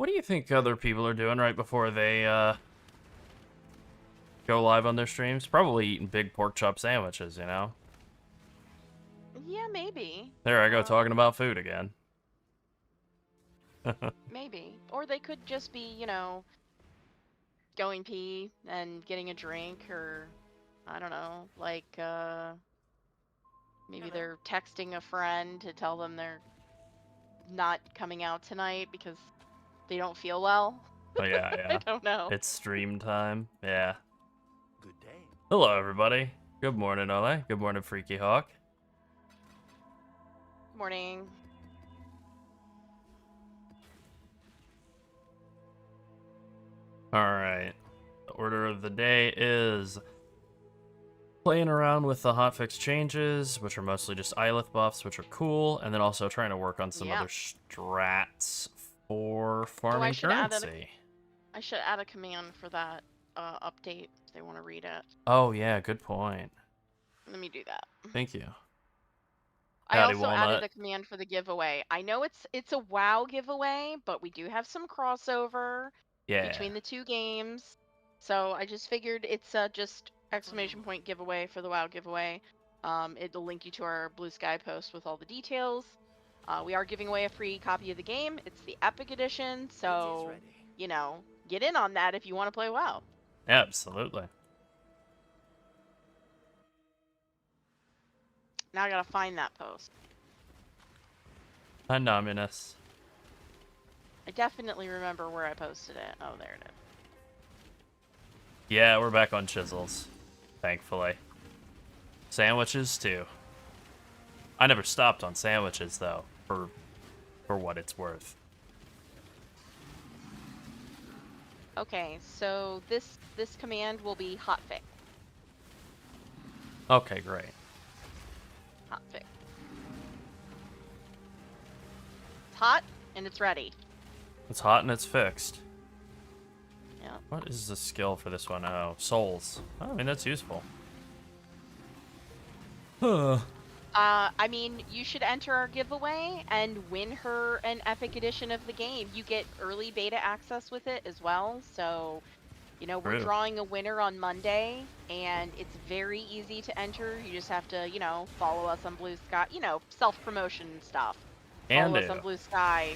What do you think other people are doing right before they go live on their streams? Probably eating big pork chop sandwiches, you know? Yeah, maybe. There I go talking about food again. Maybe. Or they could just be, going pee and getting a drink, or I don't know, like maybe they're texting a friend to tell them they're not coming out tonight because they don't feel well. But yeah, I yeah. don't know. It's stream time. Yeah. Good day. Hello, everybody. Good morning, Ole. Good morning, Freaky Hawk. Morning. Alright. The order of the day is playing around with the hotfix changes, which are mostly just Ylith buffs, which are cool, and then also trying to work on some other strats for farming currency. I should add a command for that update if they want to read it. Oh, yeah, good point. Let me do that. Thank you. I also added a command for the giveaway. I know it's a WoW giveaway, but we do have some crossover between the two games. So I just figured it's just exclamation point giveaway for the WoW giveaway. It'll link you to our Blue Sky post with all the details. We are giving away a free copy of the game. It's the Epic Edition, so, get in on that if you want to play WoW. Absolutely. Now I gotta find that post. Anonymous. I definitely remember where I posted it. Oh, there it is. Yeah, we're back on chisels. Thankfully. Sandwiches, too. I never stopped on sandwiches, though, for what it's worth. Okay, so this command will be hotfix. Okay, great. Hotfix. It's hot and it's ready. It's hot and it's fixed. Yeah. What is the skill for this one? Oh, souls. Oh, I mean, that's useful. I mean, you should enter our giveaway and win her an Epic Edition of the game. You get early beta access with it as well, so, we're drawing a winner on Monday, and it's very easy to enter. You just have to, follow us on Blue Sky, self-promotion stuff. Follow us on Blue Sky,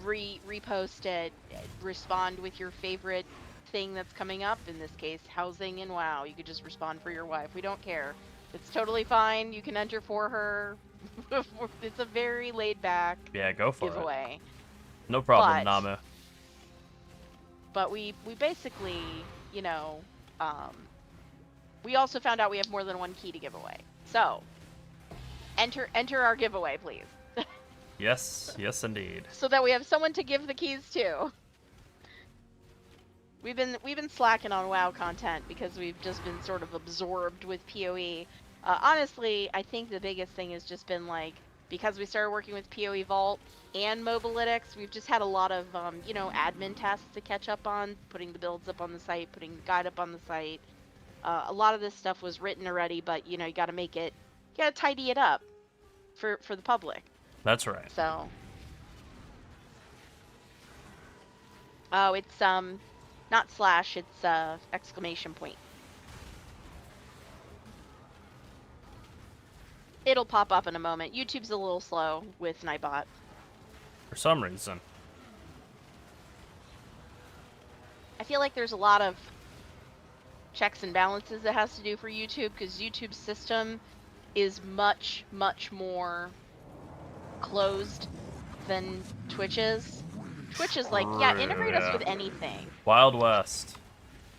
repost it, respond with your favorite thing that's coming up, in this case, housing and WoW. You could just respond for your wife. We don't care. It's totally fine. You can enter for her. It's a very laid-back giveaway. No problem, Namu. But we basically, we also found out we have more than one key to give away. So, enter our giveaway, please. Yes, yes indeed. So that we have someone to give the keys to. We've been slacking on WoW content because we've just been sort of absorbed with PoE. Honestly, I think the biggest thing has just been because we started working with PoE Vault and Mobalytics, we've just had a lot of admin tasks to catch up on, putting the builds up on the site, putting the guide up on the site. A lot of this stuff was written already, but you got to tidy it up for the public. That's right. So. Oh, it's not slash, it's exclamation point. It'll pop up in a moment. YouTube's a little slow with Nightbot. For some reason. I feel like there's a lot of checks and balances it has to do for YouTube, because YouTube's system is much, much more closed than Twitch's. Twitch is like, integrate us with anything. Wild West.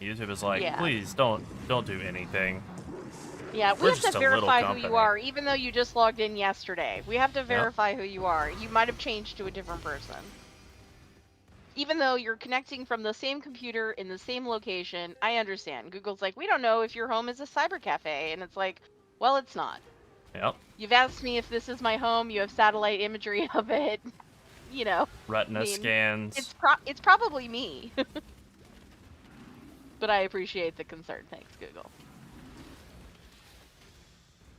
YouTube is like, please don't do anything. Yeah, we have to verify who you are, even though you just logged in yesterday. We have to verify who you are. You might have changed to a different person. Even though you're connecting from the same computer in the same location, I understand. Google's like, we don't know if your home is a cyber cafe. And it's like, well, it's not. Yep. You've asked me if this is my home. You have satellite imagery of it. Retina scans. It's probably me. But I appreciate the concern. Thanks, Google.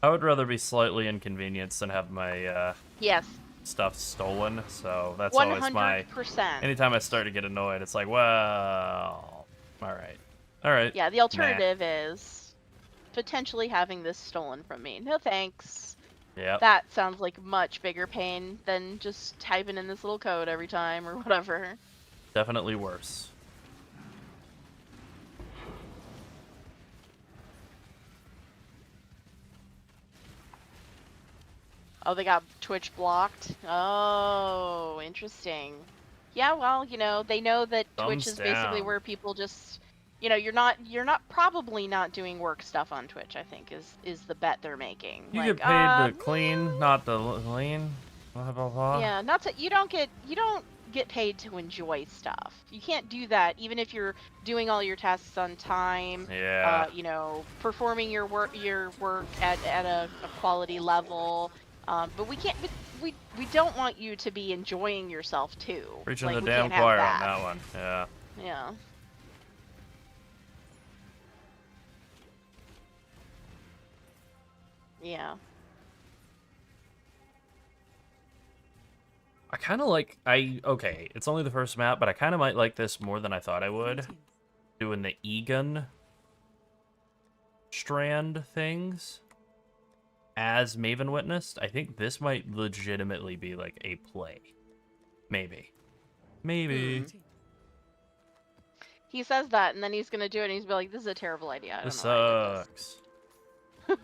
I would rather be slightly inconvenienced than have my yes. stuff stolen, so that's always my... 100%. Anytime I start to get annoyed, it's like, well... Alright. Alright. Yeah, the alternative is potentially having this stolen from me. No thanks. Yep. That sounds like much bigger pain than just typing in this little code every time or whatever. Definitely worse. Oh, they got Twitch blocked? Oh, interesting. Yeah, well, you know, they know that Twitch is basically where people just, you know, you're not probably not doing work stuff on Twitch, I think, is the bet they're making. You like, get paid to clean, not to lean. Blah, blah, blah. Yeah, not to, you don't get paid to enjoy stuff. You can't do that even if you're doing all your tasks on time. Yeah. You know, performing your work at a quality level. But we can't. We don't want you to be enjoying yourself too. Preaching like, the we damn can't choir have on that one. Yeah. Yeah. Yeah. I kind of like, okay, it's only the first map, but I kind of might like this more than I thought I would. Doing the Egan strand things as Maven witnessed. I think this might legitimately be like a play. Maybe. Maybe. He says that, and then he's gonna do it, and he's be like, "This is a terrible idea. I don't This know why I did sucks. this."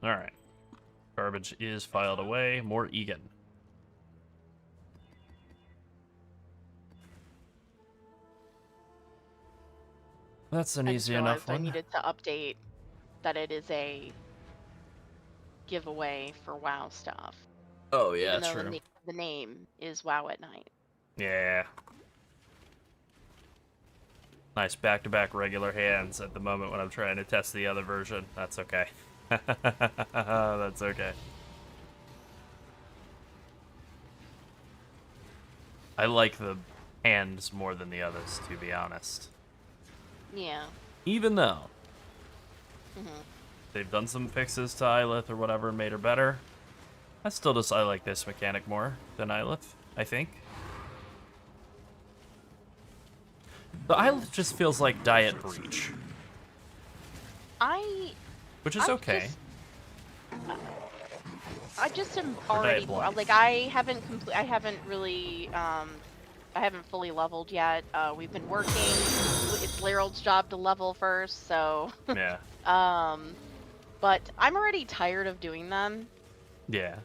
Alright. Garbage is filed away. More Egan. That's an easy enough one. I needed to update that it is a giveaway for WoW stuff. Oh, yeah, even though true. The name is WoW at Night. Yeah. Nice back-to-back regular hands at the moment when I'm trying to test the other version. That's okay. That's okay. I like the hands more than the others, to be honest. Yeah. Even though they've done some fixes to Ylith or whatever and made her better, I like this mechanic more than Ylith, I think. The Ylith just feels like Diet Breach. Which is okay. I just am already like I haven't really I haven't fully leveled yet. We've been working. It's Lerald's job to level first, so yeah. But I'm already tired of doing them. Yeah.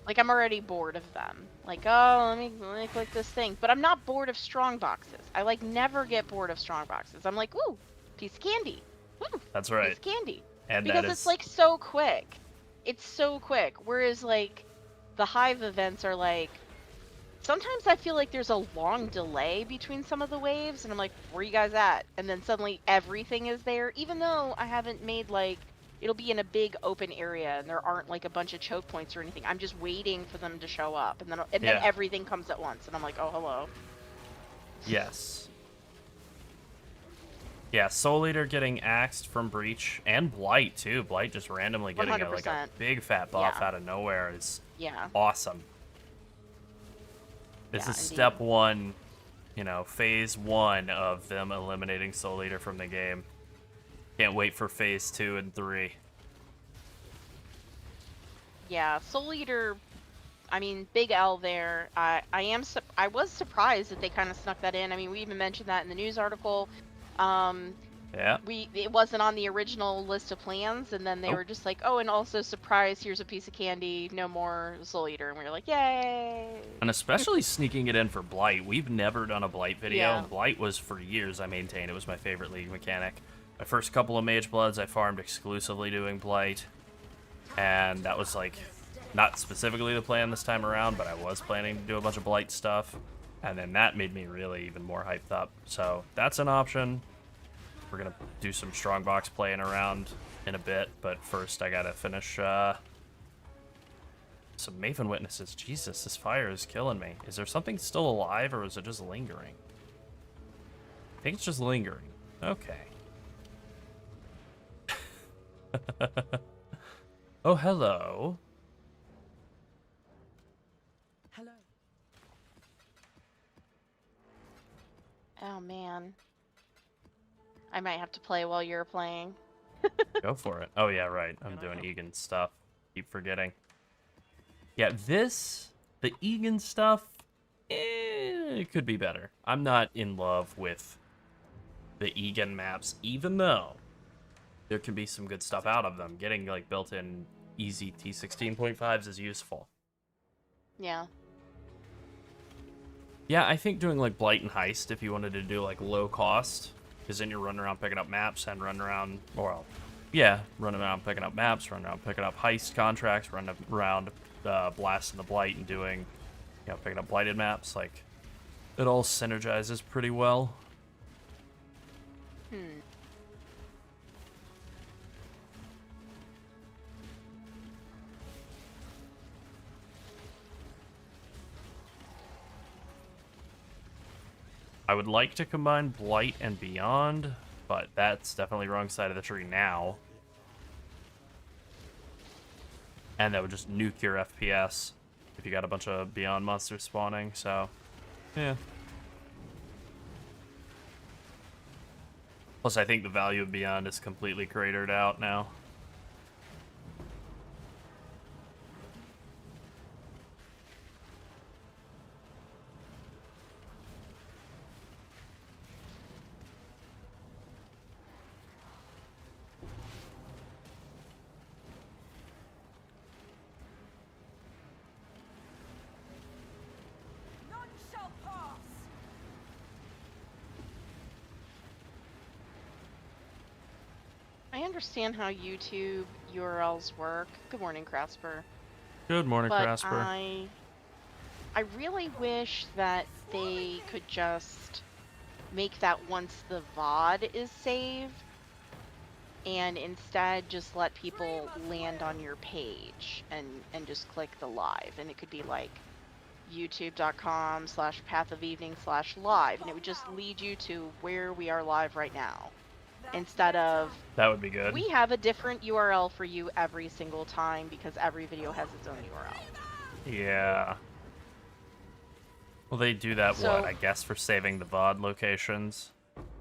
Like I'm already bored of them. Like, oh, let me click this thing. But I'm not bored of strong boxes. I like never get bored of strong boxes. I'm like, ooh, piece of candy. Ooh, that's right. Piece of candy. And because it's like so quick. It's so quick. Whereas like the Hive events are like, sometimes I feel like there's a long delay between some of the waves, and I'm like, where you guys at? And then suddenly everything is there, even though I haven't made like, it'll be in a big open area and there aren't like a bunch of choke points or anything. I'm just waiting for them to show up, and then everything comes at once, and I'm like, oh, hello. Yes. Yeah, Soul Eater getting axed from Breach, and Blight too. Blight just randomly getting like a big fat buff out of nowhere is awesome. This is step one, you know, phase one of them eliminating Soul Eater from the game. Can't wait for phase 2 and 3. Yeah, Soul Eater, I mean, big L there. I was surprised that they kind of snuck that in. I mean, we even mentioned that in the news article. Yeah. It wasn't on the original list of plans, and then they were just like, oh, and also surprise, here's a piece of candy, no more Soul Eater, and we were like, yay! And especially sneaking it in for Blight. We've never done a Blight video. Yeah. Blight was, for years, I maintained, it was my favorite League mechanic. My first couple of Mage Bloods, I farmed exclusively doing Blight, and that was like, not specifically the plan this time around, but I was planning to do a bunch of Blight stuff, and then that made me really even more hyped up. So that's an option. We're gonna do some strongbox playing around in a bit, but first I gotta finish some Maven Witnesses. Jesus, this fire is killing me. Is there something still alive, or is it just lingering? I think it's just lingering. Okay. Oh, hello. Hello. Oh, man. I might have to play while you're playing. Go for it. Oh, yeah, right. I'm doing Egan stuff. Keep forgetting. Yeah, the Egan stuff, it could be better. I'm not in love with the Egan maps, even though there can be some good stuff out of them. Getting, like, built-in easy T16.5s is useful. Yeah. Yeah, I think doing, like, Blight and Heist, if you wanted to do, like, low cost, because then you're running around picking up maps and running around, well, yeah, running around picking up maps, running around picking up heist contracts, running around blasting the Blight and doing, you know, picking up blighted maps. Like, it all synergizes pretty well. I would like to combine Blight and Beyond, but that's definitely wrong side of the tree now. And that would just nuke your FPS if you got a bunch of Beyond monsters spawning, so, yeah. Plus, I think the value of Beyond is completely cratered out now. None shall pass. I understand how YouTube URLs work. Good morning, Crasper. Good morning, But Crasper. I really wish that they could just make that once the VOD is saved, and instead just let people land on your page and just click the live, and it could be like youtube.com/pathofevening/live, and it would just lead you to where we are live right now, instead of That would be good. we have a different URL for you every single time because every video has its own URL. Yeah. Well, they do that, So- what, I guess for saving the VOD locations?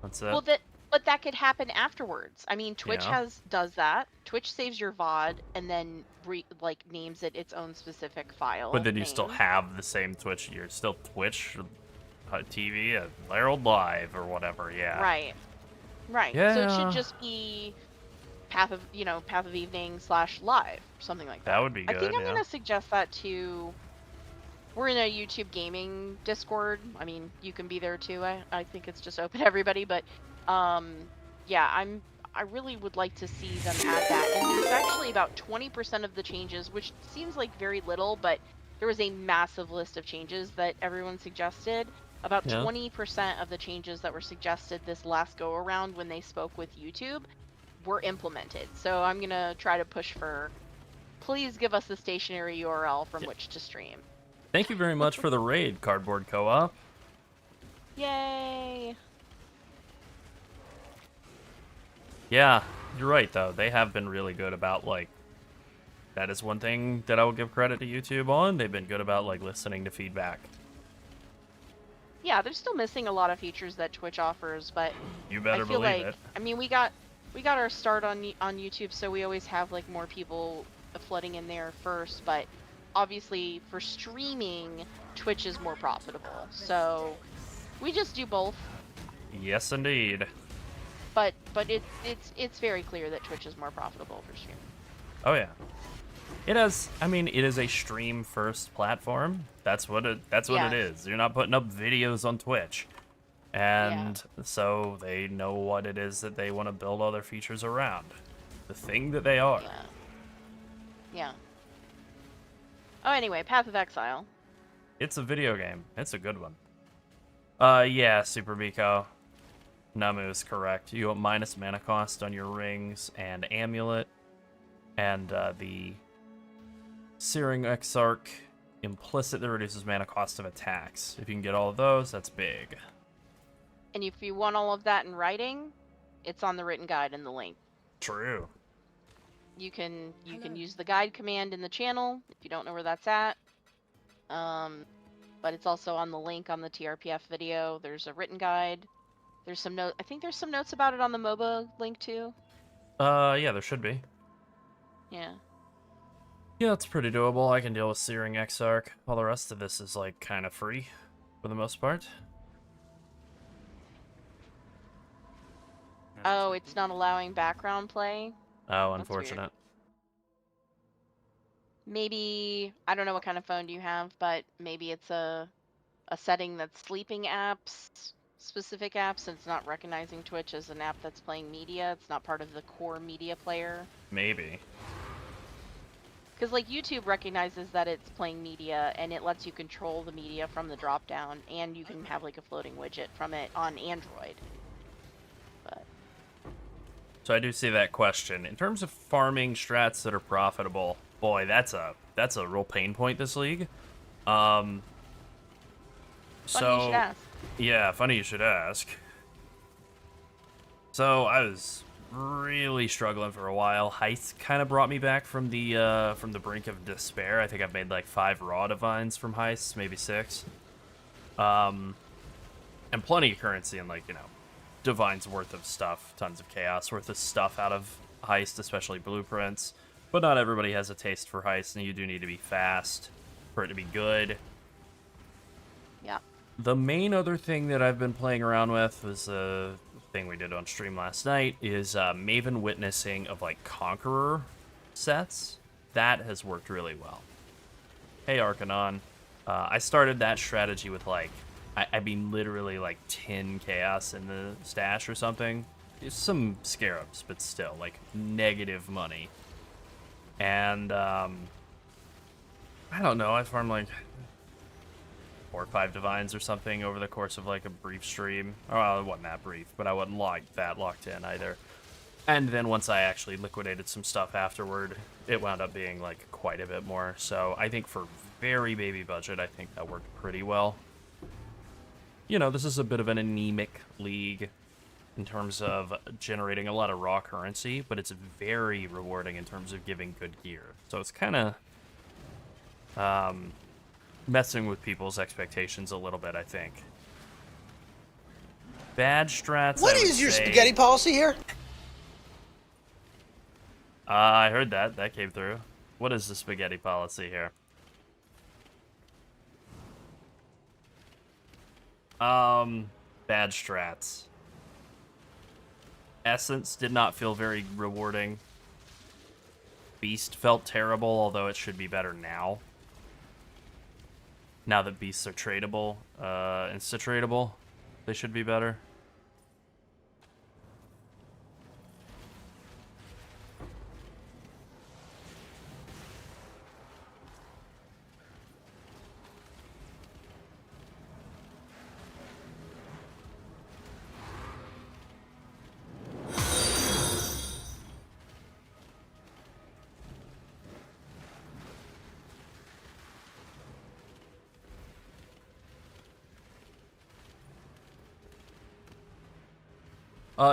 That's it? Well, but that could happen afterwards. I mean, Twitch Yeah. does that. Twitch saves your VOD and then names it its own specific file. But then you still name. have the same Twitch. You're still Twitch TV, Herald Live, or whatever, yeah. Right. Right. So it Yeah. should just be Path of Evening/live, something like that. That would be I think good, I'm yeah. gonna suggest that to. We're in a YouTube gaming Discord. I mean, you can be there too. I think it's just open to everybody, but yeah, I really would like to see them add that. And there's actually about 20% of the changes, which seems like very little, but there was a massive list of changes that everyone suggested. About Yeah. 20% of the changes that were suggested this last go around when they spoke with YouTube were implemented. So I'm gonna try to push for, please give us the stationary URL from which to stream. Thank you very much for the raid, Cardboard Co-op. Yay! Yeah, you're right, though. They have been really good about, like, that is one thing that I will give credit to YouTube on. They've been good about, like, listening to feedback. Yeah, they're still missing a lot of features that Twitch offers, but You better I feel believe like it. I mean we got our start on YouTube, so we always have like more people flooding in there first, but obviously for streaming, Twitch is more profitable. So we just do both. Yes, indeed. But it's very clear that Twitch is more profitable for streaming. Oh, yeah. It has, I mean, it is a stream-first platform. That's what it Yes. is. You're not putting up videos on Twitch. And so they know what it is that they want to build all their features around. The thing that they are. Yeah. Yeah. Oh, anyway, Path of Exile. It's a video game. It's a good one. Yeah, Super Biko. Namu is correct. You have minus mana cost on your rings and amulet, and the Searing Exarch implicitly reduces mana cost of attacks. If you can get all of those, that's big. And if you want all of that in writing, it's on the written guide in the link. True. You can use the guide command in the channel if you don't know where that's at. But it's also on the link on the TRPF video. There's a written guide. There's some note. I think there's some notes about it on the MOBA link too. Yeah, there should be. Yeah. Yeah, it's pretty doable. I can deal with Searing Exarch. All the rest of this is, like, kind of free, for the most part. Oh, it's not allowing background play? Oh, That's unfortunate. Maybe, I don't know what kind of phone you have, but maybe it's a setting that's sleeping apps, specific apps, and it's not recognizing Twitch as an app that's playing media. It's not part of the core media player. Maybe. Because, like, YouTube recognizes that it's playing media, and it lets you control the media from the drop-down, and you can have, like, a floating widget from it on Android. But So I do see that question. In terms of farming strats that are profitable, boy, that's a real pain point this league. funny you should ask. Yeah, funny you should ask. So I was really struggling for a while. Heist kind of brought me back from the brink of despair. I think I've made like 5 raw divines from heists, maybe 6. And plenty of currency and, like, you know, divines worth of stuff, tons of chaos worth of stuff out of heist, especially blueprints. But not everybody has a taste for heist, and you do need to be fast for it to be good. Yeah. The main other thing that I've been playing around with was a thing we did on stream last night is Maven witnessing of, like, Conqueror sets. That has worked really well. Hey, Arcanon. I started that strategy with, like, I mean, literally, like, 10 chaos in the stash or something. Some scarabs, but still, like, negative money. And, I don't know, I farmed, like, 4 or 5 divines or something over the course of, like, a brief stream. Well, it wasn't that brief, but I wasn't locked in either. And then once I actually liquidated some stuff afterward, it wound up being, like, quite a bit more. So I think for very baby budget, I think that worked pretty well. You know, this is a bit of an anemic league in terms of generating a lot of raw currency, but it's very rewarding in terms of giving good gear. So it's kind of messing with people's expectations a little bit, I think. Bad strats. What is your spaghetti policy here? I heard that. That came through. What is the spaghetti policy here? Bad strats. Essence did not feel very rewarding. Beast felt terrible, although it should be better now. Now that beasts are tradable, insta-tradable, they should be better.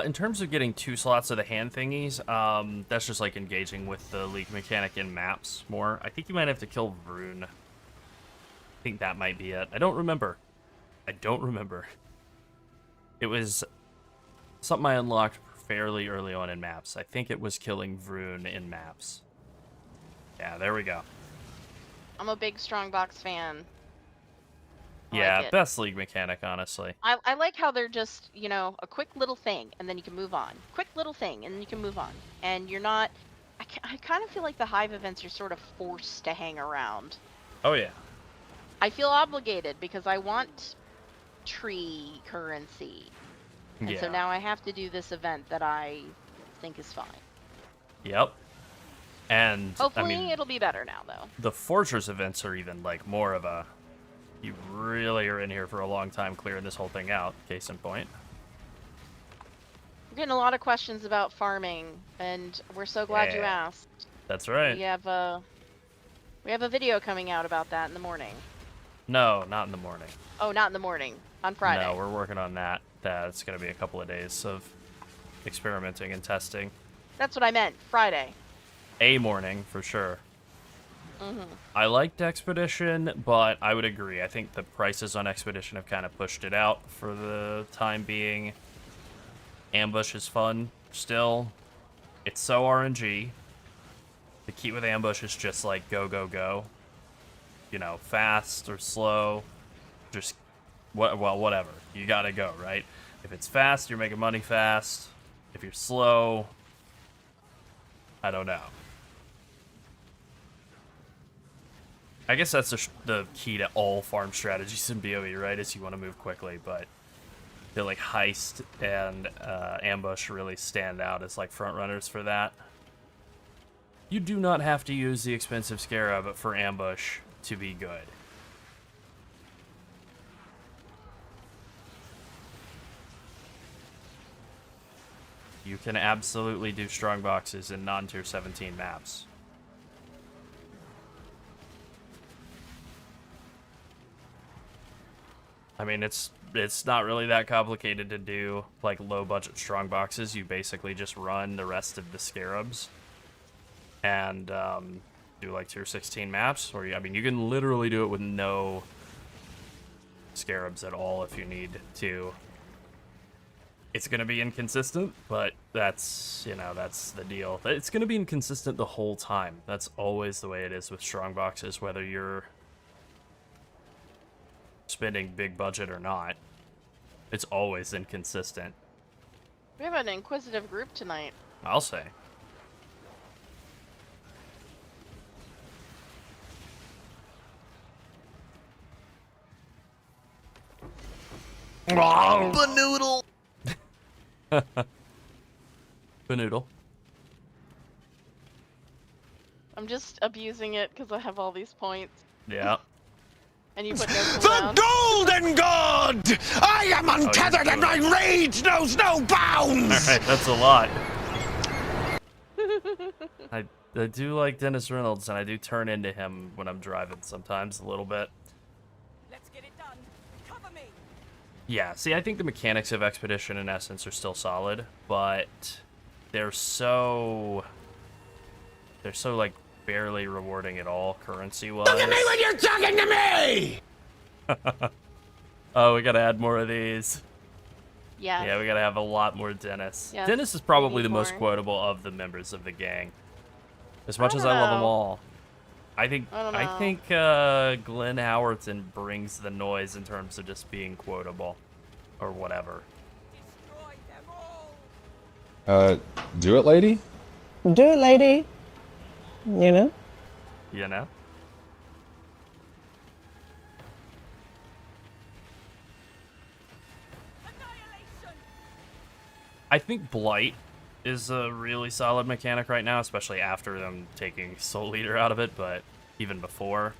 In terms of getting 2 slots of the hand thingies, that's just like engaging with the league mechanic in maps more. I think you might have to kill Vroon. I think that might be it. I don't remember. It was something I unlocked fairly early on in maps. I think it was killing Vroon in maps. Yeah, there we go. I'm a big Strongbox fan. Yeah, like best league mechanic, honestly. I like how they're just, you know, a quick little thing, and then you can move on. Quick little thing, and then you can move on. And you're not... I kind of feel like the Hive events are sort of forced to hang around. Oh, yeah. I feel obligated because I want tree currency. And so now I have to do this event that I think is fine. Yep. And, Hopefully I mean, it'll be better now, though. the Fortress events are even, like, more of a... You really are in here for a long time clearing this whole thing out, case in point. I'm getting a lot of questions about farming, and we're so glad you Yeah. asked. That's right. We have a video coming out about that in the morning. No, not in the morning. Oh, not in the morning. On Friday. No, we're working on that. That's going to be a couple of days of experimenting and testing. That's what I meant. Friday. A morning, for sure. Mm-hmm. I liked Expedition, but I would agree. I think the prices on Expedition have kind of pushed it out for the time being. Ambush is fun still. It's so RNG. The key with Ambush is just like go, go, go. You know, fast or slow. Just, well, whatever. You gotta go, right? If it's fast, you're making money fast. If you're slow, I don't know. I guess that's the key to all farm strategies in BOE, right? Is you want to move quickly, but I feel like Heist and Ambush really stand out as like front runners for that. You do not have to use the expensive Scarab for Ambush to be good. You can absolutely do strong boxes in non-tier 17 maps. I mean, it's not really that complicated to do, like, low-budget strong boxes. You basically just run the rest of the Scarabs and do, like, tier 16 maps. Or, I mean, you can literally do it with no Scarabs at all if you need to. It's going to be inconsistent, but that's, you know, that's the deal. It's going to be inconsistent the whole time. That's always the way it is with strong boxes, whether you're spending big budget or not. It's always inconsistent. We have an inquisitive group tonight. I'll say. Banoodle. Banoodle. I'm just abusing it because I have all these points. Yeah. And you put no The cooldown. Golden God! I am untethered and my rage knows no bounds! Alright, that's a lot. I do like Dennis Reynolds, and I do turn into him when I'm driving sometimes a little bit. Let's get it done. Cover me. Yeah, see, I think the mechanics of Expedition in essence are still solid, but they're so like barely rewarding at all currency-wise. Look at me when you're talking to me! Oh, we gotta add more of these. Yes. Yeah, we gotta have a lot more Dennis. Yes, Dennis is we probably need the most more. quotable of the members of the gang. As much I as don't I love them know. all. I don't think Glenn Howerton brings the noise in terms of just being quotable. Or whatever. Destroy them all. Do it, lady? Do it, lady. You know? You know? Annihilation. I think Blight is a really solid mechanic right now, especially after them taking Soul Eater out of it, but even before.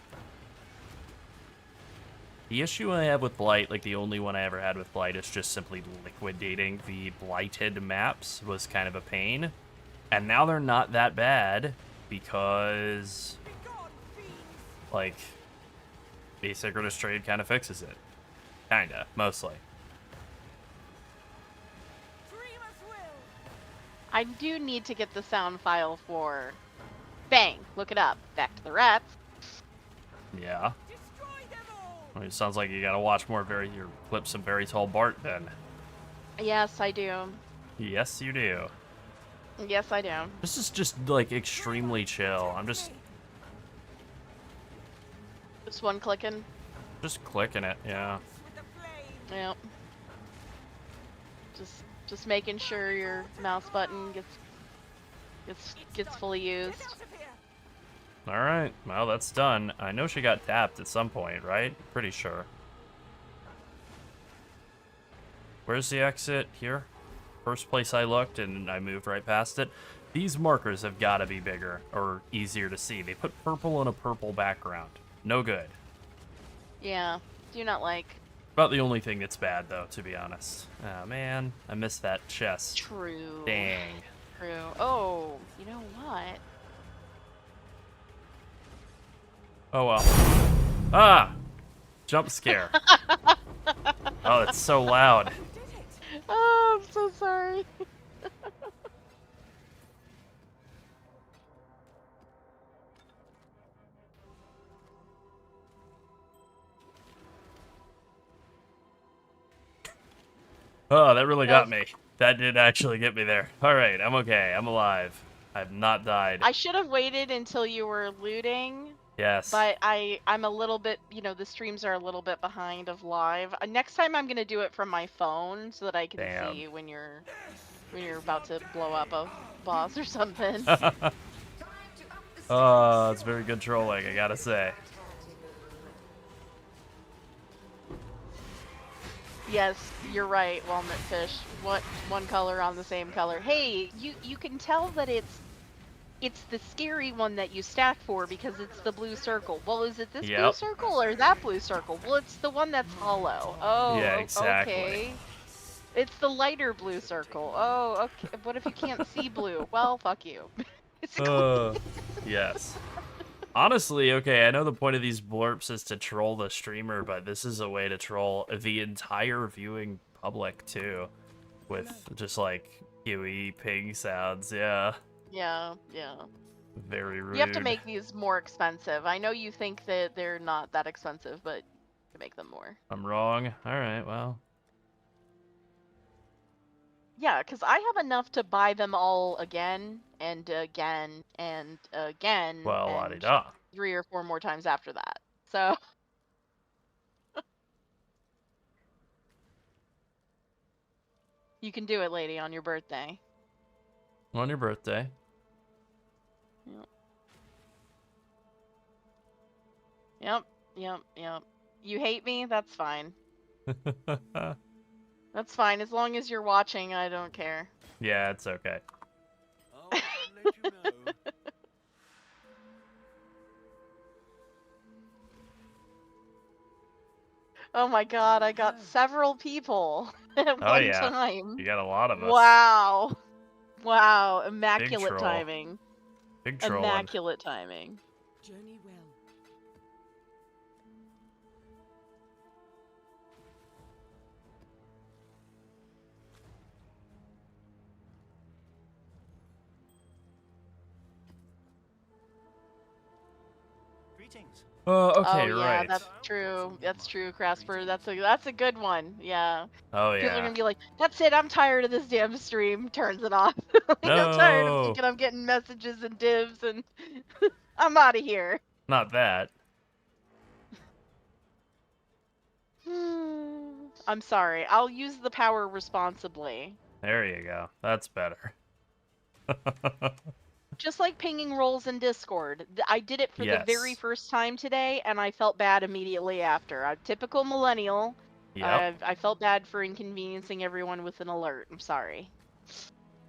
The issue I have with Blight, like the only one I ever had with Blight, is just simply liquidating the blighted maps was kind of a pain. And now they're not that bad because, Be gone, fiends. like, Asynchronous Trade kind of fixes it. Kinda, mostly. Dreamers will. I do need to get the sound file for Bang. Look it up. Back to the rats. Yeah. Destroy them all. I mean, it sounds like you gotta watch more your clips of Very Tall Bart then. Yes, I do. Yes, you do. Yes, I do. This is just, like, extremely chill. I'm just Just one clicking. clicking it, yeah. With the flame. Yep. Just making sure your mouse button gets fully used. Get out of here. Alright, well, that's done. I know she got tapped at some point, right? Pretty sure. Where's the exit? Here? First place I looked, and I moved right past it. These markers have got to be bigger, or easier to see. They put purple on a purple background. No good. Yeah. Do not like. About the only thing that's bad, though, to be honest. Oh, man. I missed that chest. True. Dang. True. Oh, you know what? Oh, well. Ah! Jump scare. Oh, it's so loud. Oh, I'm so sorry. Oh, that really got me. That did actually get me there. Alright, I'm okay. I'm alive. I've not died. I should have waited until you were looting. Yes. But I'm a little bit, the streams are a little bit behind of live. Next time I'm gonna do it from my phone so that I can Damn. see when you're about to blow up a boss or something. Oh, it's very good trolling, I gotta say. Yes, you're right, Walnut Fish. What one color on the same color? Hey, you can tell that it's the scary one that you stack for because it's the blue circle. Well, is it this blue circle or that blue circle? Well, it's the one that's hollow. Oh, yeah, exactly. Okay. It's the lighter blue circle. Oh, okay. What if you can't see blue? Well, fuck you. Yes. Honestly, okay, I know the point of these blurps is to troll the streamer, but this is a way to troll the entire viewing public, too. With just, like, QE ping sounds, yeah. Yeah. Very rude. You have to make these more expensive. I know you think that they're not that expensive, but to make them more. I'm wrong. Alright, well. Yeah, because I have enough to buy them all again, and again, and again, Well, and la-di-da. 3 or 4 more times after that. So... You can do it, lady, on your birthday. On your birthday. Yep. You hate me? That's fine. That's fine. As long as you're watching, I don't care. Yeah, it's okay. I'll let you know. Oh my god, I got several people at one yeah. time. You got a lot of us. Wow. Immaculate troll. timing. Big trolling. Immaculate timing. Journey well. Greetings. Okay, oh, yeah, right. that's true, Crasper. That's a good one, yeah. Oh, People are yeah. gonna be like, that's it, I'm tired of this damn stream. Turns it off. No. I'm tired of thinking I'm getting messages and divs and I'm out of here. Not that. I'm sorry. I'll use the power responsibly. There you go. That's better. Just like pinging roles in Discord. I did it for the very first time today, and I felt bad immediately after. I'm typical millennial. Yep. I felt bad for inconveniencing everyone with an alert. I'm sorry.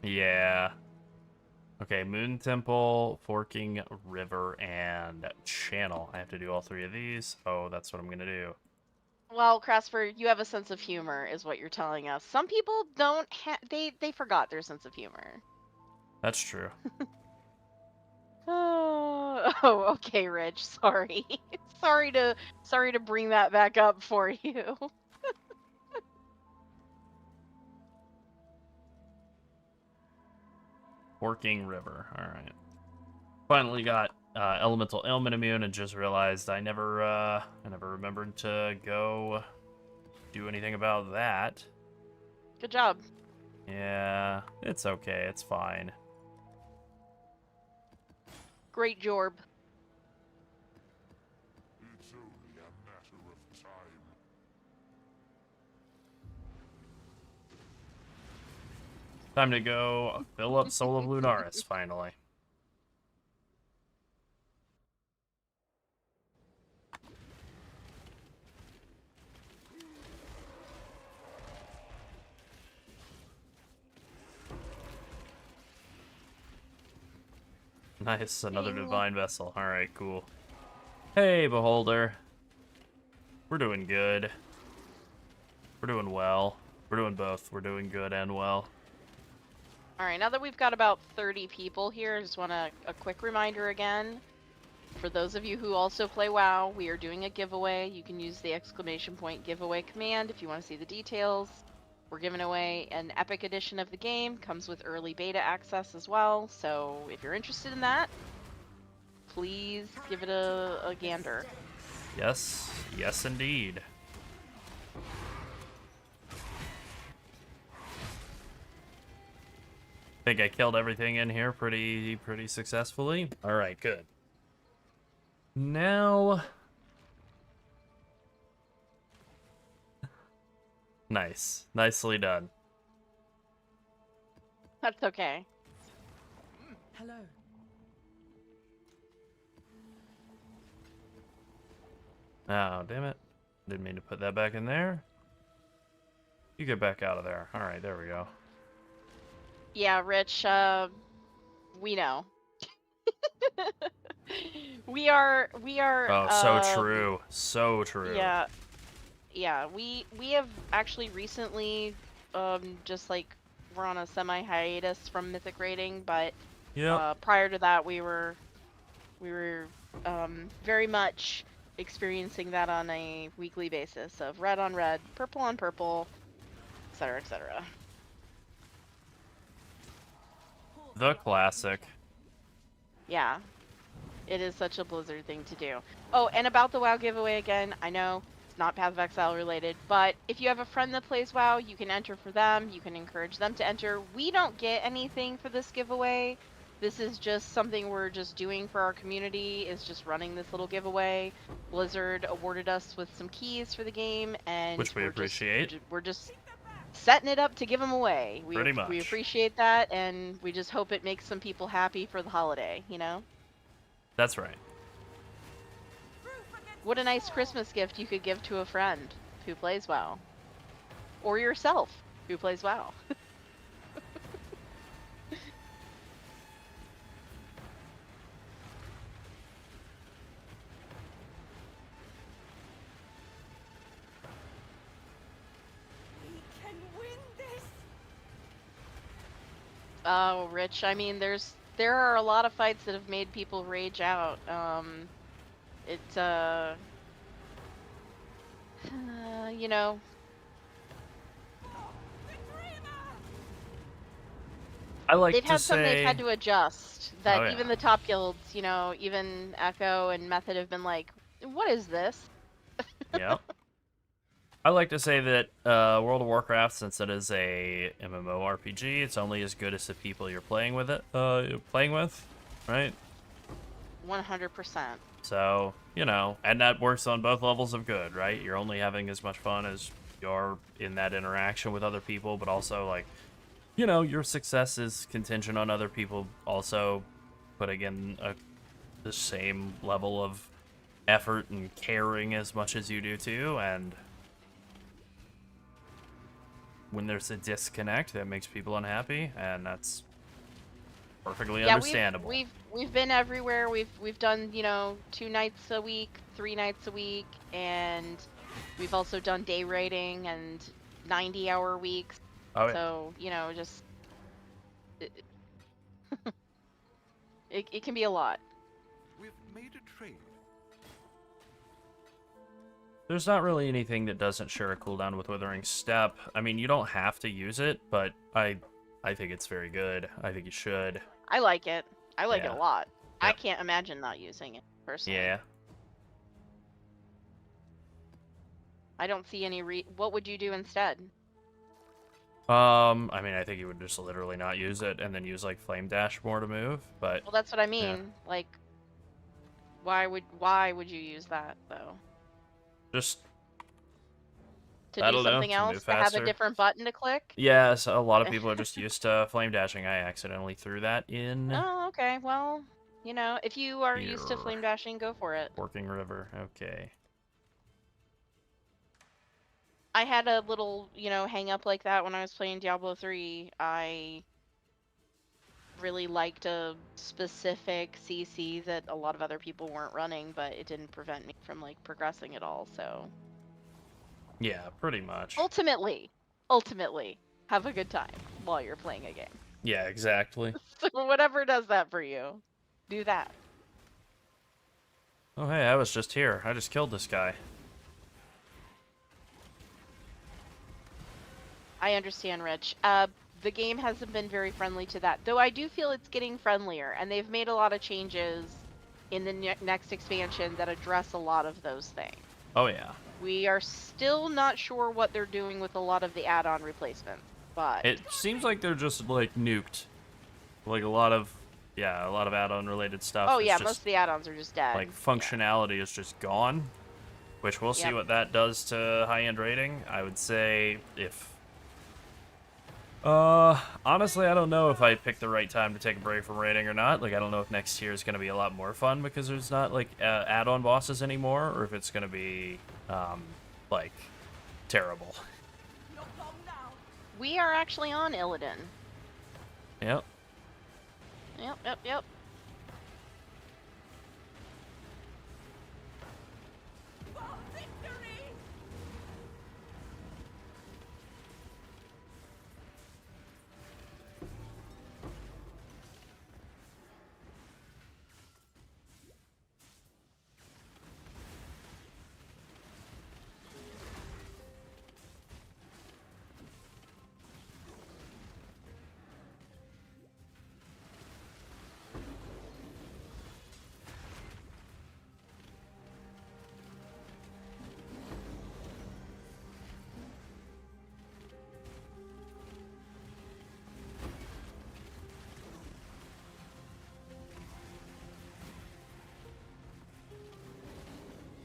Yeah. Okay, Moon Temple, Forking River, and Channel. I have to do all 3 of these. Oh, that's what I'm gonna do. Well, Crasper, you have a sense of humor, is what you're telling us. Some people don't they forgot their sense of humor. That's true. Oh, okay, Rich. Sorry. sorry to bring that back up for you. Forking River. Alright. Finally got Elemental Ailment Immune and just realized I never remembered to go do anything about that. Good job. Yeah, it's okay. It's fine. Great jorb. It's only a matter of time. Time to go fill up Soul of Lunaris, finally. Nice, another divine vessel. Alright, cool. Hey, Beholder. We're doing good. We're doing well. We're doing both. We're doing good and well. All right, now that we've got about 30 people here, I just want a quick reminder again. For those of you who also play WoW, we are doing a giveaway. You can use the ! giveaway command if you want to see the details. We're giving away an epic edition of the game. Comes with early beta access as well. So if you're interested in that, please give it a gander. Yes. Yes, indeed. I think I killed everything in here pretty successfully. All right, good. Now, nice, nicely done. That's okay. Hello. Oh, damn it! Didn't mean to put that back in there. You get back out of there. All right, there we go. Yeah, Rich, we know. we are Oh, so true, so true. Yeah, we have actually recently just like we're on a semi hiatus from mythic raiding, but prior to that we were very much experiencing that on a weekly basis of red on red, purple on purple, etc., etc. The classic. Yeah, it is such a Blizzard thing to do. Oh, and about the WoW giveaway again, I know it's not Path of Exile related, but if you have a friend that plays WoW, you can enter for them. You can encourage them to enter. We don't get anything for this giveaway. This is just something we're just doing for our community, is just running this little giveaway. Blizzard awarded us with some keys for the game, and Which we appreciate. We're just setting it up to give them away. Pretty much. We appreciate that, and we just hope it makes some people happy for the holiday, you know? That's right. What a nice Christmas gift you could give to a friend who plays WoW. Or yourself who plays WoW. We can win this. Oh, Rich, I mean, there are a lot of fights that have made people rage out. It's you know, I like they've to had some say they've had to adjust. That Oh, yeah. even the top guilds, you know, even Echo and Method have been like, what is this? Yeah. I like to say that World of Warcraft, since it is a MMORPG, it's only as good as the people you're playing with, right? 100%. So, you know, and that works on both levels of good, right? You're only having as much fun as you're in that interaction with other people, but also, like, you know, your success is contingent on other people also putting in the same level of effort and caring as much as you do too, and when there's a disconnect, that makes people unhappy, and that's perfectly understandable. We've been everywhere. We've done, you know, 2 nights a week, 3 nights a week, and we've also done day raiding and 90-hour weeks. Oh, yeah. So, you know, just it can be a lot. We've made a trade. There's not really anything that doesn't share a cooldown with Withering Step. I mean, you don't have to use it, but I think it's very good. I think you should. I like it. I like it Yeah. a lot. I Yep. can't imagine not using it, personally. Yeah. I don't see any what would you do instead? I mean, I think you would just literally not use it and then use, like, Flame Dash more to move, but Well, that's what I mean. Like, why would you use that, though? just, To I do don't know, something to move else? To have a faster. different button to click? yeah, so a lot of people are just used to Flame Dashing. I accidentally threw that in Oh, okay. Well, you know, if you are used to Here. flame dashing, go for it. Working River. Okay. I had a little, you know, hang up like that when I was playing Diablo 3. I really liked a specific CC that a lot of other people weren't running, but it didn't prevent me from, like, progressing at all, so. Yeah, pretty much. Ultimately, have a good time while you're playing a game. Yeah, exactly. So whatever does that for you, do that. Oh, hey, I was just here. I just killed this guy. I understand, Rich. The game hasn't been very friendly to that, though I do feel it's getting friendlier, and they've made a lot of changes in the next expansion that address a lot of those things. Oh, yeah. We are still not sure what they're doing with a lot of the add-on replacements, but... It seems like they're just, like, nuked. Like, a lot of add-on related stuff. Oh, is yeah, just, most of the add-ons are just dead. like, functionality is just gone, which we'll see what that does to high-end rating. I would say if... honestly, I don't know if I picked the right time to take a break from raiding or not. Like, I don't know if next year is going to be a lot more fun because there's not, like, add-on bosses anymore, or if it's going to be, like, terrible. We are actually on Illidan. Yep. Yep.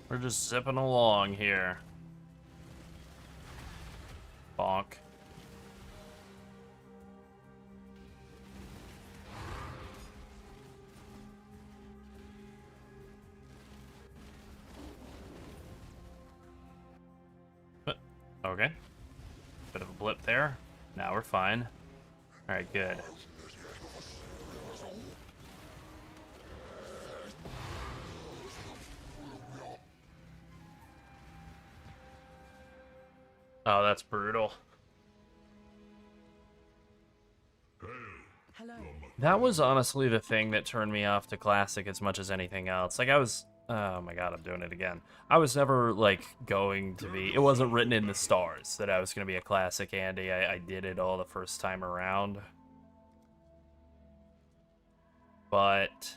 We're just zipping along here. Bonk. Okay. Bit of a blip there. Now we're fine. Alright, good. Oh, that's brutal. Hello. That was honestly the thing that turned me off to Classic as much as anything else. Like, I was... Oh my god, I'm doing it again. I was never, like, going to be... It wasn't written in the stars that I was going to be a Classic Andy. I did it all the first time around. But...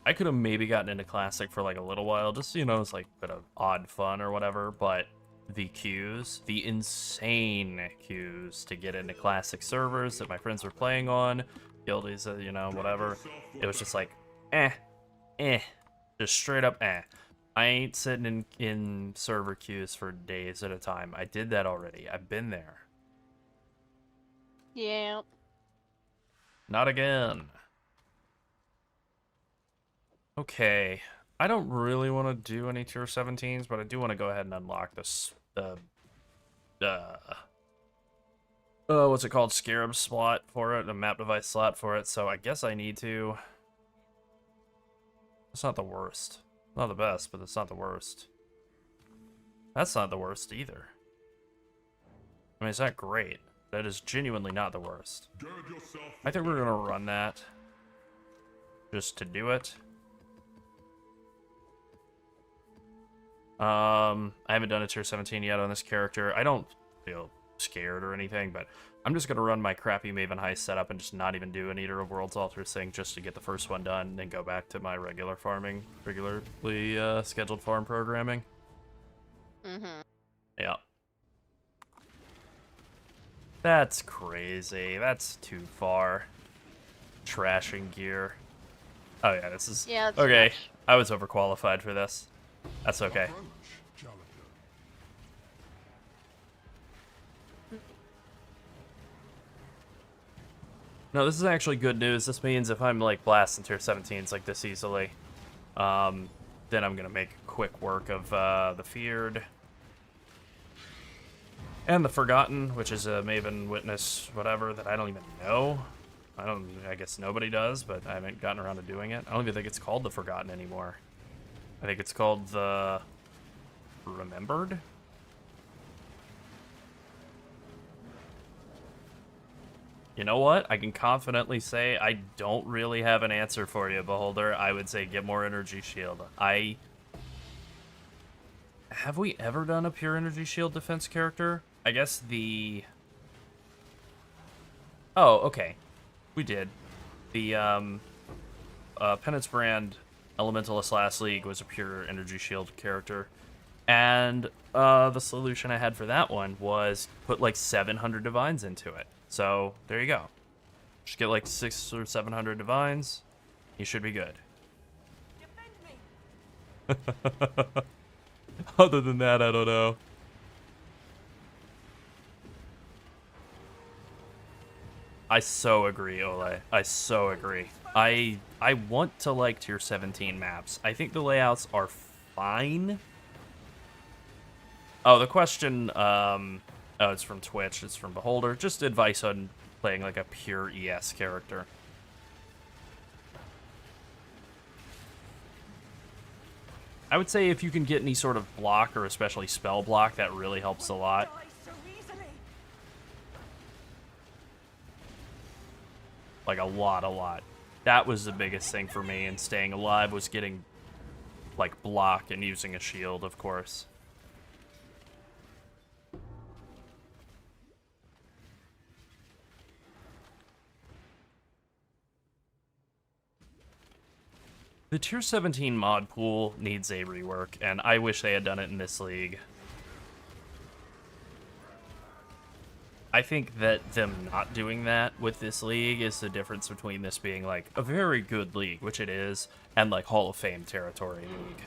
I could have maybe gotten into Classic for, like, a little while. Just, you know, it's, like, a bit of odd fun or whatever. But the queues, the insane queues to get into Classic servers that my friends were playing on, guildies, you know, whatever. It was just like, just straight up I ain't sitting in server queues for days at a time. I did that already. I've been there. Yeah. Not again. Okay. I don't really want to do any tier 17s, but I do want to go ahead and unlock this, what's it called? Scarab slot for it, a map device slot for it, so I guess I need to... It's not the worst. Not the best, but it's not the worst. That's not the worst either. I mean, it's not great. That is genuinely not the worst. I think we're gonna run that. Just to do it. I haven't done a tier 17 yet on this character. I don't feel scared or anything, but I'm just gonna run my crappy Maven Heist setup and just not even do an Eater of Worlds Altars thing just to get the first one done and then go back to my regularly scheduled farm programming. Yeah. That's crazy. That's too far. Trashing gear. Oh yeah, this is... Yeah, it's okay, much. I was overqualified for this. That's okay. No, this is actually good news. This means if I'm like blasting tier 17s like this easily, then I'm gonna make quick work of the Feared and the Forgotten, which is a Maven Witness whatever that I don't even know. I guess nobody does, but I haven't gotten around to doing it. I don't even think it's called the Forgotten anymore. I think it's called the Remembered. You know what? I can confidently say I don't really have an answer for you, Beholder. I would say get more energy shield. Have we ever done a pure energy shield defense character? I guess the... Oh, okay. We did. The, Penance Brand Elementalist last league was a pure energy shield character. And, the solution I had for that one was put, like, 700 divines into it. So, there you go. Just get, like, 600 or 700 divines. You should be good. Defend me. Other than that, I don't know. I so agree, Ole. I so agree. I want to like tier 17 maps. I think the layouts are fine. Oh, the question, oh, it's from Twitch. It's from Beholder. Just advice on playing like a pure ES character. I would say if you can get any sort of block, or especially spell block, that really helps a lot. Die so easily. Like a lot. That was the biggest thing for me in staying alive, was getting like block and using a shield, of course. The tier 17 mod pool needs a rework, and I wish they had done it in this league. I think that them not doing that with this league is the difference between this being like a very good league, which it is, and like Hall of Fame territory league.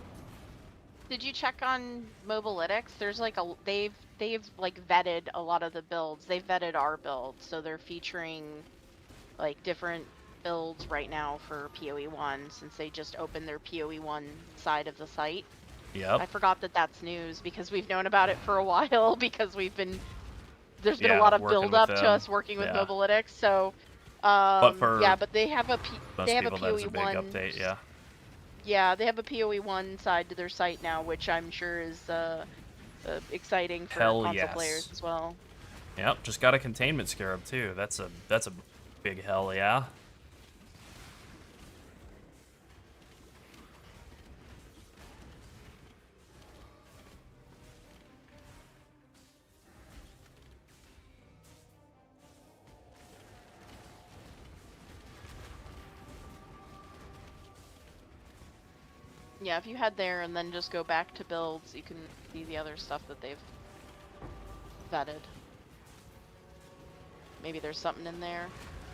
Did you check on Mobalytics? There's like they've like vetted a lot of the builds. They've vetted our build, so they're featuring like different builds right now for PoE 1 since they just opened their PoE 1 side of the site. Yep. I forgot that that's news because we've known about it for a while because there's been Yeah, a lot of working build with up to them. us working with Yeah. Mobalytics. So But for yeah, but they have a most they have a people, that's PoE a big 1 update, yeah. Yeah, they have a PoE 1 side to their site now, which I'm sure is exciting for Hell console yes. players as well. Yep, just got a containment scarab too. That's a big hell yeah. Yeah, if you head there and then just go back to builds, you can see the other stuff that they've vetted. Maybe there's something in there.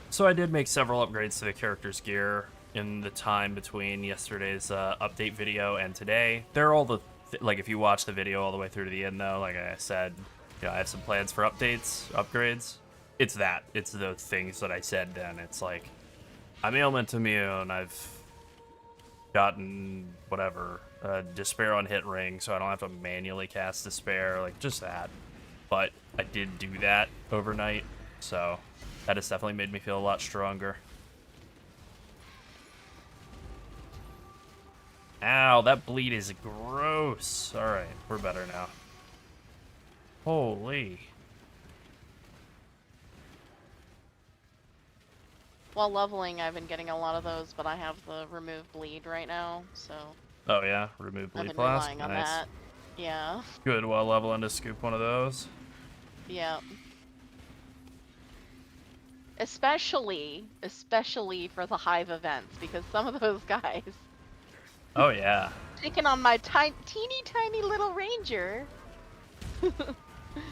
So I did make several upgrades to the character's gear in the time between yesterday's update video and today. They're all the, like if you watch the video all the way through to the end though, like I said, you know, I have some plans for updates, upgrades. It's that. It's the things that I said then. It's like, I'm ailment immune, I've gotten, whatever, Despair on hit ring, so I don't have to manually cast Despair, like just that. But I did do that overnight, so that has definitely made me feel a lot stronger. Ow, that bleed is gross. Alright, we're better now. Holy. While leveling, I've been getting a lot of those, but I have the remove bleed right now, so Oh yeah, remove I've bleed been blast. relying on Nice. that. Yeah. Good while leveling to scoop one of those. Yeah. Especially for the Hive events, because some of those guys Oh yeah. taking on my teeny tiny little ranger.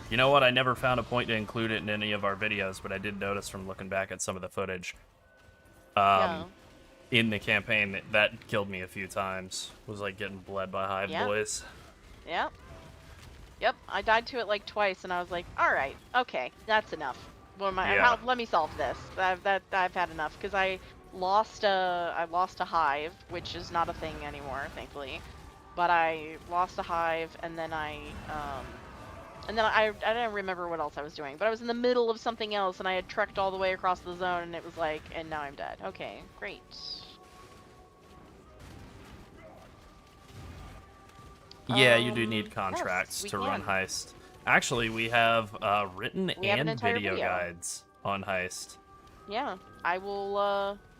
You know what? I never found a point to include it in any of our videos, but I did notice from looking back at some of the footage Yeah. in the campaign that killed me a few times. Was like getting bled by Hive Yeah. boys. Yep. Yep, I died to it like twice, and I was like, all right, okay, that's enough. Well, Yeah. let me solve this. I've had enough because I lost a hive, which is not a thing anymore, thankfully. But I lost a hive, and then I don't remember what else I was doing. But I was in the middle of something else, and I had trekked all the way across the zone, and it was like, and now I'm dead. Okay, great. Yeah, you do need contracts yes, to we run can. Heist. Actually, we have written We have an and entire video video. guides on Heist. yeah, I will,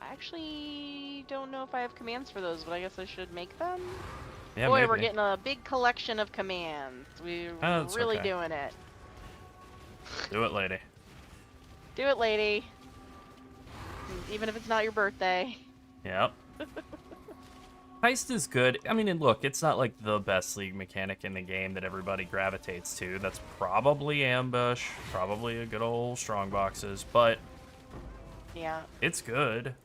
I actually don't know if I have commands for those, but I guess I should make them. Yeah, Boy, maybe. we're getting a big collection of commands. We're Oh, that's really okay. doing it. Do it, lady. Do it, lady. Even if it's not your birthday. Yep. Heist is good. I mean, and look, it's not like the best League mechanic in the game that everybody gravitates to. That's probably ambush, probably a good old strong boxes, but Yeah. it's good.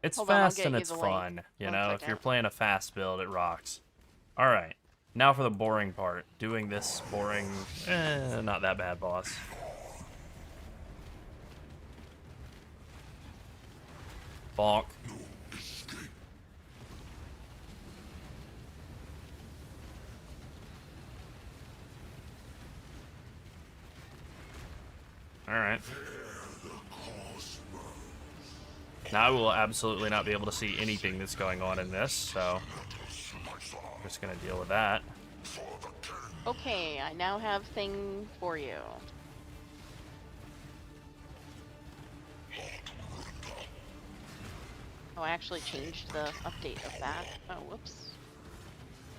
It's Hold on, I'll fast get and you it's the link. fun. You One know, if second. you're playing a fast build, it rocks. All right, now for the boring part. Doing this boring, not that bad, boss. Bonk. All right. Now I will absolutely not be able to see anything that's going on in this, so I'm just gonna deal with that. Okay, I now have thing for you. Oh, I actually changed the update of that. Oh, whoops.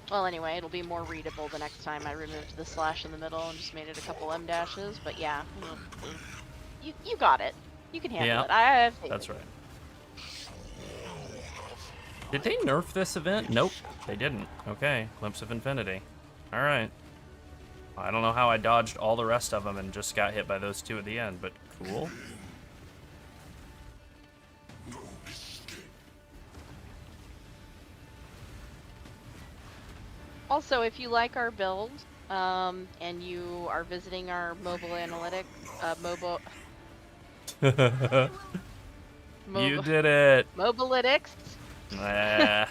Well, anyway, it'll be more readable the next time. I removed the slash in the middle and just made it a couple M dashes, but yeah. You got it. You can handle Yeah, it. I have faith that's in right. Did they nerf this event? Nope, they didn't. Okay, Glimpse of Infinity. All right. I don't know how I dodged all the rest of them and just got hit by those two at the end, but cool. Also, if you like our build, and you are visiting our mobile analytics, You did it. Mobilytics. Nah.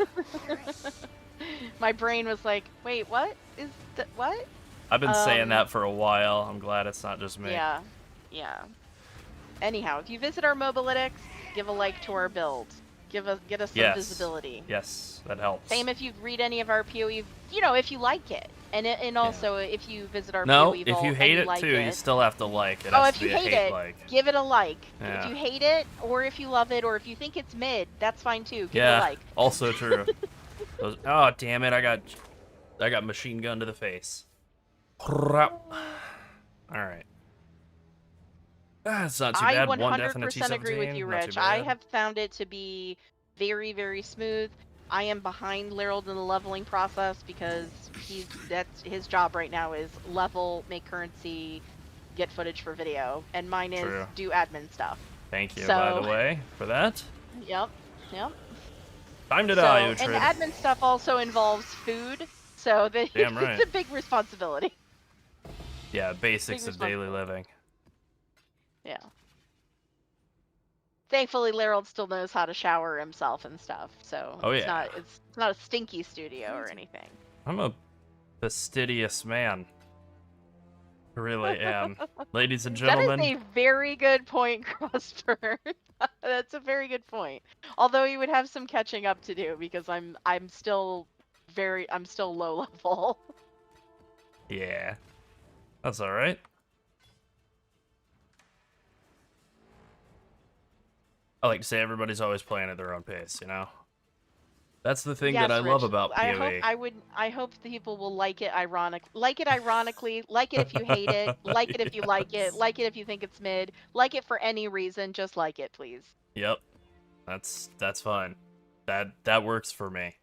My brain was like, wait, what is that? What? I've been saying that for a while. I'm glad it's not just me. Yeah, yeah. Anyhow, if you visit our Mobilytics, give a like to our build. Get us some visibility. Yes, that helps. Same if you read any of our PoE, if you like it, and also if you visit our No, PoE if vault you and hate it like too, you still have to like it. Oh, Has if to you be a hate it, like. give it a like. Yeah. If you hate it, or if you love it, or if you think it's mid, that's fine too. Give it Yeah, a like. also true. Oh damn it! I got machine gun to the face. All right. It's not too I bad. One death in a 100% agree with T17. you, Not too Rich. I bad. have found it to be very, very smooth. I am behind Larold in the leveling process because that's his job right now is level, make currency, get footage for video, and mine is True. do admin stuff. Thank you, So, by the way, for that. Yep. Time to So, die, and Uhtred. admin stuff also involves food, so Damn right. it's a big responsibility. Yeah, basics Big of daily living. Yeah. Thankfully, Larold still knows how to shower himself and stuff, so Oh, it's yeah. not a stinky studio or anything. I'm a fastidious man. I really am. Ladies and gentlemen. That is a very good point, Crossburn. That's a very good point. Although you would have some catching up to do because I'm still low level. Yeah. That's alright. I like to say everybody's always playing at their own pace, you know? That's the thing Yes, that I love Rich. about PoE. I hope the people will like it ironically, like it if you hate it, like it if you like it, like it if you think it's mid, like it for any reason, just like it, please. Yep. That's fine. That works for me.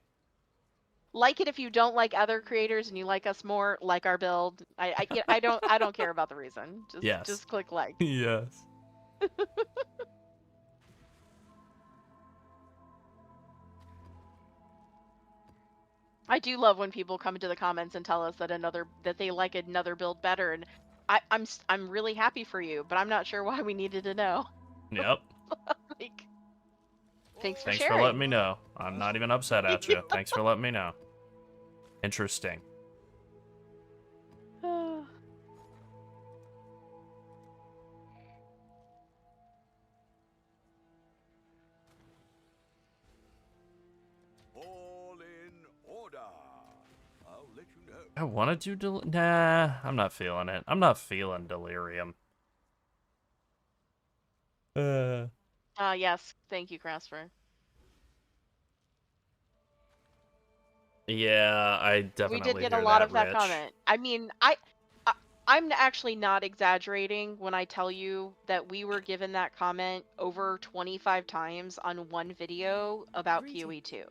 Like it if you don't like other creators and you like us more, like our build. I don't care about the reason. Yes. Just click like. Yes. I do love when people come into the comments and tell us that they like another build better, and I'm really happy for you, but I'm not sure why we needed to know. Yep. Like, thanks for Thanks sharing. for letting me know. I'm not even upset at you. Thanks for letting me know. Interesting. All in order. I want to do nah, I'm not feeling it. I'm not feeling delirium. Yes, thank you, Crasper. Yeah, I We definitely did get a hear lot that, of that Rich. comment. I mean, I'm actually not exaggerating when I tell you that we were given that comment over 25 times on one video about PoE 2.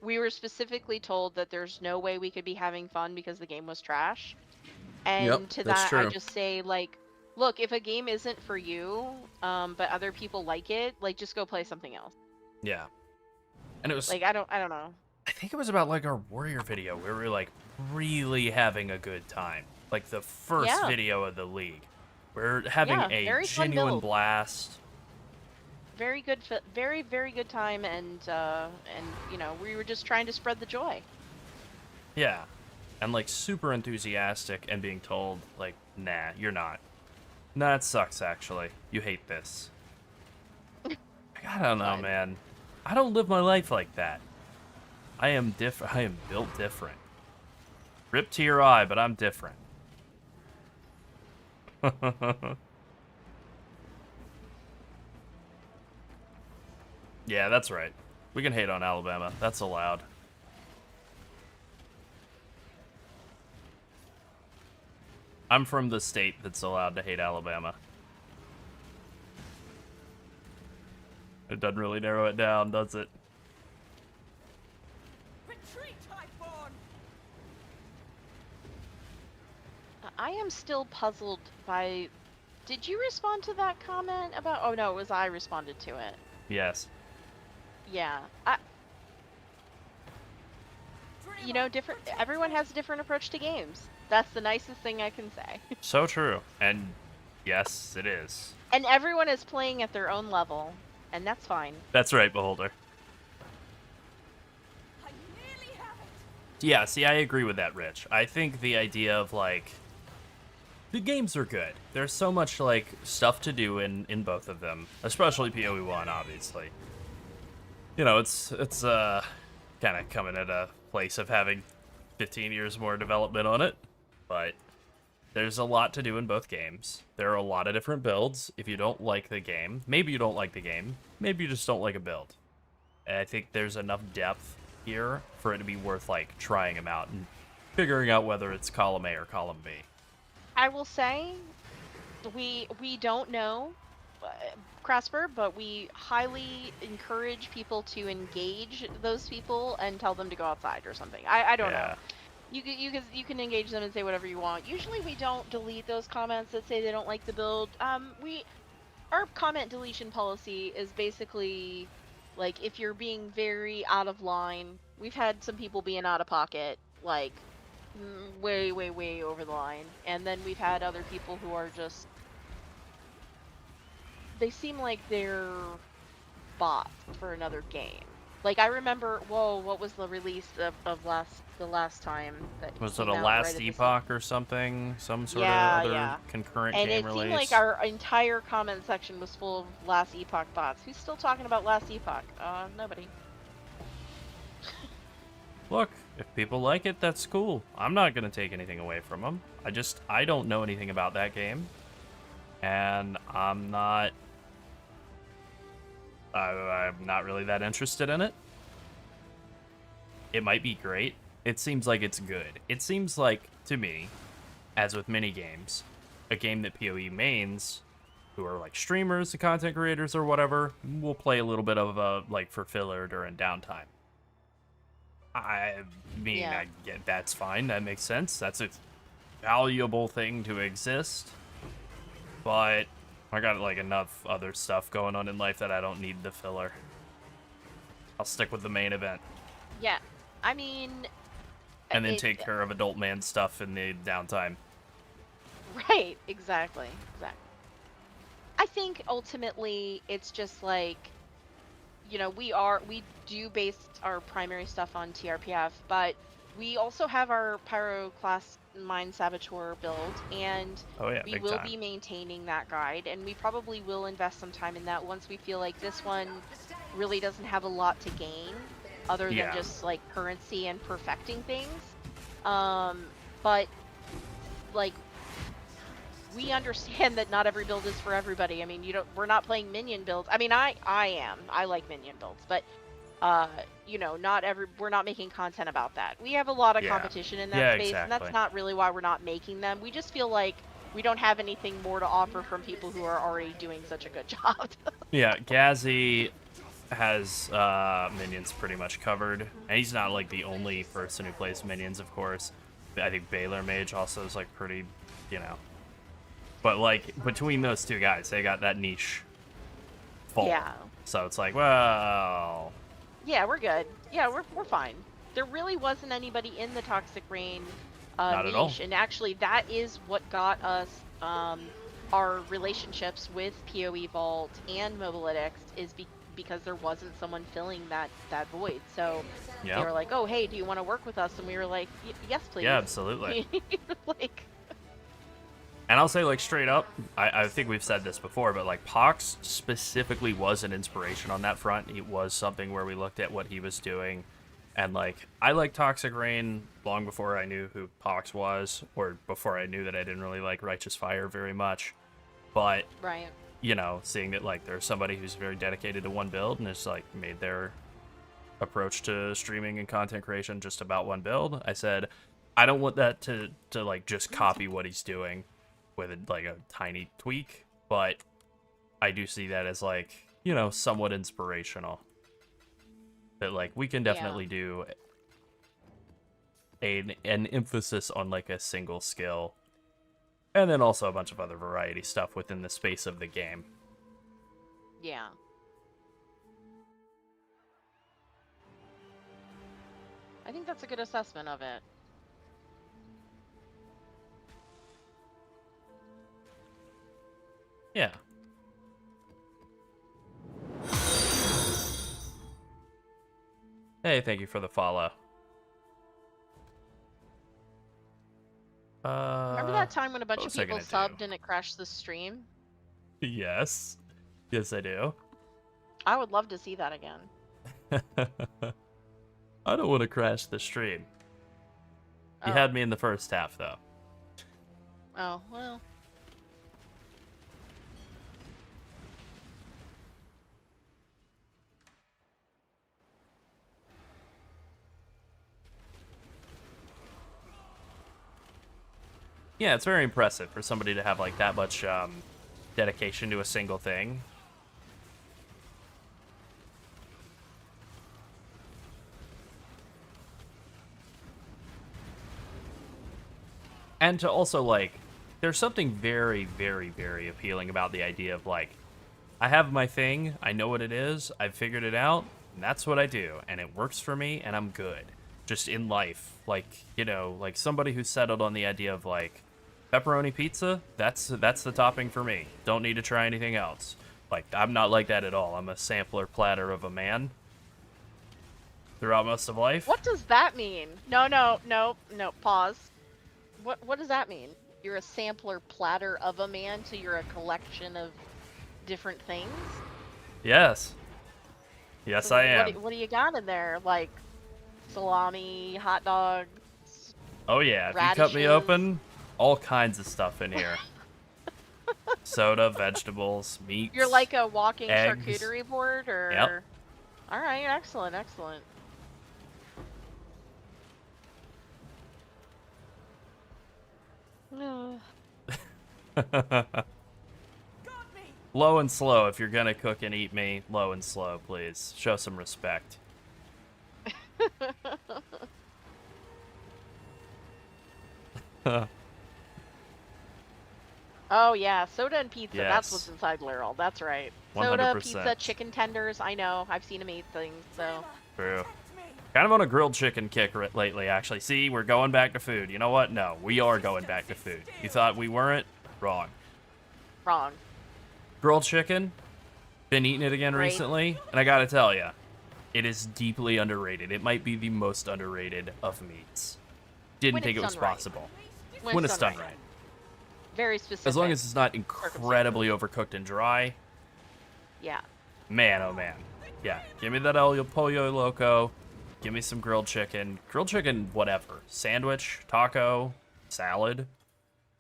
We were specifically told that there's no way we could be having fun because the game was trash. Yep, And to that's that, I true. just say, like, look, if a game isn't for you, but other people like it, like, just go play something else. Yeah. And it was, Like, I don't know. I think it was about like our warrior video where we were like really having a good time. Like the first Yeah. video of the league. We're having Yeah, a very fun genuine build. blast. Very good, very, very good time, and you know, we were just trying to spread the joy. Yeah. And like super enthusiastic and being told like, nah, you're not. Nah, it sucks actually. You hate this. I don't know, Fun. man. I don't live my life like that. I am different. I am built different. Rip to your eye, but I'm different. Yeah, that's right. We can hate on Alabama. That's allowed. I'm from the state that's allowed to hate Alabama. It doesn't really narrow it down, does it? Retreat, Highborn! I am still puzzled by. Did you respond to that comment about? Oh no, it was I responded to it. Yes. Yeah, you know, different. Everyone has a different approach to games. That's the nicest thing I can say. So true. And yes, it is. And everyone is playing at their own level, and that's fine. That's right, Beholder. I nearly have it! Yeah, see, I agree with that, Rich. I think the idea of, like, the games are good. There's so much, like, stuff to do in both of them, especially PoE 1, obviously. You know, it's kind of coming at a place of having 15 years more development on it, but there's a lot to do in both games. There are a lot of different builds. If you don't like the game, maybe you don't like the game, maybe you just don't like a build. And I think there's enough depth here for it to be worth, like, trying them out and figuring out whether it's column A or column B. I will say, we don't know, Crasper, but we highly encourage people to engage those people and tell them to go outside or something. I don't know. You can engage them and say whatever you want. Usually we don't delete those comments that say they don't like the build. Our comment deletion policy is basically like if you're being very out of line. We've had some people being out of pocket, like way over the line, and then we've had other people who are just, they seem like they're bots for another game. Like I remember, whoa, what was the release of the last time that Was it came a out last right at the epoch or something? Some sort Yeah, of other yeah. concurrent And game it release? seemed like our entire comment section was full of Last Epoch bots. Who's still talking about Last Epoch? Nobody. Look, if people like it, that's cool. I'm not going to take anything away from them. I don't know anything about that game. And I'm not really that interested in it. It might be great. It seems like it's good. It seems like, to me, as with many games, a game that PoE mains, who are like streamers, the content creators or whatever, will play a little bit of like for filler during downtime. I mean, Yeah. I get that's fine. That makes sense. That's a valuable thing to exist. But I got like enough other stuff going on in life that I don't need the filler. I'll stick with the main event. Yeah, I mean. And then take care of adult man stuff in the downtime. Right, exactly. I think ultimately it's just like, you know, we do base our primary stuff on TRPF, but we also have our Pyroclast Mine Saboteur build, and we big will time. be maintaining that guide, and we probably will invest some time in that once we feel like this one really doesn't have a lot to gain other than just like currency and perfecting things. But like, we understand that not every build is for everybody. I mean, we're not playing minion builds. I mean, I am. I like minion builds, but we're not making content about that. We have a lot of competition in that space, and that's not really why we're not making them. We just feel like we don't have anything more to offer from people who are already doing such a good job. Yeah, Gazzy has minions pretty much covered, and he's not like the only person who plays minions, of course. I think Baylor Mage also is like pretty, but like between those two guys, they got that niche full. Yeah. So it's like, well, yeah, we're good. Yeah, we're fine. There really wasn't anybody in the Toxic Rain Not niche, at all. and actually that is what got us our relationships with PoE Vault and Mobalytics is because there wasn't someone filling that void. So they were like, "Oh, hey, do you want to work with us?" And we were like, "Yes, please." Yeah, absolutely. Like, and I'll say, like, straight up, I think we've said this before, but like Pox specifically was an inspiration on that front. It was something where we looked at what he was doing, and like I liked Toxic Rain long before I knew who Pox was, or before I knew that I didn't really like Righteous Fire very much. But right. Seeing that like there's somebody who's very dedicated to one build and has like made their approach to streaming and content creation just about one build, I said, I don't want that to like just copy what he's doing with like a tiny tweak, but I do see that as like, somewhat inspirational. That like we can definitely do an emphasis on like a single skill. And then also a bunch of other variety stuff within the space of the game. Yeah. I think that's a good assessment of it. Yeah. Hey, thank you for the follow. Remember that time when a bunch of people gonna subbed do? and it crashed the stream? Yes. Yes, I do. I would love to see that again. I don't want to crash the stream. You Oh. had me in the first half, though. Oh, well. Yeah, it's very impressive for somebody to have like that much dedication to a single thing. And to also like, there's something very, very, very appealing about the idea of like, I have my thing, I know what it is, I've figured it out, and that's what I do, and it works for me, and I'm good. Just in life, like, like somebody who settled on the idea of like, pepperoni pizza, that's the topping for me. Don't need to try anything else. Like, I'm not like that at all. I'm a sampler platter of a man throughout most of life. What does that mean? No, pause. What does that mean? You're a sampler platter of a man, so you're a collection of different things? Yes. Yes, So I am. What do you got in there? Like salami, hot dogs? Oh yeah, if you cut me radishes? open, all kinds of stuff in here. Soda, vegetables, meats. You're like a walking eggs. charcuterie board, or? Yep. All right, excellent, excellent. No. Got me. Low and slow. If you're gonna cook and eat me, low and slow, please. Show some respect. Oh yeah, soda and pizza. Yes. That's what's inside Laurel. That's right. Soda, 100%. pizza, chicken tenders. I know. I've seen him eat things. So True. Protect me. Kind of on a grilled chicken kick lately, actually. See, we're going back to food. You know what? No, we are going back to food. You thought we weren't? Wrong. wrong. Grilled chicken. Been eating it again Great. recently, and I gotta tell you, it is deeply underrated. It might be the most underrated of meats. Didn't When think it it's was done right. possible. When it's done right. Very specific. As long as it's not incredibly overcooked and dry. Yeah. Man, oh man. Yeah, give me that El Pollo Loco. Give me some grilled chicken. Grilled chicken, whatever. Sandwich, taco, salad.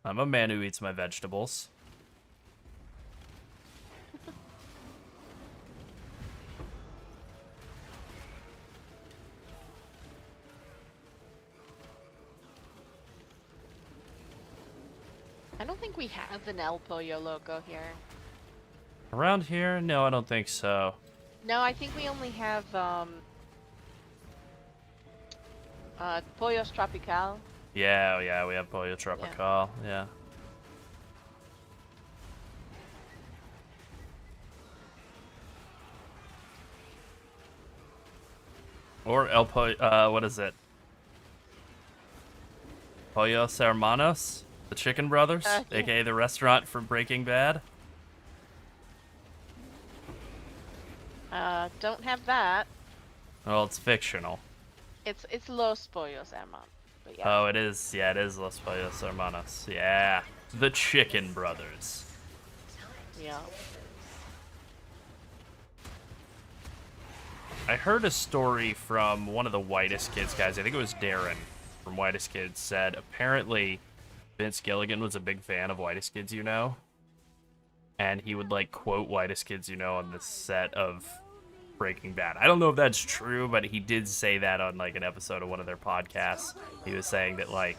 I'm a man who eats my vegetables. I don't think we have an El Pollo Loco here. Around here? No, I don't think so. No, I think we only have Pollos Tropical. Yeah, we have Pollo Tropical, yeah. Or El Pollo, what is it? Pollos Hermanos? The Chicken Brothers? Yeah. AKA the restaurant from Breaking Bad? Don't have that. Well, it's fictional. It's Los Pollos Hermanos. But yeah. Oh, it is. Yeah, it is Los Pollos Hermanos. Yeah. The Chicken Brothers. Yeah. I heard a story from one of the Whitest Kids guys. I think it was Darren from Whitest Kids said apparently Vince Gilligan was a big fan of Whitest Kids You Know. And he would like quote Whitest Kids You Know on the set of Breaking Bad. I don't know if that's true, but he did say that on like an episode of one of their podcasts. He was saying that like,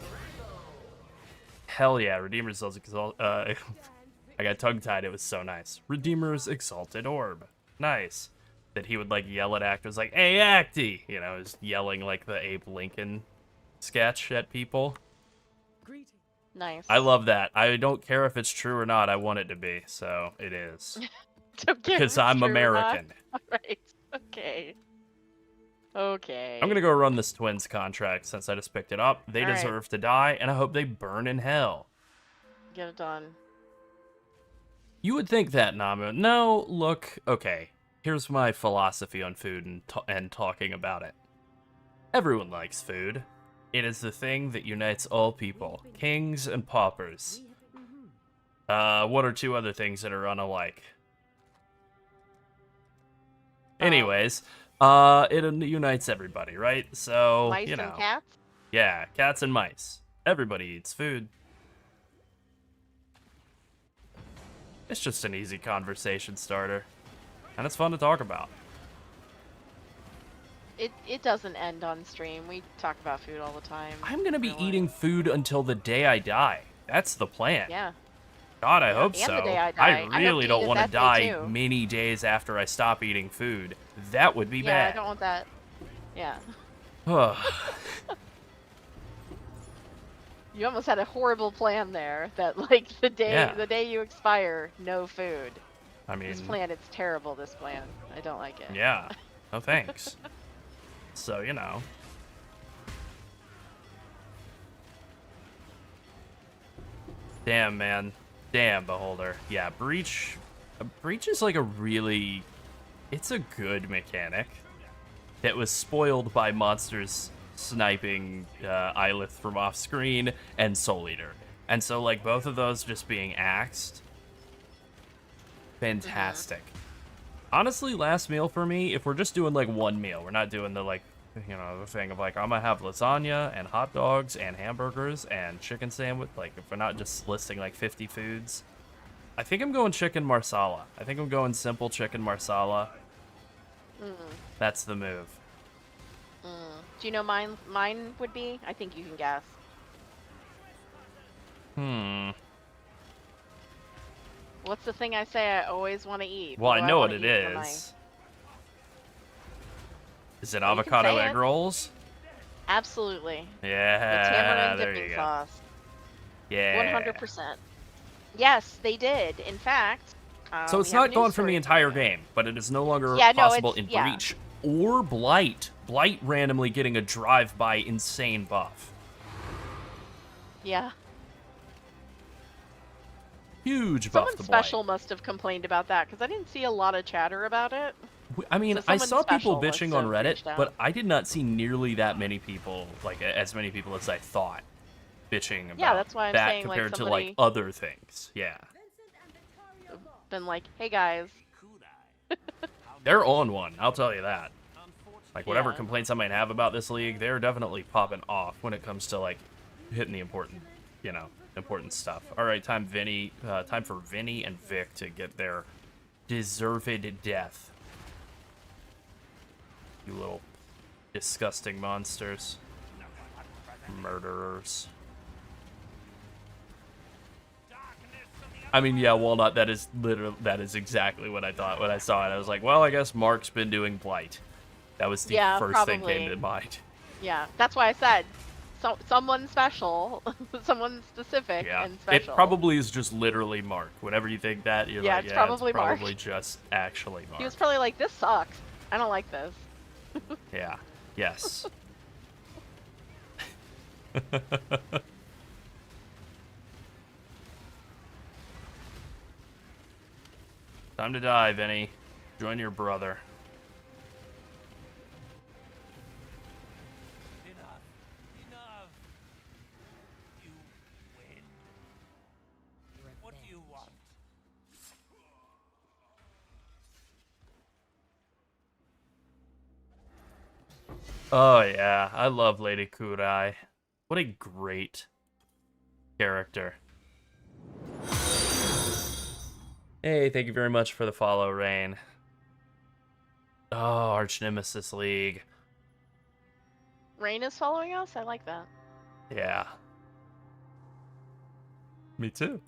hell yeah, Redeemer's I got tongue-tied. It was so nice. Redeemer's Exalted Orb. Nice. That he would like yell at actors like, "Hey, Acty!" You know, just yelling like the Abe Lincoln sketch at people. Nice. I love that. I don't care if it's true or not. I want it to be, so it is. Because I'm American. All right. Okay. Okay. I'm gonna go run this Twins contract since I just picked it up. They All right. deserve to die, and I hope they burn in hell. Get it done. You would think that, Namu. No, look, okay. Here's my philosophy on food and talking about it. Everyone likes food. It is the thing that unites all people, kings and paupers. What are two other things that are unalike? Anyways, it unites everybody, right? So, Mice you know. and cats? Yeah, cats and mice. Everybody eats food. It's just an easy conversation starter. And it's fun to talk about. It doesn't end on stream. We talk about food all the time. I'm gonna be Really. eating food until the day I die. That's the plan. Yeah. God, I hope and so. the day I die. I I hope really to don't eat it want to that day, die too. many days after I stop eating food. That would be Yeah, bad. I don't want that. Yeah. You almost had a horrible plan there. That like the day you expire, no food. I mean, This plan, it's terrible. This plan, I don't like it. yeah. No thanks. So, you know. Damn, man. Damn, Beholder. Yeah, Breach is like a really... It's a good mechanic that was spoiled by monsters sniping Ylith from off screen and Soul Eater. And so, like, both of those just being axed. Fantastic. Honestly, last meal for me, if we're just doing, like, one meal, we're not doing the, like, you know, the thing of, like, I'm gonna have lasagna and hot dogs and hamburgers and chicken sandwich. Like, if we're not just listing, like, 50 foods. I think I'm going chicken marsala. I think I'm going simple chicken marsala. That's the move. Do you know mine would be? I think you can guess. What's the thing I say I always want to eat? Well, do I know what wanna it eat for my- is. Is it Well, you can avocado say egg it. rolls? Absolutely. The Yeah, tamarind there dipping you go. sauce. Yeah. 100%. Yes, they did. In fact, So we it's have a not news gone for the story entire you. game, but it is no longer Yeah, no, possible it's- in yeah. Breach or Blight. Blight randomly getting a drive-by insane buff. Yeah. Huge buff Someone to special Blight. must have complained about that because I didn't see a lot of chatter about it. I mean, So I someone saw people special must bitching on have Reddit, reached out. but I did not see nearly that many people, like as many people as I thought, bitching about Yeah, that's why I'm that saying, like, compared to somebody- like other things. Yeah, Been like, hey guys, they're on one. I'll tell you that. Like, whatever Yeah. complaints I might have about this league, they're definitely popping off when it comes to, like, hitting the important, you know, important stuff. All right, time for Vinny and Vic to get their deserved death. You little disgusting monsters. Murderers. I mean, yeah, Walnut, that is exactly what I thought when I saw it. I was like, well, I guess Mark's been doing Blight. That was the first thing came to mind. Yeah, that's why I said someone special, someone specific and special. It probably is just literally Mark. Whenever you think that, you're like, it's probably Mark. Just actually Mark. He was probably like, this sucks. I don't like this. Yeah. Yes. Time to die, Vinny. Join your brother. Enough. You win. What do you want? Oh, yeah. I love Lady Kurai. What a great character. Hey, thank you very much for the follow, Rain. Oh, Arch Nemesis League. Rain is following us? I like that. Yeah. Me too.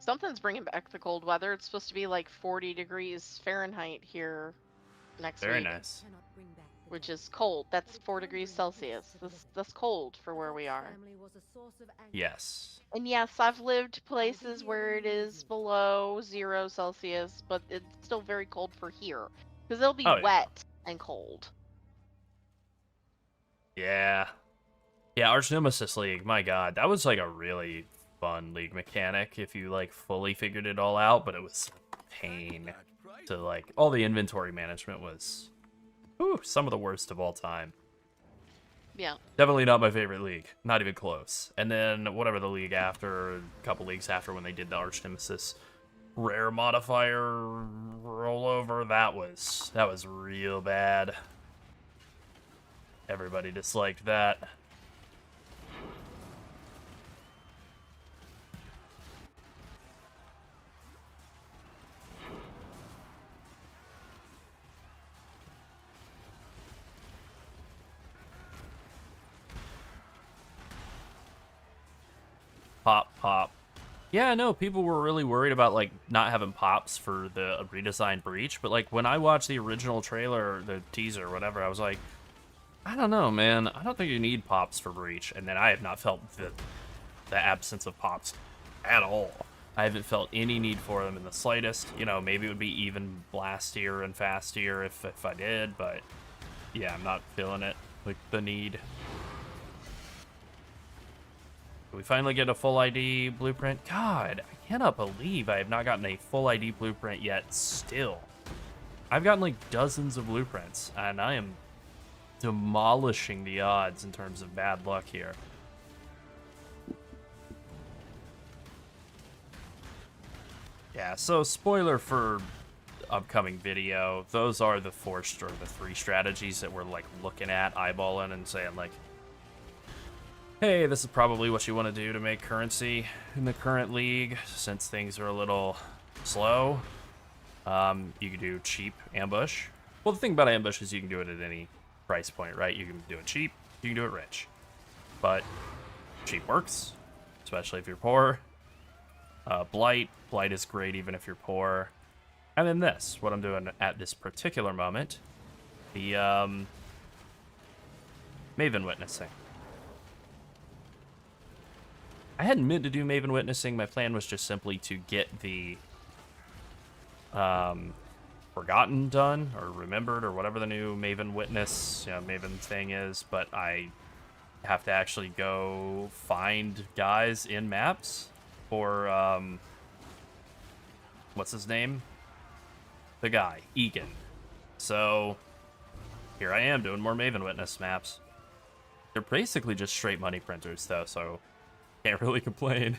Something's bringing back the cold weather. It's supposed to be like 40 degrees Fahrenheit here next Very week. nice. Which is cold. That's 4 degrees Celsius. That's cold for where we are. Yes. And yes, I've lived places where it is below 0 Celsius, but it's still very cold for here. Because it'll be wet and cold. Yeah. Yeah, Arch Nemesis League, my god. That was like a really fun league mechanic if you like fully figured it all out, but it was pain to like all the inventory management was some of the worst of all time. Yeah. Definitely not my favorite league. Not even close. And then whatever the league after, a couple leagues after when they did the Arch Nemesis rare modifier rollover, that was real bad. Everybody disliked that. Pop. Yeah, no, people were really worried about, like, not having pops for the redesigned Breach, but, like, when I watched the original trailer, the teaser, whatever, I was like, I don't know, man. I don't think you need pops for Breach, and then I have not felt the absence of pops at all. I haven't felt any need for them in the slightest. You know, maybe it would be even blastier and fastier if I did, but yeah, I'm not feeling it, like, the need. We finally get a full ID blueprint. God, I cannot believe I have not gotten a full ID blueprint yet still. I've gotten like dozens of blueprints, and I am demolishing the odds in terms of bad luck here. Yeah, so spoiler for upcoming video, those are the three strategies that we're like looking at, eyeballing, and saying like, hey, this is probably what you want to do to make currency in the current league, since things are a little slow. You can do cheap ambush. Well, the thing about ambush is you can do it at any price point, right? You can do it cheap, you can do it rich. But cheap works, especially if you're poor. Blight is great even if you're poor. And then this, what I'm doing at this particular moment, the Maven Witnessing. I hadn't meant to do Maven Witnessing. My plan was just simply to get the Forgotten done, or Remembered, or whatever the new Maven Witness, Maven thing is, but I have to actually go find guys in maps for, what's his name? The guy, Egan. So, here I am doing more Maven Witness maps. They're basically just straight money printers, though, so can't really complain.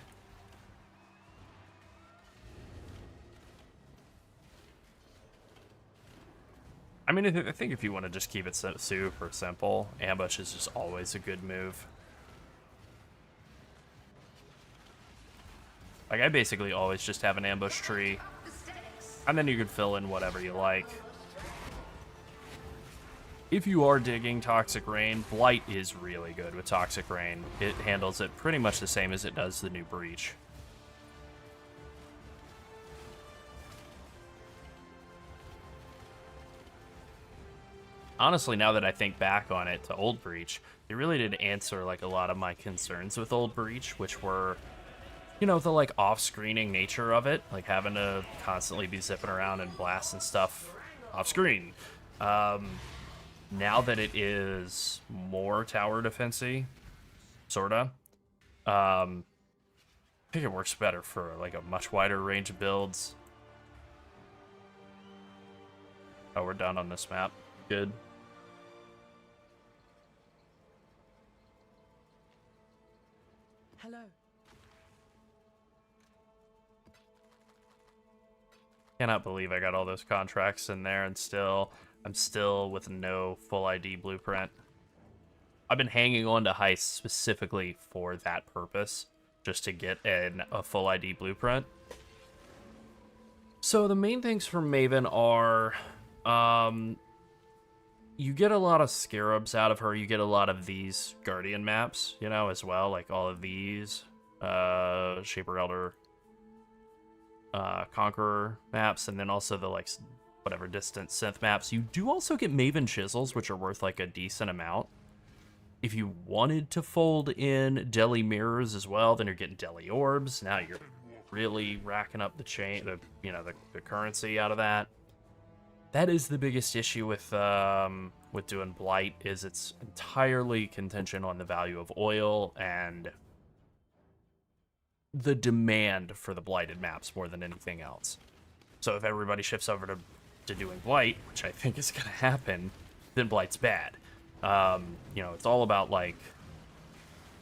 I mean, I think if you want to just keep it super simple, ambush is just always a good move. Like, I basically always just have an ambush tree, and then you can fill in whatever you like. If you are digging Toxic Rain, Blight is really good with Toxic Rain. It handles it pretty much the same as it does the new Breach. Honestly, now that I think back on it to Old Breach, it really did answer like a lot of my concerns with Old Breach, which were, you know, the like off-screening nature of it, like having to constantly be zipping around and blasting stuff off-screen. Now that it is more tower defense-y, sorta, I think it works better for like a much wider range of builds. Oh, we're done on this map. Good. Hello. Cannot believe I got all those contracts in there and I'm still with no full ID blueprint. I've been hanging on to heists specifically for that purpose, just to get a full ID blueprint. So the main things for Maven are, you get a lot of scarabs out of her. You get a lot of these Guardian maps, you know, as well, like all of these, Shaper Elder, Conqueror maps, and then also the like whatever distant synth maps. You do also get Maven chisels, which are worth like a decent amount. If you wanted to fold in Deli mirrors as well, then you're getting Deli orbs. Now you're really racking up the the currency out of that. That is the biggest issue with doing Blight, is it's entirely contingent on the value of oil and the demand for the blighted maps more than anything else. So if everybody shifts over to doing Blight, which I think is going to happen, then Blight's bad. You know, it's all about like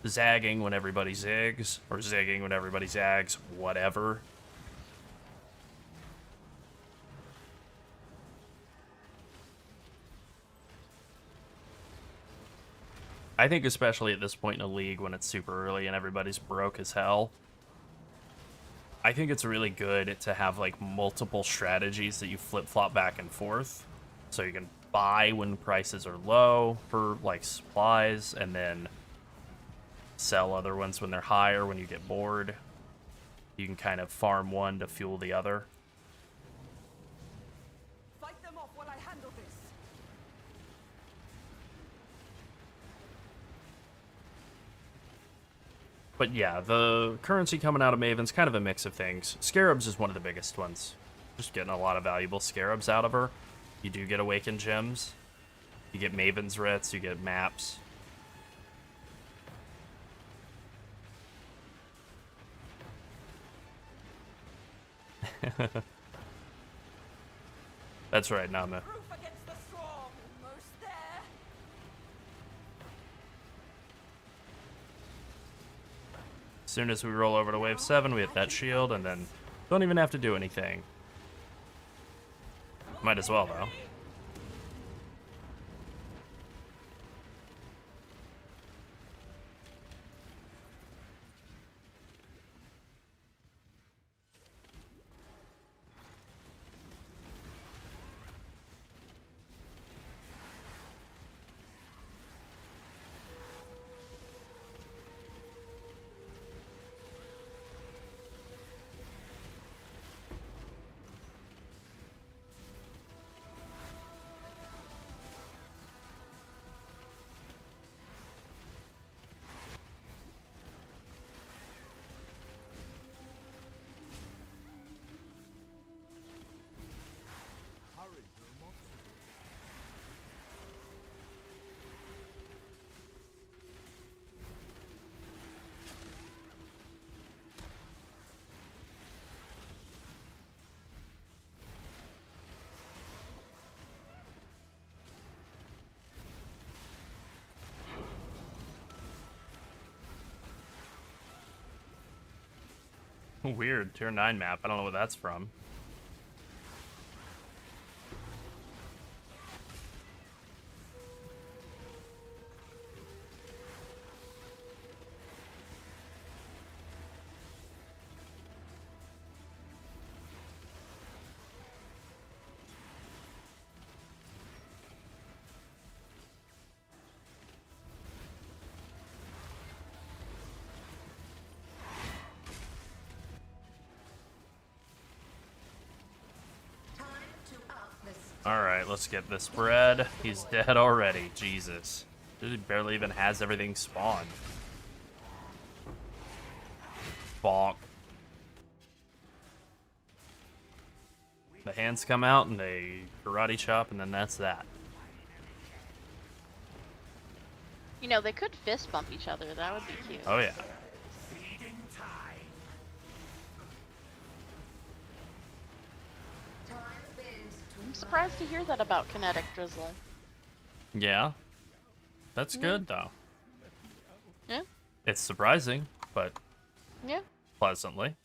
zagging when everybody zigs, or zigging when everybody zags, whatever. I think especially at this point in a league when it's super early and everybody's broke as hell, I think it's really good to have like multiple strategies that you flip-flop back and forth. So you can buy when prices are low for like supplies, and then sell other ones when they're higher when you get bored. You can kind of farm one to fuel the other. Fight them off while I handle this. But yeah, the currency coming out of Maven's kind of a mix of things. Scarabs is one of the biggest ones. Just getting a lot of valuable Scarabs out of her. You do get Awakened Gems. You get Maven's Writs, you get maps. That's right, Nama. Proof against the strong. Almost there. As soon as we roll over to wave 7, we hit that shield, and then don't even have to do anything. Might as well, though. Weird, tier 9 map. I don't know what that's from. Alright, let's get this bread. He's dead already. Jesus. He barely even has everything spawned. Bonk. The hands come out and they karate chop, and then that's that. You know, they could fist bump each other. That would be cute. Oh, yeah. I'm surprised to hear that about Kinetic Drizzle. Yeah. That's good, though. Yeah. It's surprising, but Yeah. pleasantly.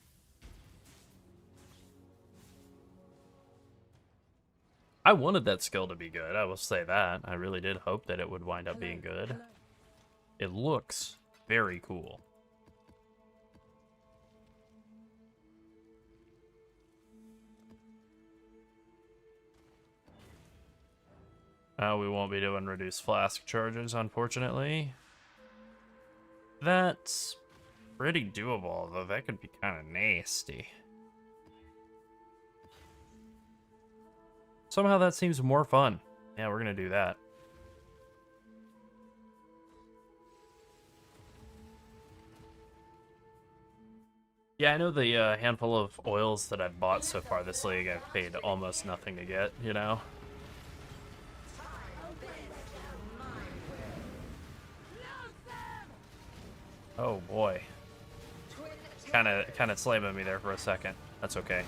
I wanted that skill to be good, I will say that. I really did hope that it would wind up being good. It looks very cool. We won't be doing reduced flask charges, unfortunately. That's pretty doable, although that could be kind of nasty. Somehow that seems more fun. Yeah, we're gonna do that. Yeah, I know the handful of oils that I've bought so far this league, I've paid almost nothing to get, you know? Oh boy. Kinda slamming me there for a second. That's okay.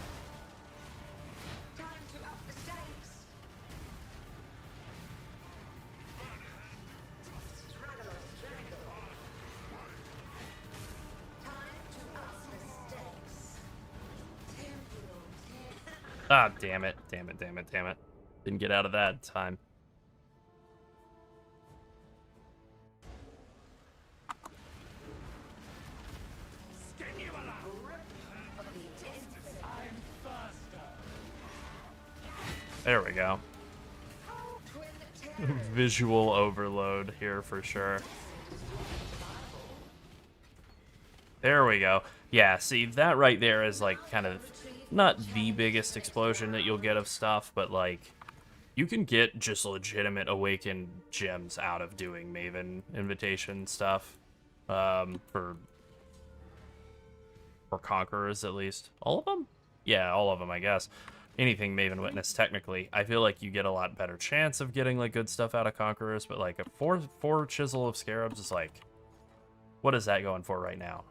Ah, damn it. Damn it, damn it, damn it. Didn't get out of that in time. There we go. Visual overload here for sure. There we go. Yeah, see, that right there is like kind of not the biggest explosion that you'll get of stuff, but like you can get just legitimate awakened gems out of doing Maven invitation stuff. For Conquerors at least. All of them? Yeah, all of them, I guess. Anything Maven Witness, technically. I feel like you get a lot better chance of getting like good stuff out of Conquerors, but like a four Chisel of Scarabs is like, what is that going for right now?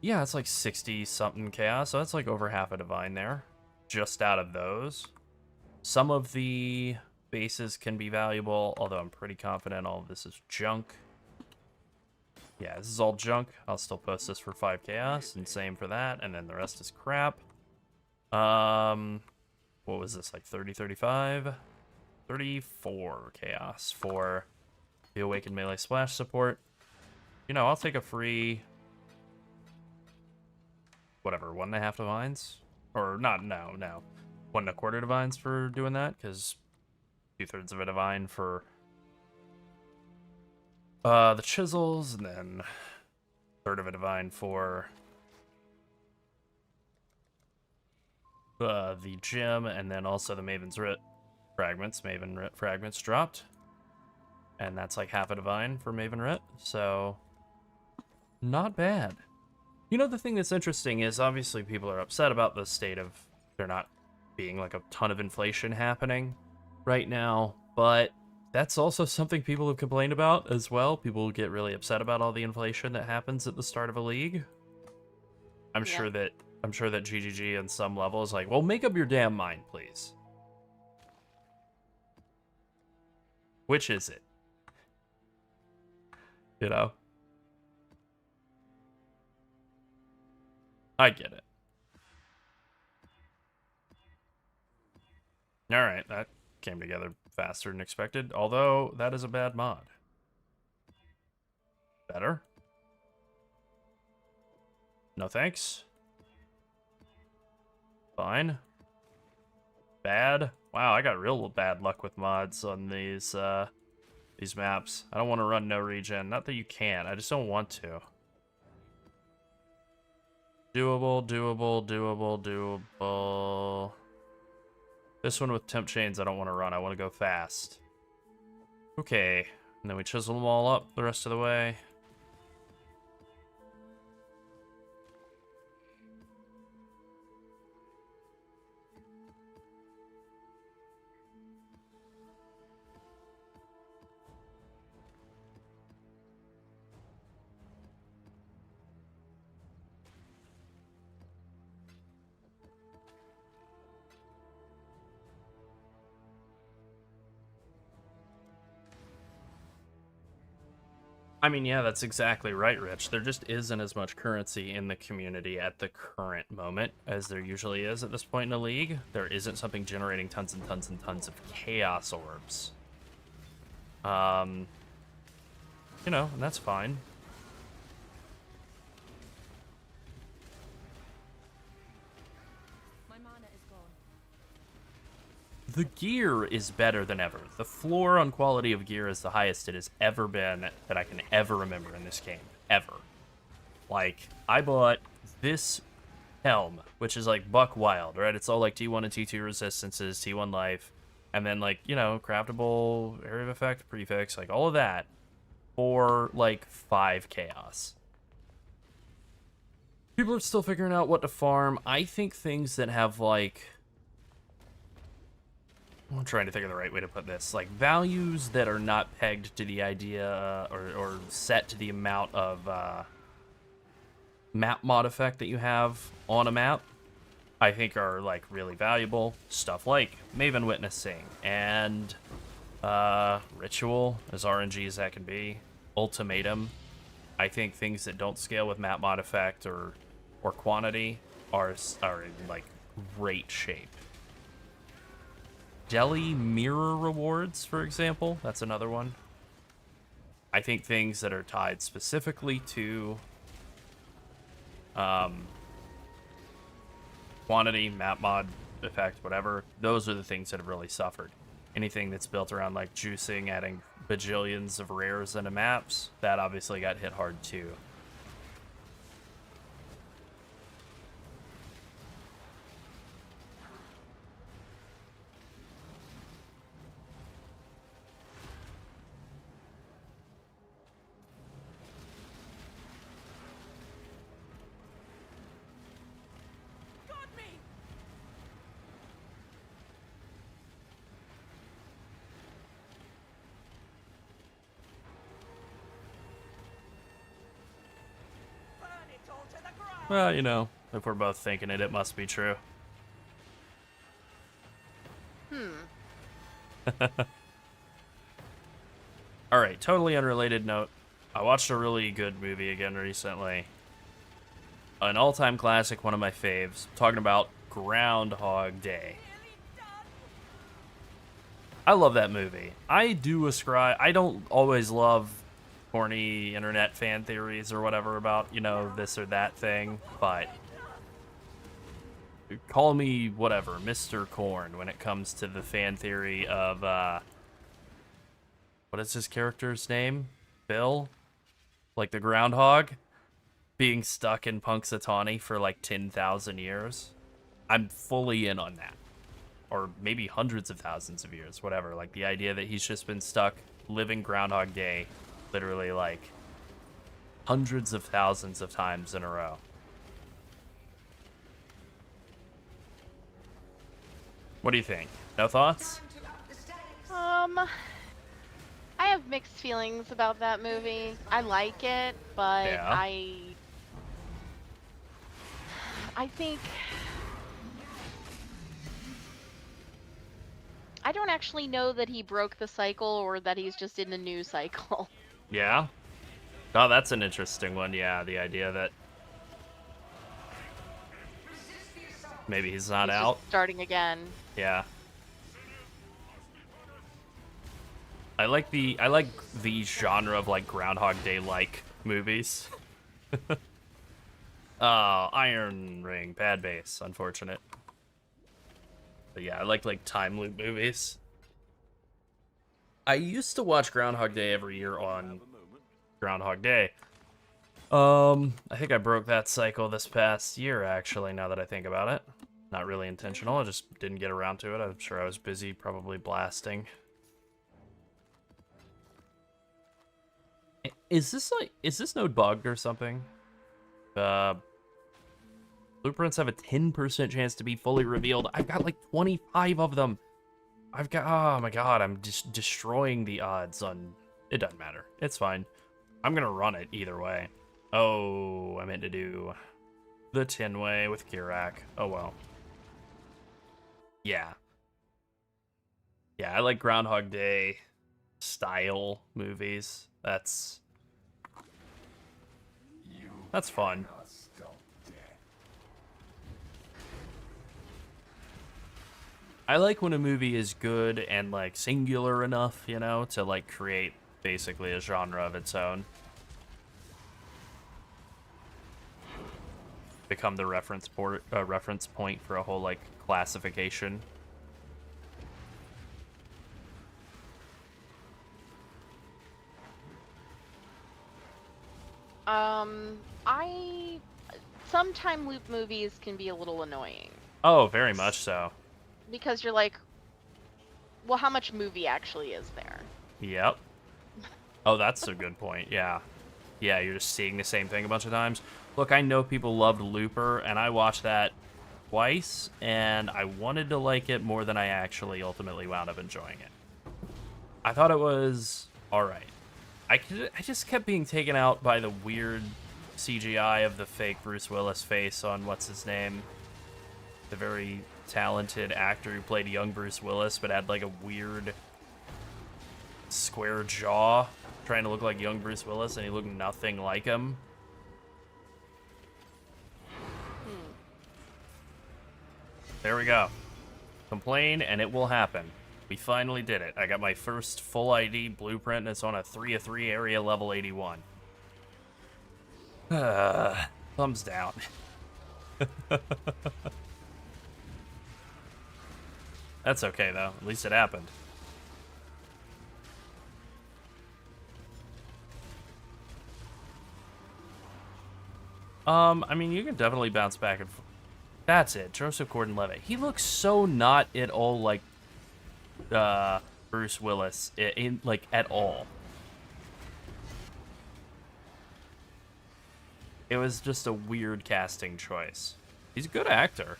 Yeah, it's like 60-something chaos, so that's like over half a divine there. Just out of those. Some of the bases can be valuable, although I'm pretty confident all of this is junk. Yeah, this is all junk. I'll still post this for 5 chaos, and same for that, and then the rest is crap. What was this, like 30, 35? 34 chaos for the Awakened Melee Splash support. You know, I'll take a free... whatever, 1.5 divines? Or not, no. 1.25 divines for doing that, because 2/3 of a divine for the chisels, and then 1/3 of a divine for the gem, and then also the Maven's Writ fragments. Maven Writ fragments dropped. And that's like half a divine for Maven Writ, so not bad. You know, the thing that's interesting is obviously people are upset about the state of there not being like a ton of inflation happening right now, but that's also something people have complained about as well. People get really upset about all the inflation that happens at the start of a league. I'm sure that GGG on some level is like, well, make up your damn mind, please. Which is it? You know? I get it. Alright, that came together faster than expected, although that is a bad mod. Better? No thanks. Fine. Bad? Wow, I got real bad luck with mods on these maps. I don't want to run no regen. Not that you can't, I just don't want to. Doable, doable, doable, doable. This one with temp chains, I don't want to run. I want to go fast. Okay. And then we chisel them all up the rest of the way. I mean, yeah, that's exactly right, Rich. There just isn't as much currency in the community at the current moment as there usually is at this point in the league. There isn't something generating tons and tons and tons of chaos orbs. You know, and that's fine. My mana is gone. The gear is better than ever. The floor on quality of gear is the highest it has ever been that I can ever remember in this game. Ever. Like, I bought this helm, which is like buck wild, right? It's all like T1 and T2 resistances, T1 life, and then like, you know, craftable area of effect, prefix, like all of that for like 5 chaos. People are still figuring out what to farm. I think things that have like, I'm trying to think of the right way to put this, like values that are not pegged to the idea or set to the amount of map mod effect that you have on a map, I think are like really valuable. Stuff like Maven Witnessing and Ritual, as RNG as that can be, Ultimatum. I think things that don't scale with map mod effect or quantity are in like great shape. Delhi mirror rewards, for example, that's another one. I think things that are tied specifically to quantity, map mod effect, whatever, those are the things that have really suffered. Anything that's built around like juicing, adding bajillions of rares into maps, that obviously got hit hard too. Got me! Burn it all to the ground! Well, you know, if we're both thinking it, it must be true. Alright, totally unrelated note. I watched a really good movie again recently. An all-time classic, one of my faves. Talking about Groundhog Day. I love that movie. I don't always love corny internet fan theories or whatever about, you know, this or that thing, but call me whatever, Mr. Corn, when it comes to the fan theory of, what is his character's name? Bill? Like the groundhog? Being stuck in Punxsutawney for like 10,000 years. I'm fully in on that. Or maybe hundreds of thousands of years, whatever. Like the idea that he's just been stuck living Groundhog Day literally like hundreds of thousands of times in a row. What do you think? No thoughts? I have mixed feelings about that movie. I like it, but Yeah. I think I don't actually know that he broke the cycle or that he's just in a new cycle. Yeah? Oh, that's an interesting one. Yeah, the idea that maybe he's not He's out. just starting again. Yeah. I like the genre of like Groundhog Day like movies. Oh, Iron Ring, bad base, unfortunate. But yeah, I like time loop movies. I used to watch Groundhog Day every year on Groundhog Day. I think I broke that cycle this past year, actually, now that I think about it. Not really intentional, I just didn't get around to it. I'm sure I was busy probably blasting. Is this node bugged or something? Blueprints have a 10% chance to be fully revealed. I've got like 25 of them. Oh my god, I'm just destroying the odds on... It doesn't matter. It's fine. I'm gonna run it either way. Oh, I meant to do the 10-way with Kirak. Oh well. Yeah. Yeah, I like Groundhog Day style movies. That's fun. I like when a movie is good and like singular enough, you know, to like create basically a genre of its own. Become the reference point for a whole like classification. Some time loop movies can be a little annoying. Oh, very much so. Because you're like, well, how much movie actually is there? Yep. Oh, that's a good point. Yeah. Yeah, you're just seeing the same thing a bunch of times. Look, I know people loved Looper, and I watched that twice, and I wanted to like it more than I actually ultimately wound up enjoying it. I thought it was alright. I just kept being taken out by the weird CGI of the fake Bruce Willis face on what's his name? The very talented actor who played young Bruce Willis but had like a weird square jaw trying to look like young Bruce Willis, and he looked nothing like him. There we go. Complain and it will happen. We finally did it. I got my first full ID blueprint, and it's on a 3-of-3 area level 81. Thumbs down. That's okay, though. At least it happened. I mean, you can definitely bounce back and forth. That's it, Joseph Gordon-Levitt. He looks so not at all like Bruce Willis, like, at all. It was just a weird casting choice. He's a good actor.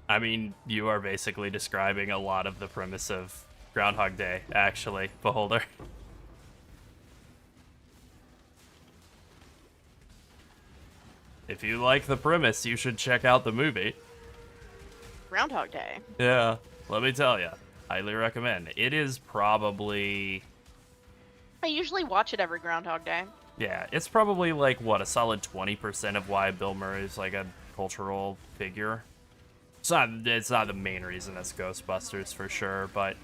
I mean, you are basically describing a lot of the premise of Groundhog Day, actually, Beholder. If you like the premise, you should check out the movie. Groundhog Day. Yeah, let me tell you. Highly recommend. It is probably... I usually watch it every Groundhog Day. Yeah, it's probably like, what, a solid 20% of why Bill Murray's like a cultural figure. It's not the main reason it's Ghostbusters for sure, but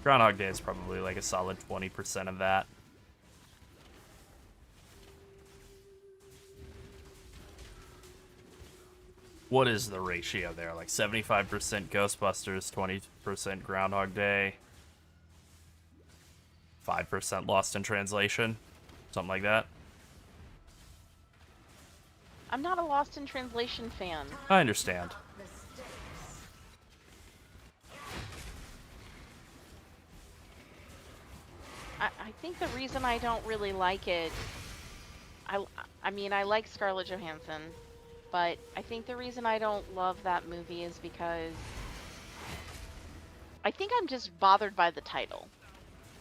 Groundhog Day is probably like a solid 20% of that. What is the ratio there? Like 75% Ghostbusters, 20% Groundhog Day, 5% Lost in Translation, something like that. I'm not a Lost in Translation fan. I understand. I think the reason I don't really like it, I mean, I like Scarlett Johansson, but I think the reason I don't love that movie is because I think I'm just bothered by the title.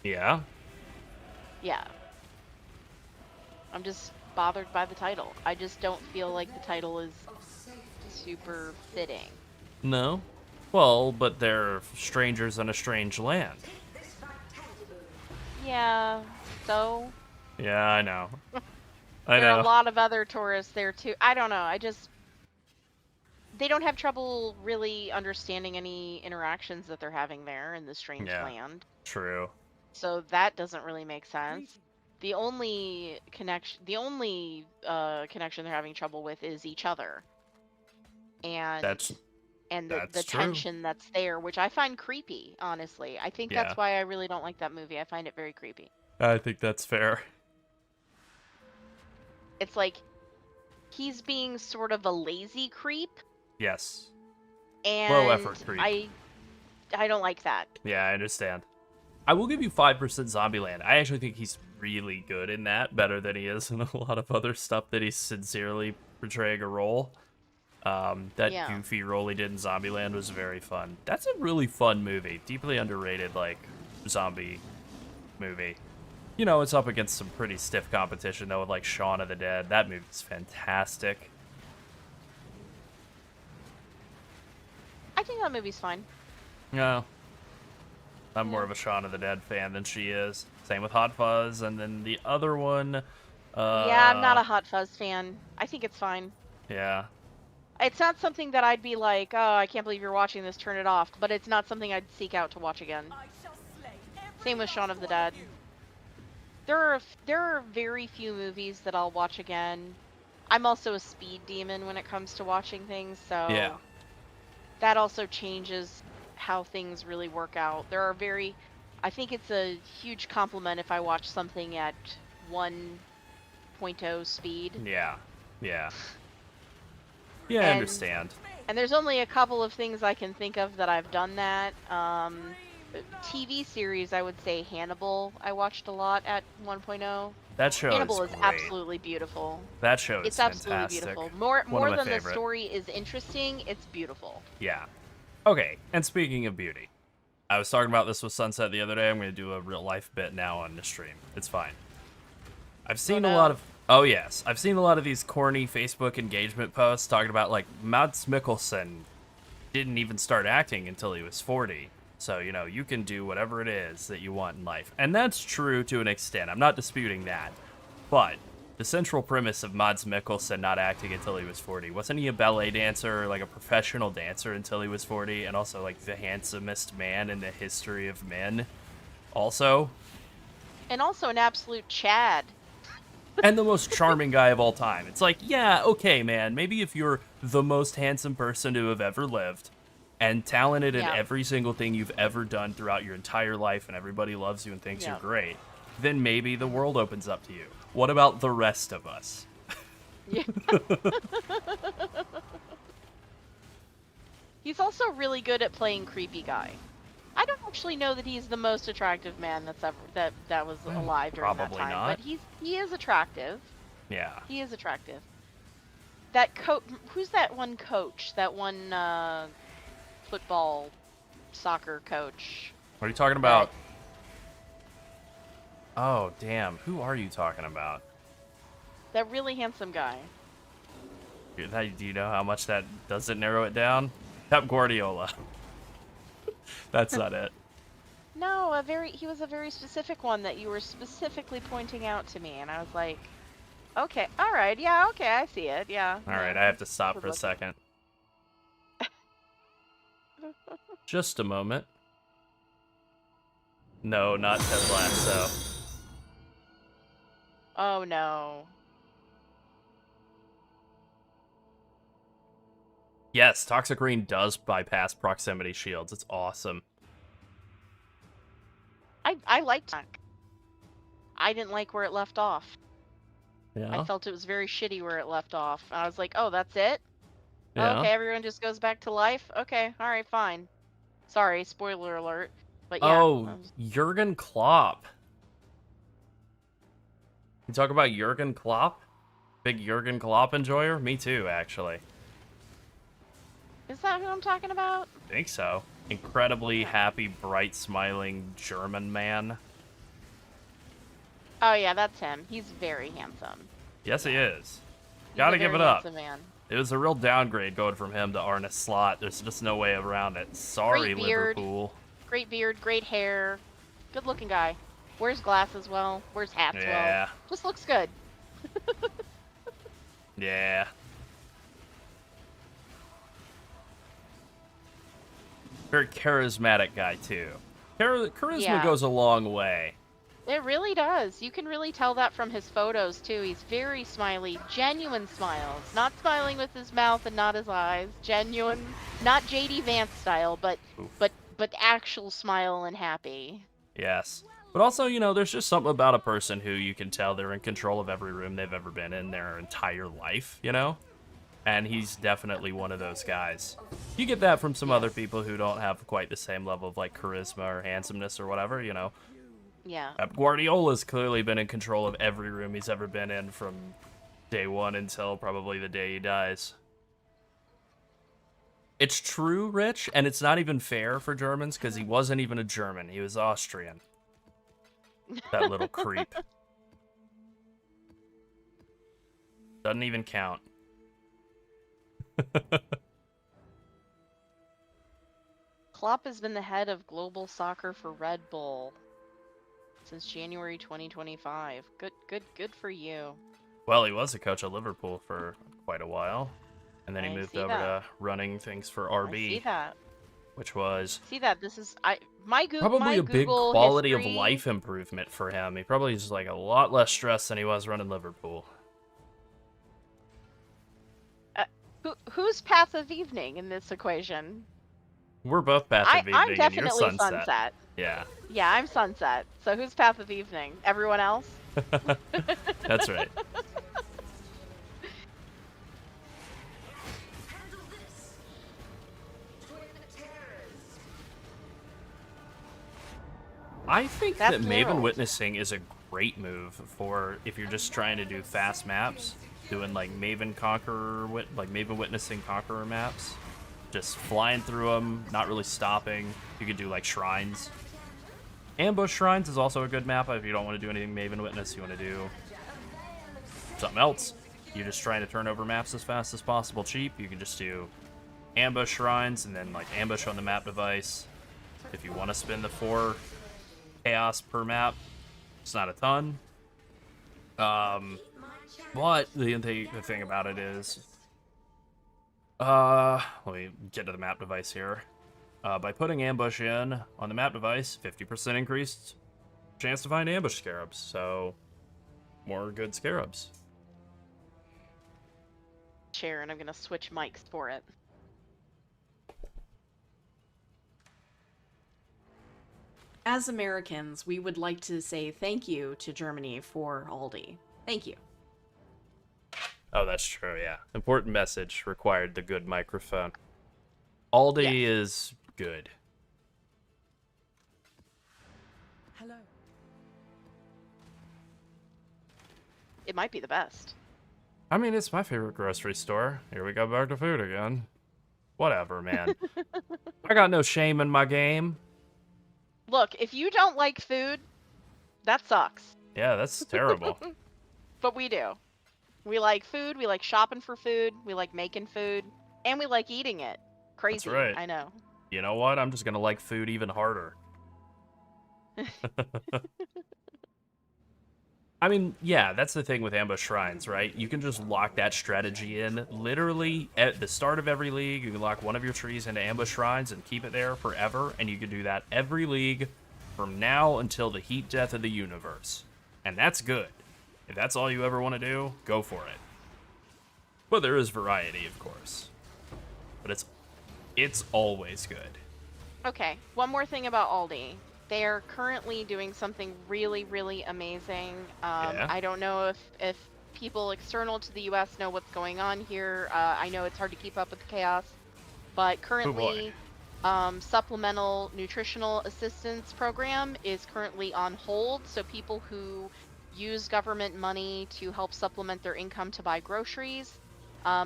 Yeah? Yeah. I'm just bothered by the title. I just don't feel like the title is super fitting. No? Well, but they're strangers in a strange land. Yeah, so? Yeah, I know. There are a lot of other tourists there too. I don't know, they don't have trouble really understanding any interactions that they're having there in the strange land. True. So that doesn't really make sense. the only connection they're having trouble with is each other. And That's the true. tension that's there, which I find creepy, honestly. I think Yeah. that's why I really don't like that movie. I find it very creepy. I think that's fair. It's like he's being sort of a lazy creep, Yes. and Low effort creep. I don't like that. Yeah, I understand. I will give you 5% Zombieland. I actually think he's really good in that, better than he is in a lot of other stuff that he's sincerely portraying a role. That Yeah. goofy role he did in Zombieland was very fun. That's a really fun movie. Deeply underrated, like, zombie movie. You know, it's up against some pretty stiff competition, though, with, like, Shaun of the Dead. That movie's fantastic. I think that movie's fine. No. I'm more of a Shaun of the Dead fan than she is. Same with Hot Fuzz, and then the other one... Yeah, I'm not a Hot Fuzz fan. I think it's fine. Yeah. It's not something that I'd be like, oh, I can't believe you're watching this, turn it off. But it's not something I'd seek out to watch again. I shall slay every Same with Shaun of the last one Dead. you. There are very few movies that I'll watch again. I'm also a speed demon when it comes to watching things, so Yeah. that also changes how things really work out. I think it's a huge compliment if I watch something at 1.0 speed. Yeah. Yeah. Yeah, I And- understand. And there's only a couple of things I can think of that I've done that. TV series, I would say Hannibal. I watched a lot at 1.0. That show Hannibal is is great. absolutely beautiful. That show is It's absolutely fantastic. beautiful. More One of my than favorite. the story is interesting, it's beautiful. Yeah. Okay, and speaking of beauty, I was talking about this with Sunset the other day. I'm going to do a real life bit now on the stream. It's fine. I've seen a lot of... Oh, yes. I've seen a lot of these corny Facebook engagement posts talking about, like, Mads Mikkelsen didn't even start acting until he was 40. So, you know, you can do whatever it is that you want in life. And that's true to an extent. I'm not disputing that. But the central premise of Mads Mikkelsen not acting until he was 40, wasn't he a ballet dancer or, like, a professional dancer until he was 40? And also, like, the handsomest man in the history of men? Also? And also an absolute Chad. And the most charming guy of all time. It's like, yeah, okay, man. Maybe if you're the most handsome person to have ever lived and talented in Yeah. every single thing you've ever done throughout your entire life and everybody loves you and thinks Yeah. you're great, then maybe the world opens up to you. What about the rest of us? Yeah. He's also really good at playing creepy guy. I don't actually know that he's the most attractive man that's ever that was alive during that Probably time, not. but he is attractive. Yeah. He is attractive. That coach, who's that one coach? That one football, soccer coach. What are you talking about? Oh, damn. Who are you talking about? That really handsome guy. Do you know how much that doesn't narrow it down? Pep Guardiola. That's not it. No, he was a very specific one that you were specifically pointing out to me, and I was like, okay, all right, yeah, okay, I see it, yeah. All right, I have to stop for a second. Just a moment. No, not Ted Lasso. Oh no. Yes, Toxic Rain does bypass proximity shields. It's awesome. I liked it. I didn't like where it left off. Yeah. I felt it was very shitty where it left off. I was like, oh, that's it? Yeah. Okay, everyone just goes back to life? Okay, alright, fine. Sorry, spoiler alert. But yeah. Oh, Jurgen Klopp. You talk about Jurgen Klopp? Big Jurgen Klopp enjoyer? Me too, actually. Is that who I'm talking about? I think so. Incredibly happy, bright, smiling German man. Oh yeah, that's him. He's very handsome. Yes, he is. He's Gotta a give very it up. handsome man. It was a real downgrade going from him to Arne Slot. There's just no way around it. Sorry, Great beard. Liverpool. Great beard, great hair. Good looking guy. Wears glasses well. Wears hats Yeah. well. Just looks good. Yeah. Very charismatic guy, too. Charisma Yeah. goes a long way. It really does. You can really tell that from his photos too. He's very smiley, genuine smiles. Not smiling with his mouth and not his eyes. Genuine, not JD Vance style, but actual smile and happy. Yes. But also, you know, there's just something about a person who you can tell they're in control of every room they've ever been in their entire life, you know? And he's definitely one of those guys. You get that from some other people who don't have quite the same level of, like, charisma or handsomeness or whatever, you know? Yeah. Guardiola's clearly been in control of every room he's ever been in from day one until probably the day he dies. It's true, Rich, and it's not even fair for Germans because he wasn't even a German. He was Austrian. That little creep. Doesn't even count. Klopp has been the head of global soccer for Red Bull since January 2025. Good for you. Well, he was a coach at Liverpool for quite a while, and then he I moved see over that. to running things for I RB, see that. which was See that. This is my probably a big Google quality history, of life improvement for him. He probably is like a lot less stressed than he was running Liverpool. Who's Path of Evening in this equation? We're both Path of Evening, I'm and definitely you're Sunset. Yeah, Yeah, I'm Sunset. So who's Path of Evening? Everyone else? that's right. I think That's that Maven Harold. Witnessing is a great move for if you're just trying to do fast maps, doing like Maven Witnessing Conqueror maps, just flying through them, not really stopping. You could do like shrines. Ambush Shrines is also a good map if you don't want to do anything Maven Witness, you want to do something else. You're just trying to turn over maps as fast as possible cheap. You can just do Ambush Shrines and then like ambush on the map device. If you want to spend the 4 chaos per map, it's not a ton. But the thing about it is, let me get to the map device here. By putting ambush in on the map device, 50% increased chance to find ambush scarabs. So, more good scarabs. Share, and I'm gonna switch mics for it. As Americans, we would like to say thank you to Germany for Aldi. Thank you. Oh, that's true, yeah. Important message required the good microphone. Aldi is good. Hello. It might be the best. I mean, it's my favorite grocery store. Here we go back to food again. Whatever, man. I got no shame in my game. Look, if you don't like food, that sucks. Yeah, that's terrible. But we do. We like food, we like shopping for food, we like making food, and we like eating it. Crazy, right. I know. You know what? I'm just gonna like food even harder. I mean, yeah, that's the thing with ambush shrines, right? You can just lock that strategy in literally at the start of every league. You can lock one of your trees into ambush shrines and keep it there forever, and you can do that every league from now until the heat death of the universe. And that's good. If that's all you ever want to do, go for it. But there is variety, of course. But it's always good. Okay, one more thing about Aldi. They are currently doing something really, really amazing. Yeah. I don't know if people external to the U.S. know what's going on here. I know it's hard to keep up with the chaos, but currently, supplemental nutritional assistance program is currently on hold. So people who use government money to help supplement their income to buy groceries,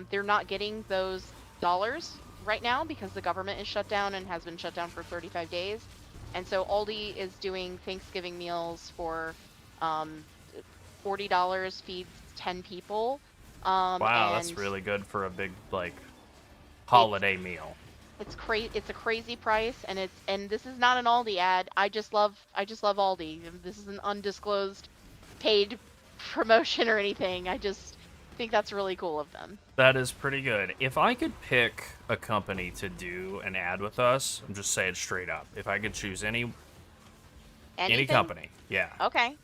they're not getting those dollars right now because the government is shut down and has been shut down for 35 days. And so Aldi is doing Thanksgiving meals for $40, feeds 10 people. Wow, that's and really good for a big, like, holiday meal. It's a crazy price, and this is not an Aldi ad. I just love Aldi. This is an undisclosed paid promotion or anything. I just think that's really cool of them. That is pretty good. If I could pick a company to do an ad with us, I'm just saying it straight up. If I could choose any Any Anything? company. Yeah. Okay.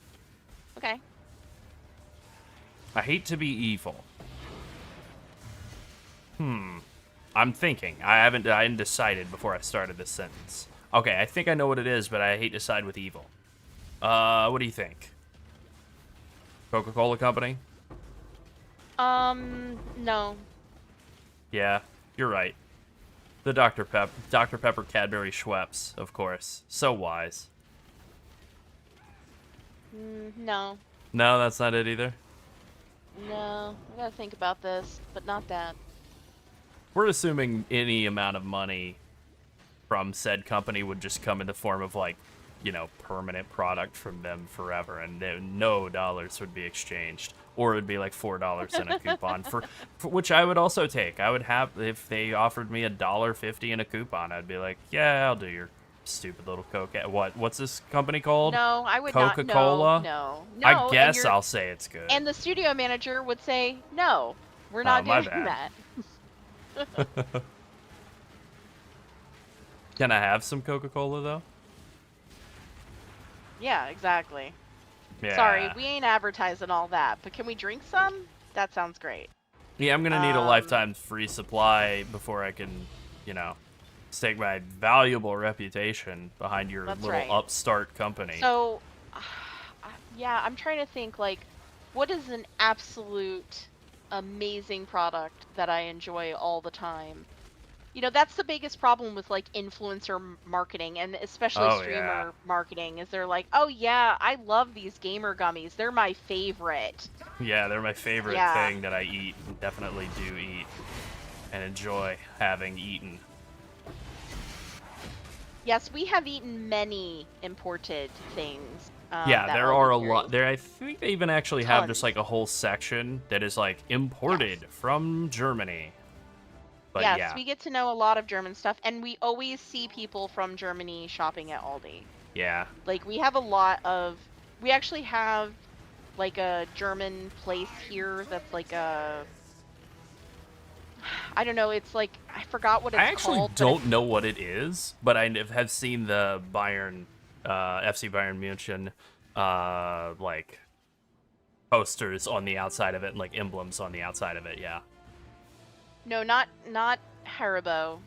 Okay. I hate to be evil. I'm thinking. I hadn't decided before I started this sentence. Okay, I think I know what it is, but I hate to side with evil. What do you think? Coca-Cola Company? No. Yeah, you're right. The Dr. Pepper Cadbury Schweppes, of course. So wise. No. No, that's not it either. No. I gotta think about this, but not that. We're assuming any amount of money from said company would just come in the form of, like, you know, permanent product from them forever, and no dollars would be exchanged. Or it would be like $4 in a coupon, for which I would also take. I would have, if they offered me $1.50 in a coupon, I'd be like, yeah, I'll do your stupid little Coke. What's this company called? No, I would Coca-Cola? not. No. I and guess you're- I'll say it's good. And the studio manager would say, no, we're not my doing bad. that. Can I have some Coca-Cola, though? Yeah, exactly. Yeah. Sorry, we ain't advertising all that, but can we drink some? That sounds great. Yeah, I'm gonna need a lifetime free supply before I can, you know, stake my valuable reputation behind your That's little right. upstart company. So, yeah, I'm trying to think, like, what is an absolute amazing product that I enjoy all the time? You know, that's the biggest problem with, like, influencer marketing, and especially Oh, streamer yeah. marketing, is they're like, oh yeah, I love these gamer gummies. They're my favorite. Yeah, they're my favorite Yeah. thing that I eat, and definitely do eat, and enjoy having eaten. Yes, we have eaten many imported things. Yeah, that there all are a we lot. carry. There, I think they even actually have just Tons. like a whole section that is like imported from Germany. But Yes, yeah, we get to know a lot of German stuff, and we always see people from Germany shopping at Aldi. yeah. Like, we have a lot of... We actually have, like, a German place here that's like a... I don't know, it's like... I forgot what it's I actually called. but don't know what it is, but I have seen the Bayern, FC Bayern München, like posters on the outside of it and like emblems on the outside of it. Yeah. No, not Haribo.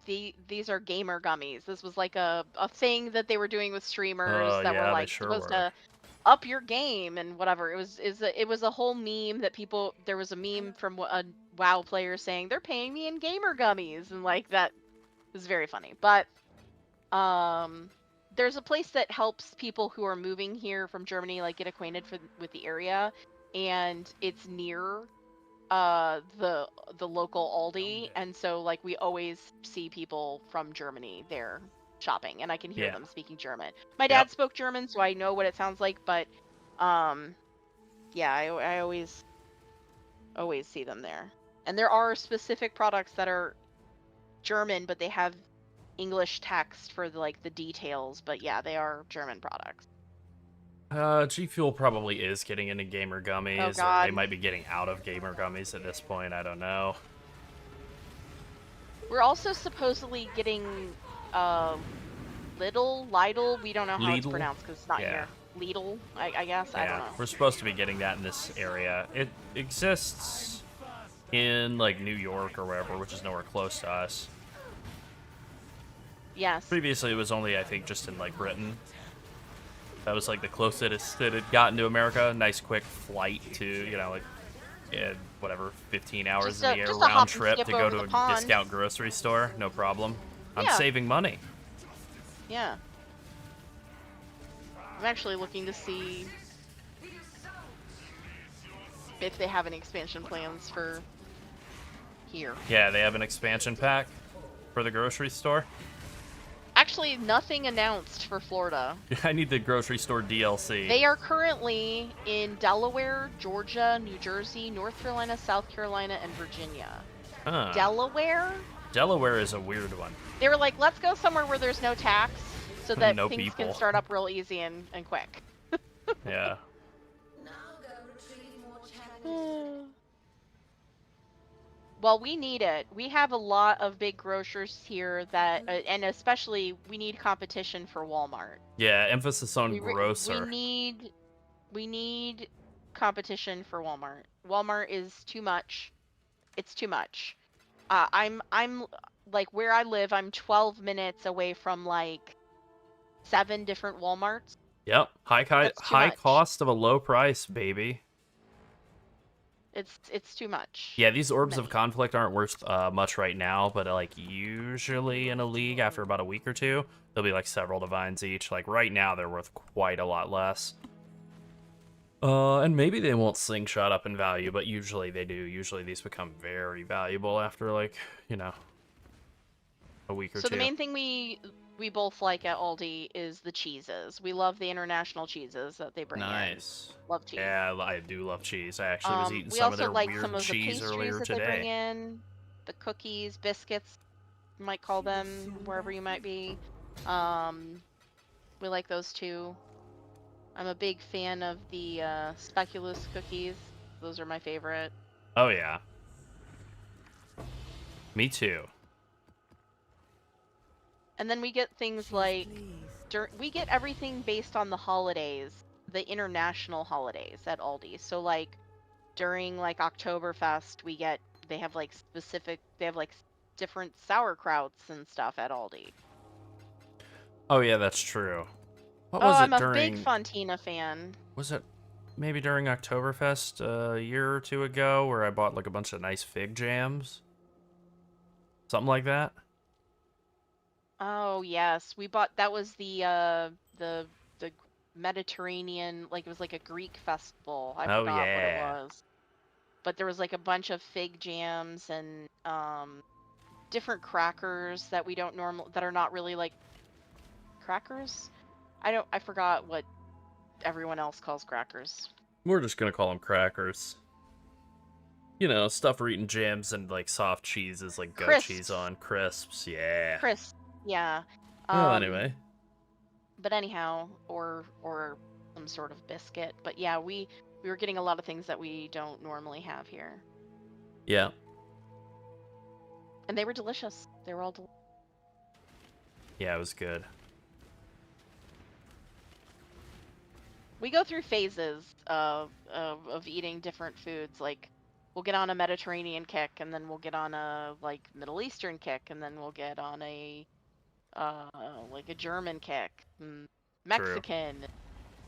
These are gamer gummies. This was like a thing that they were doing with streamers Oh, that yeah, were they like sure supposed were. to up your game and whatever. It was a whole meme that people. There was a meme from a WoW player saying they're paying me in gamer gummies, and like that was very funny. But there's a place that helps people who are moving here from Germany like get acquainted with the area, and it's near the local Aldi, and so like we always see people from Germany there shopping, and I can hear Yeah. them speaking German. My dad spoke German, so I know what it sounds like, but yeah, I always see them there. And there are specific products that are German, but they have English text for like the details, but yeah, they are German products. G Fuel probably is getting into gamer gummies, or God. they might be getting out of gamer gummies at this point. I don't know. We're also supposedly getting Lidl, we don't know how it's Lidl? pronounced because it's not Yeah. here. Lidl, I guess, I don't Yeah, know. we're supposed to be getting that in this area. It exists in like New York or wherever, which is nowhere close to us. Yes. Previously, it was only, I think, just in like Britain. That was like the closest it had gotten to America. Nice quick flight to, you know, like, whatever, 15 hours in the air just a hop round and trip skip to go over to the a pond. discount grocery store. No problem. I'm Yeah. saving money. Yeah. I'm actually looking to see if they have any expansion plans for here. Yeah, they have an expansion pack for the grocery store. Actually, nothing announced for Florida. I need the grocery store DLC. They are currently in Delaware, Georgia, New Jersey, North Carolina, South Carolina, and Virginia. Huh. Delaware? Delaware is a weird one. They were like, let's go somewhere where there's no tax so that No things people. can start up real easy and quick. Yeah. Well, we need it. We have a lot of big grocers here that, and especially we need competition for Walmart. Yeah, emphasis on We grocer. need competition for Walmart. Walmart is too much. It's too much. I'm like where I live. I'm 12 minutes away from like 7 different Walmarts. Yep, That's too high much. cost of a low price, baby. It's too much. Yeah, these orbs of Many. conflict aren't worth much right now, but like usually in a league after about a week or two, there'll be like several divines each. Like right now, they're worth quite a lot less. And maybe they won't slingshot up in value, but usually they do. Usually these become very valuable after like, you know, a week or So two. the main thing we both like at Aldi is the cheeses. We love the international cheeses that they bring in. Nice. Love cheese. Yeah, I do love cheese. I actually was eating We some of also their like weird some of the cheese pastries earlier that they bring today. in, the cookies, biscuits, you might call them wherever you might be. We like those too. I'm a big fan of the speculoos cookies. Those are my favorite. Oh yeah. Me too. And then we get things like we get everything based on the holidays, the international holidays at Aldi. So like during like Oktoberfest, they have like different sauerkrauts and stuff at Aldi. Oh yeah, that's true. What Oh, was I'm it a during? big Fontina fan. Was it maybe during Oktoberfest a year or two ago where I bought like a bunch of nice fig jams? Something like that? Oh yes, we bought that was the Mediterranean, like it was like a Greek festival. I Oh forgot what it yeah. was. But there was like a bunch of fig jams and different crackers that we don't that are not really like crackers. I forgot what everyone else calls crackers. We're just gonna call them crackers. You know, stuff for eating jams and like soft cheeses like goat Crisps. cheese on crisps. Yeah. Crisp, yeah. Well, anyway. But anyhow, or some sort of biscuit. But yeah, we were getting a lot of things that we don't normally have here. Yeah. And they were delicious. They were all delicious. Yeah, it was good. We go through phases of eating different foods. Like we'll get on a Mediterranean kick, and then we'll get on a like Middle Eastern kick, and then we'll get on a like a German kick, Mexican,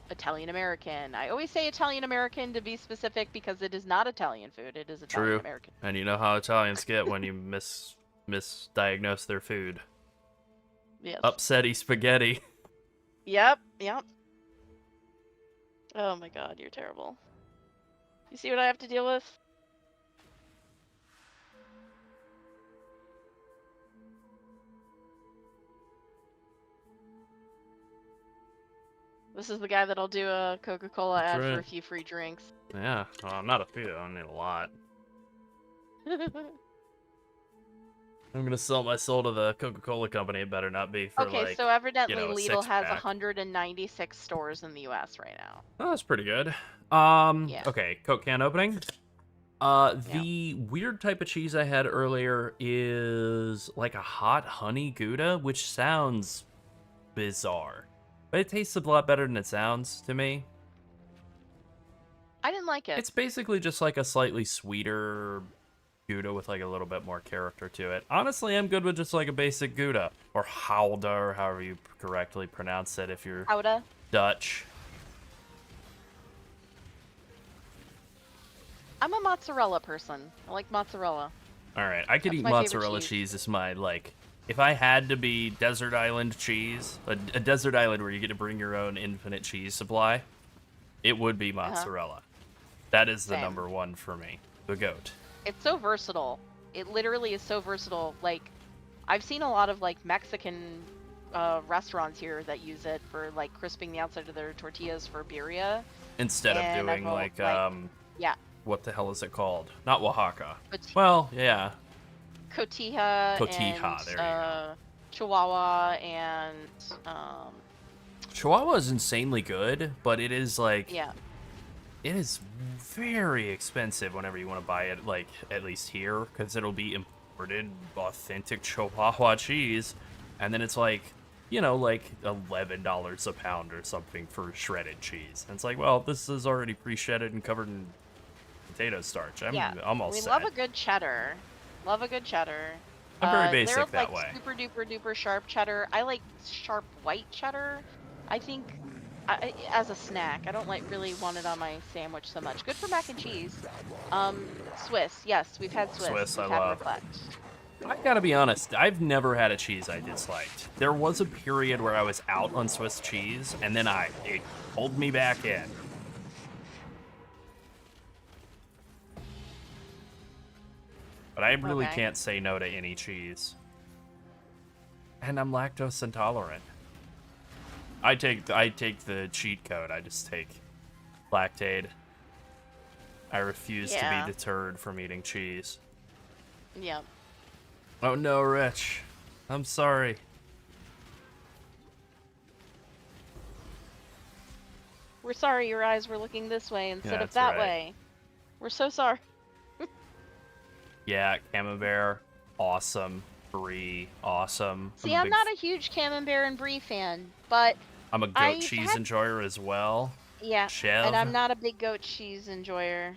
Italian American. I always say Italian American to be specific because it is not Italian food. It is Italian American. And you know how Italians get when you misdiagnose their food. Yes. Upsetty spaghetti. Yep. Oh my god, you're terrible. You see what I have to deal with? This is the guy that'll do a Coca-Cola ad for a few free drinks. Yeah, well, not a few. I need a lot. I'm gonna sell my soul to the Coca-Cola company. It better not be for okay, like, so evidently you know, Lidl has 6-pack. 196 stores in the U.S. right now. Oh, that's pretty good. Yeah. Okay, Coke can opening. The weird type of cheese I had earlier is like a hot honey Gouda, which sounds bizarre, but it tastes a lot better than it sounds to me. I didn't like it. It's basically just like a slightly sweeter Gouda with like a little bit more character to it. Honestly, I'm good with just like a basic Gouda or Gouda, or however you correctly pronounce it if you're Gouda. Dutch. I'm a mozzarella person. I like mozzarella. All right, I could That's eat my favorite mozzarella cheese. cheese as my like. If I had to be desert island cheese, a desert island where you get to bring your own infinite cheese supply, it would be mozzarella. That is the Same. number one for me. The goat. It's so versatile. It literally is so versatile. Like, I've seen a lot of like Mexican restaurants here that use it for like crisping the outside of their tortillas for birria. Instead of And doing I've like yeah, what the hell is it called? Not Oaxaca. Coti- Well, yeah. cotija, Cotija, and there you go. Chihuahua and Chihuahua is insanely good, but it is like yeah. it is very expensive whenever you want to buy it, like, at least here, because it'll be imported, authentic Chihuahua cheese, and then it's like, you know, like $11 a pound or something for shredded cheese. And it's like, well, this is already pre-shredded and covered in potato starch. I'm all we set. love a good cheddar. Love a good cheddar. I'm very They're basic that like way. super duper duper sharp cheddar. I like sharp white cheddar. I think as a snack. I don't like really want it on my sandwich so much. Good for mac and cheese. Swiss. Yes, we've had Swiss. Swiss, I We've had love. Reflect. I gotta be honest, I've never had a cheese I disliked. There was a period where I was out on Swiss cheese, and then it pulled me back in. But I really Okay. can't say no to any cheese. And I'm lactose intolerant. I take the cheat code. I just take Lactaid. I refuse to Yeah. be deterred from eating cheese. Yep. Oh no, Rich. I'm sorry. We're sorry your eyes were looking this way instead Yeah, of that's that right. way. We're so sorry. Yeah, Camembert, awesome. Brie, awesome. See, I'm not a huge Camembert and Brie fan, but I'm a goat I've cheese had- enjoyer as well. yeah, Chev. and I'm not a big goat cheese enjoyer.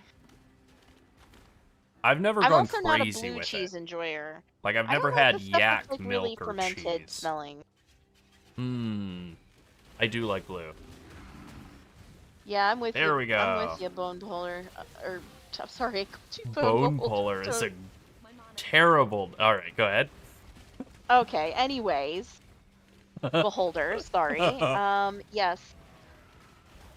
I've never I'm gone also not a crazy blue with cheese it. enjoyer. Like I've I never don't like had the stuff yak that's, like, really milk or fermented cheese. smelling. I do like blue. Yeah, I'm with you. There we go. I'm with you, bone puller. I'm sorry, I called you Bone puller is a terrible. All right, go ahead. Okay. Anyways, beholder. Sorry. Yes.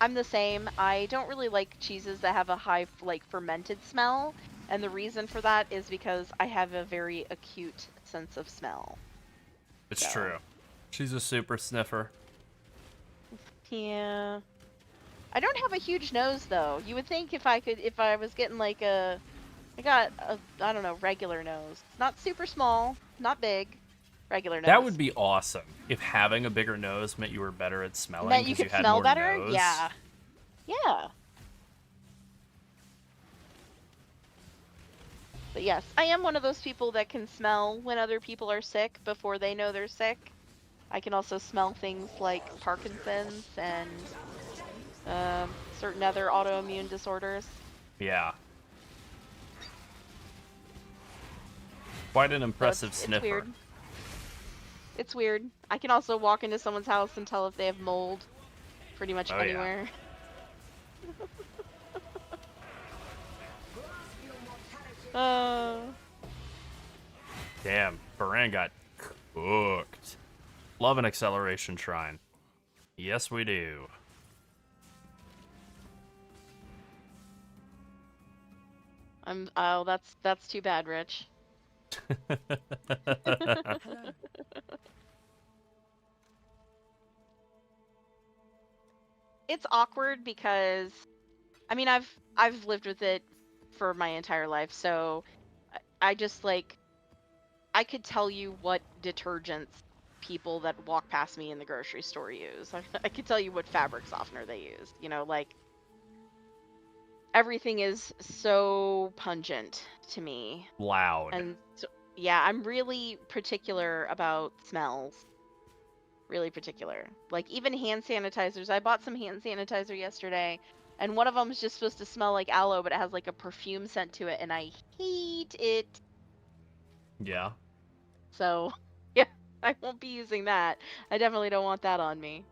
I'm the same. I don't really like cheeses that have a high fermented smell, and the reason for that is because I have a very acute sense of smell. It's So. true. She's a super sniffer. Yeah. I don't have a huge nose though. You would think if I was getting like I got a, I don't know, regular nose. Not super small, not big, regular nose. That would be awesome if having a bigger nose meant you were better at smelling. Meant you 'cause could had smell more better? nose. Yeah. Yeah. But yes, I am one of those people that can smell when other people are sick before they know they're sick. I can also smell things like Parkinson's and certain other autoimmune disorders. Yeah. Quite an So impressive it's sniffer. weird. It's weird. I can also walk into someone's house and tell if they have mold pretty much Oh, yeah. anywhere. Damn, Baran got cooked. Love an acceleration shrine. Yes, we do. Oh, that's too bad, Rich. Hello. It's awkward because I mean I've lived with it for my entire life, so I just I could tell you what detergents people that walk past me in the grocery store use. I could tell you what fabric softener they use. You know, like everything is so pungent to me. Loud. And so, yeah, I'm really particular about smells. Really particular. Like even hand sanitizers. I bought some hand sanitizer yesterday, and one of them is just supposed to smell like aloe, but it has like a perfume scent to it, and I hate it. Yeah. So, yeah, I won't be using that. I definitely don't want that on me.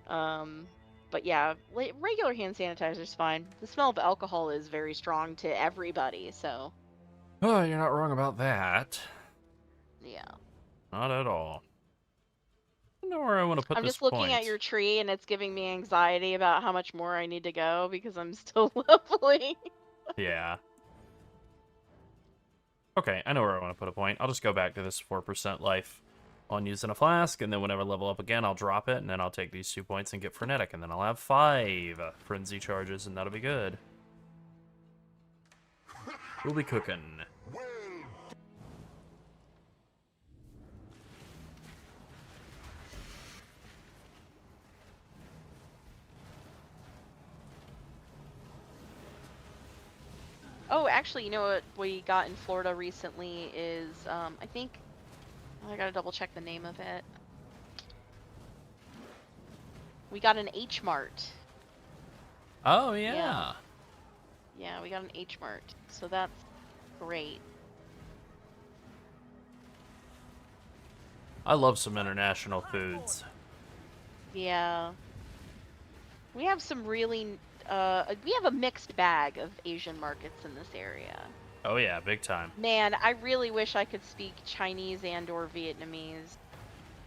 But yeah, regular hand sanitizer is fine. The smell of alcohol is very strong to everybody, so Oh, you're not wrong about that. yeah. Not at all. I don't know where I want to put I'm this just looking point. at your tree and it's giving me anxiety about how much more I need to go because I'm still leveling. Yeah. Okay, I know where I want to put a point. I'll just go back to this 4% life on using a flask, and then whenever I level up again, I'll drop it, and then I'll take these 2 points and get frenetic, and then I'll have 5 frenzy charges, and that'll be good. We'll be cooking. Oh, actually, you know what we got in Florida recently is, I think, I gotta double check the name of it. We got an H Mart. Oh, yeah. Yeah, we got an H Mart. So that's great. I love some international foods. Yeah. We have some really, we have a mixed bag of Asian markets in this area. Oh, yeah, big time. Man, I really wish I could speak Chinese and or Vietnamese.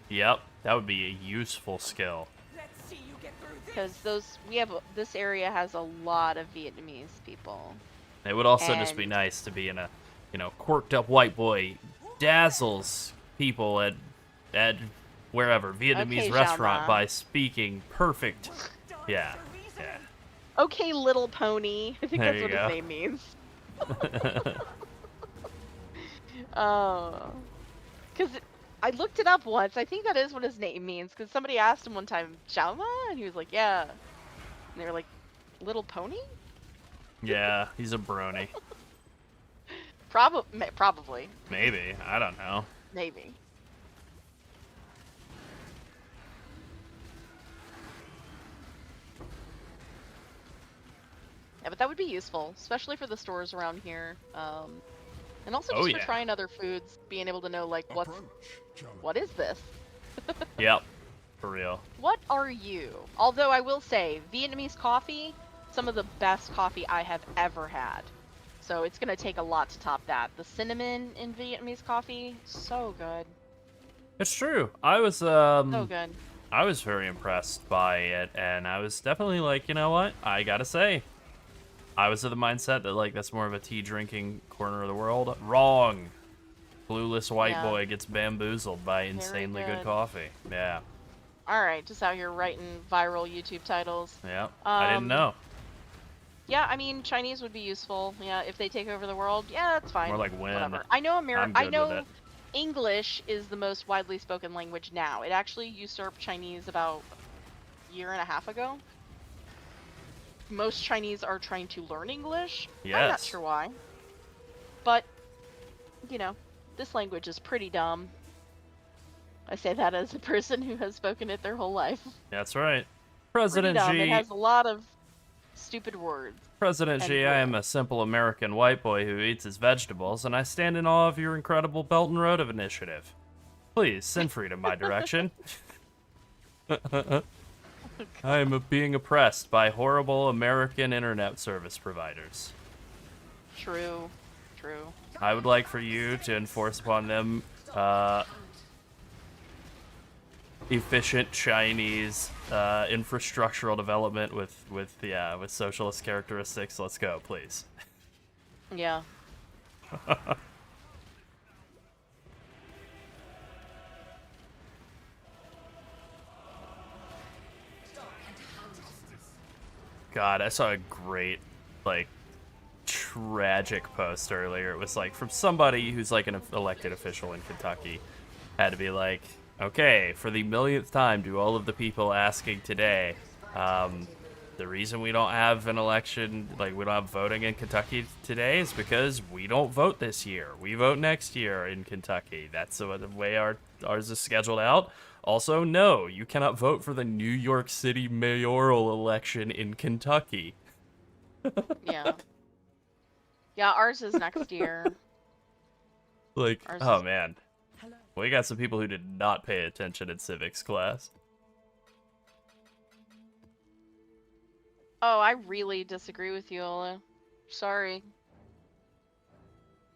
Yep, that would be a useful skill. Let's see you get through Because this. this area has a lot of Vietnamese people. It would also just be And- nice to be in a, quirked up white boy dazzles people at wherever Vietnamese Okay, restaurant Xiaoma. by speaking perfect. Yeah, yeah. Okay, Little Pony. I think There that's you what go. his name means. Oh. Because I looked it up once. I think that is what his name means. Because somebody asked him one time, Xiaoma? And he was like, yeah. And they were like, Little Pony? Yeah, he's a brony. Probably. Maybe, I don't know. Maybe. Yeah, but that would be useful, especially for the stores around here. And also Oh, just for yeah. trying other foods, being able to know, like, what is this? Yep, for real. What are you? Although I will say, Vietnamese coffee, some of the best coffee I have ever had. So it's gonna take a lot to top that. The cinnamon in Vietnamese coffee, so good. It's true. I was So good. I was very impressed by it, and I was definitely like, you know what? I gotta say, I was of the mindset that like that's more of a tea drinking corner of the world. Wrong. Clueless white Yeah. boy gets bamboozled by insanely good good. coffee. Yeah, Alright, just out here writing viral YouTube titles. yeah. I didn't know. Yeah, I mean, Chinese would be useful. Yeah, if they take over the world, yeah, that's fine. More like when. Whatever. I know I'm good I with know it. English is the most widely spoken language now. It actually usurped Chinese about a year and a half ago. Most Chinese are trying to learn English. I'm not Yes. sure why. But, this language is pretty dumb. I say that as a person who has spoken it their whole life. That's right. Pretty President dumb. It Xi. has a lot of stupid words. President and Xi, I am rules. a simple American white boy who eats his vegetables, and I stand in awe of your incredible Belt and Road initiative. Please send freedom my direction. I am being oppressed by horrible American internet service providers. True. True. I would like for you to enforce upon them efficient Chinese infrastructural development with socialist characteristics. Let's go, please. Yeah. God, I saw a great, like, tragic post earlier. It was like from somebody who's like an elected official in Kentucky. Had to be like, okay, for the millionth time, do all of the people asking today, the reason we don't have an election, like we don't have voting in Kentucky today is because we don't vote this year. We vote next year in Kentucky. That's the way ours is scheduled out. Also, no, you cannot vote for the New York City mayoral election in Kentucky. Yeah. Yeah, ours is next year. Like, Ours oh is- man. Hello. We got some people who did not pay attention in civics class. Oh, I really disagree with you, Ola. Sorry.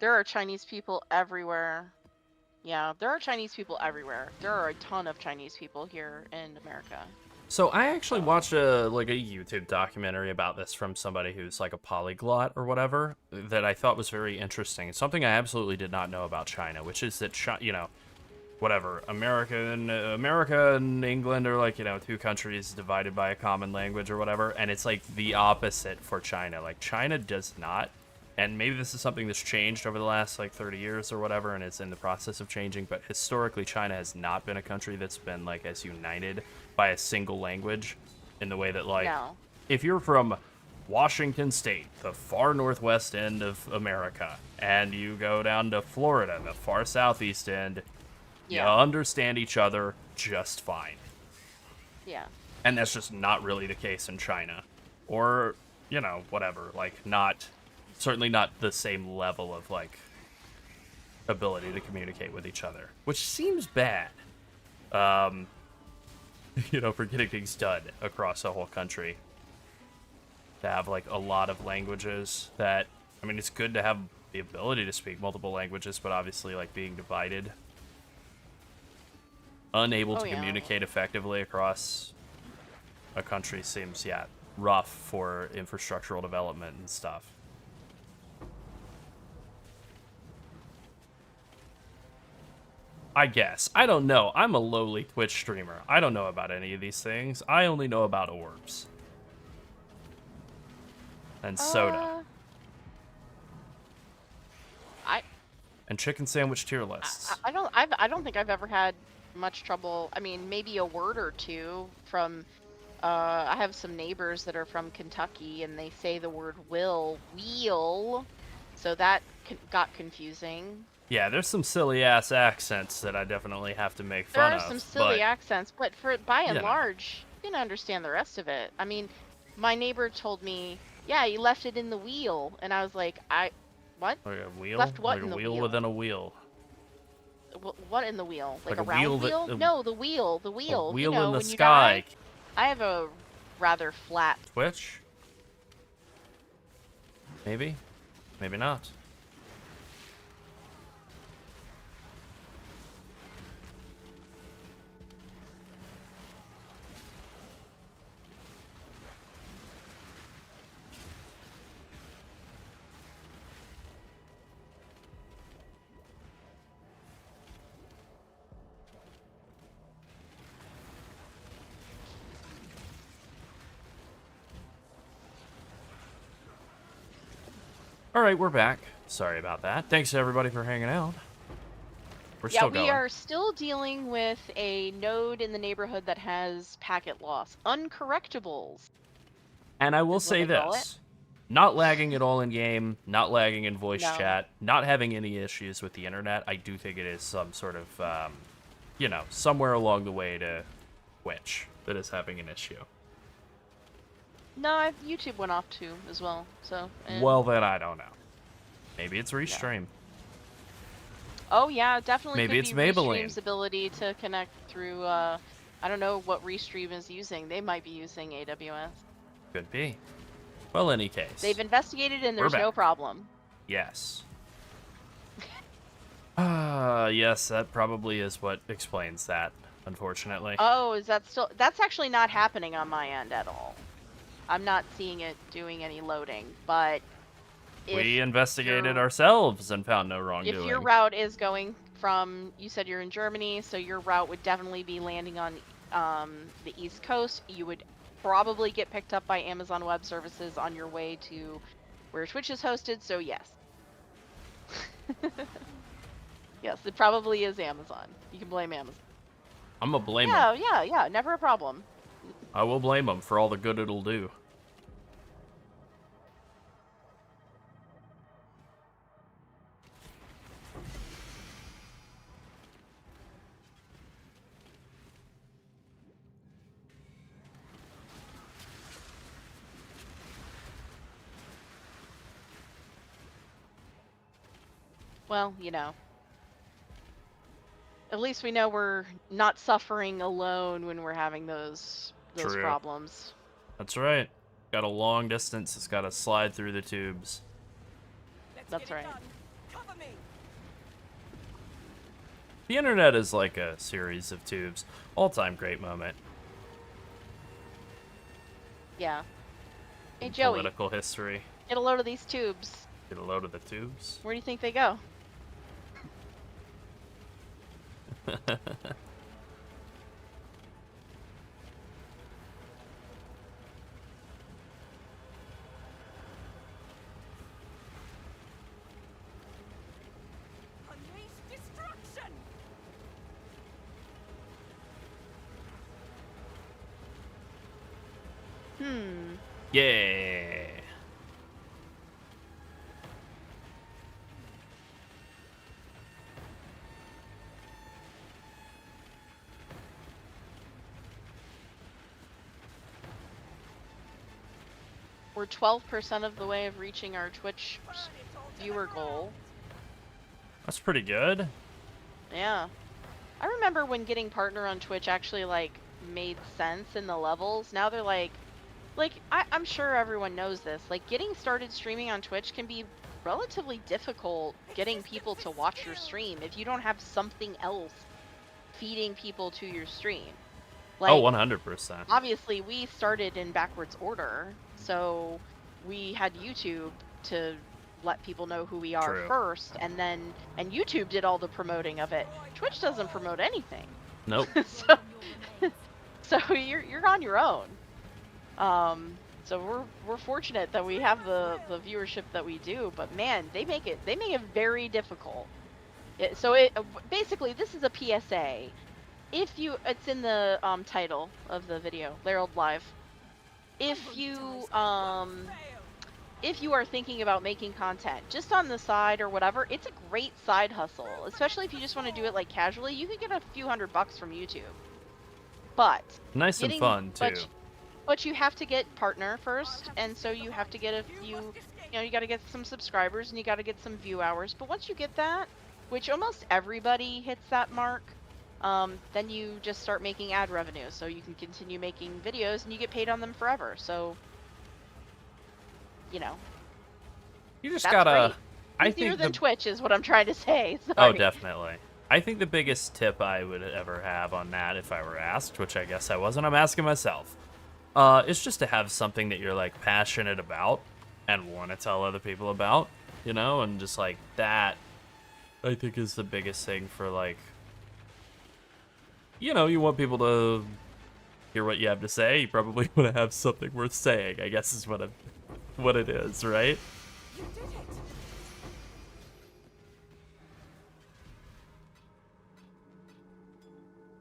There are Chinese people everywhere. Yeah, there are Chinese people everywhere. There are a ton of Chinese people here in America. So I actually watched a YouTube documentary about this from somebody who's like a polyglot or whatever that I thought was very interesting. It's something I absolutely did not know about China, which is that whatever, America and England are like, two countries divided by a common language or whatever, and it's like the opposite for China. Like China does not, and maybe this is something that's changed over the last like 30 years or whatever, and it's in the process of changing, but historically China has not been a country that's been like as united by a single language in the way that like No. if you're from Washington State, the far northwest end of America, and you go down to Florida, the far southeast end, you understand each other just fine. Yeah. And that's just not really the case in China. Or, you know, whatever. Like, certainly not the same level of, like, ability to communicate with each other. Which seems bad. You know, for getting things done across a whole country. To have, like, a lot of languages that... I mean, it's good to have the ability to speak multiple languages, but obviously, like, being divided. Unable to communicate effectively across a country seems, rough for infrastructural development and stuff. I guess. I don't know. I'm a lowly Twitch streamer. I don't know about any of these things. I only know about orbs. And soda. And chicken sandwich tier lists. I don't think I've ever had much trouble. I mean, maybe a word or two from... I have some neighbors that are from Kentucky, and they say the word wheel, so that got confusing. Yeah, there's some silly-ass accents that I definitely have to make fun of. There are some silly accents, but by and large, you can understand the rest of it. I mean, my neighbor told me, yeah, you left it in the wheel, and I was like, what? Like a wheel? Left what like in the wheel? wheel? Within a wheel. What in the wheel? Like a wheel round wheel? No, the wheel. The wheel. A wheel you know, in the when sky. You die, I have a rather flat... Twitch? Maybe? Maybe not. Alright, we're back. Sorry about that. Thanks to everybody for hanging out. We're still going. We are still dealing with a node in the neighborhood that has packet loss. Uncorrectables. And I will say this. Not lagging at all in game, not lagging in voice chat, not having any issues with the internet. I do think it is some sort of, you know, somewhere along the way to Twitch that is having an issue. No, YouTube went off too as well. So. Well, then I don't know. Maybe it's Restream. Oh yeah, definitely. Maybe could it's be Maybelline. Restream's ability to connect through. I don't know what Restream is using. They might be using AWS. Could be. Well, any case. They've investigated and there's no problem. Yes. Yes, that probably is what explains that, unfortunately. Oh, is that still... That's actually not happening on my end at all. I'm not seeing it doing any loading, but... We investigated ourselves and found no wrongdoing. If your route is going from... You said you're in Germany, so your route would definitely be landing on the East Coast. You would probably get picked up by Amazon Web Services on your way to where Twitch is hosted, so yes. Yes, it probably is Amazon. You can blame Amazon. I'm gonna blame them. Yeah, never a problem. I will blame them for all the good it'll do. Well, you know. At least we know we're not suffering alone when we're having those problems. That's right. Got a long distance. It's got to slide through the tubes. That's right. Cover me. The internet is like a series of tubes. All-time great moment. Yeah. Hey, Joey. Political history. Get a load of these tubes. Get a load of the tubes. Where do you think they go? Unleash destruction. Hmm. Yeah. We're 12% of the way of reaching our Twitch viewer goal. That's pretty good. Yeah. I remember when getting partner on Twitch actually, like, made sense in the levels. Now they're like, I'm sure everyone knows this. Like, getting started streaming on Twitch can be relatively difficult getting people to watch your stream if you don't have something else feeding people to your stream. Like, Oh, 100%. obviously, we started in backwards order, so we had YouTube to let people know who we are True. first, and YouTube did all the promoting of it. Twitch doesn't promote anything. Nope. so you're on your own. So we're fortunate that we have the viewership that we do, but man, they make it very difficult. Basically, this is a PSA. It's in the title of the video, Larold Live. If you are thinking about making content just on the side or whatever, it's a great side hustle, especially if you just want to do it like casually. You could get a few $100 from YouTube. But Nice and fun too. But you have to get partner first, and so you have to get a few, you got to get some subscribers and you got to get some view hours. But once you get that, which almost everybody hits that mark, then you just start making ad revenue, so you can continue making videos and you get paid on them forever. So, you just that's gotta. great. Easier than Twitch is what I'm trying to say. Sorry. Oh, definitely. I think the biggest tip I would ever have on that, if I were asked, which I guess I wasn't, I'm asking myself, is just to have something that you're like passionate about and want to tell other people about, and just like that, I think is the biggest thing for like, you want people to hear what you have to say. You probably want to have something worth saying, I guess is what it is, right? You did it.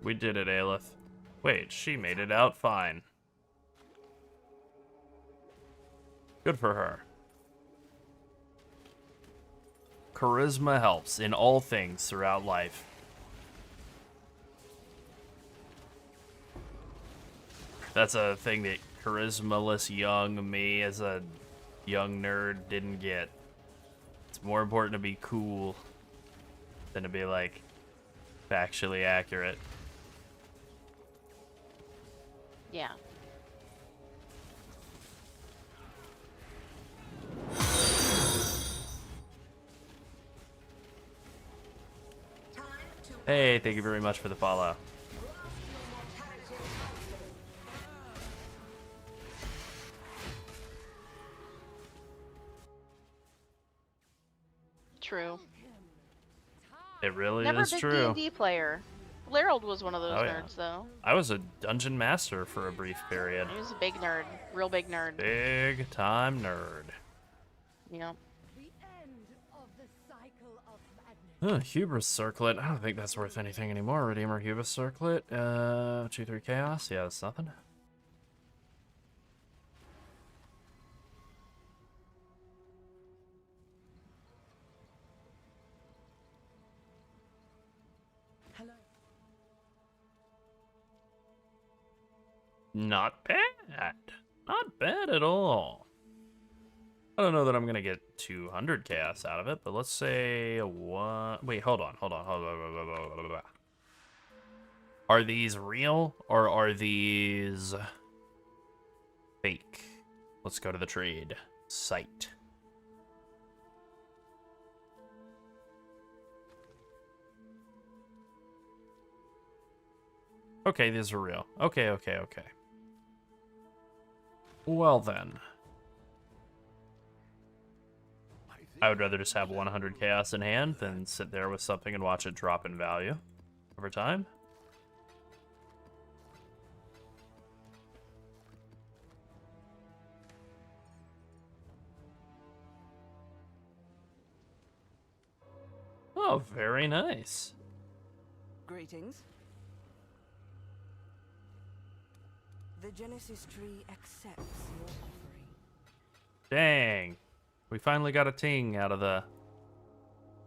We did it, Aelith. Wait, she made it out fine. Good for her. Charisma helps in all things throughout life. That's a thing that charismaless young me as a young nerd didn't get. It's more important to be cool than to be like factually accurate. Yeah. Hey, thank you very much for the follow. True. It really Never is a big true. D&D player. Larold was one of those Oh, yeah. nerds, though. I was a dungeon master for a brief period. He was a big nerd. Real big nerd. Big time nerd. Yeah. The end of the cycle of madness. Hubris Circlet. I don't think that's worth anything anymore. Redeemer Hubris Circlet. 2-3 Chaos. Yeah, that's nothing. Hello. Not bad. Not bad at all. I don't know that I'm going to get 200 chaos out of it, but let's say one. Wait, hold on. Are these real or are these fake? Let's go to the trade site. Okay, these are real. Okay. Well then. I would rather just have 100 chaos in hand than sit there with something and watch it drop in value over time. Oh, very nice. Greetings. The Genesis tree accepts your offering. Dang. We finally got a ting out of the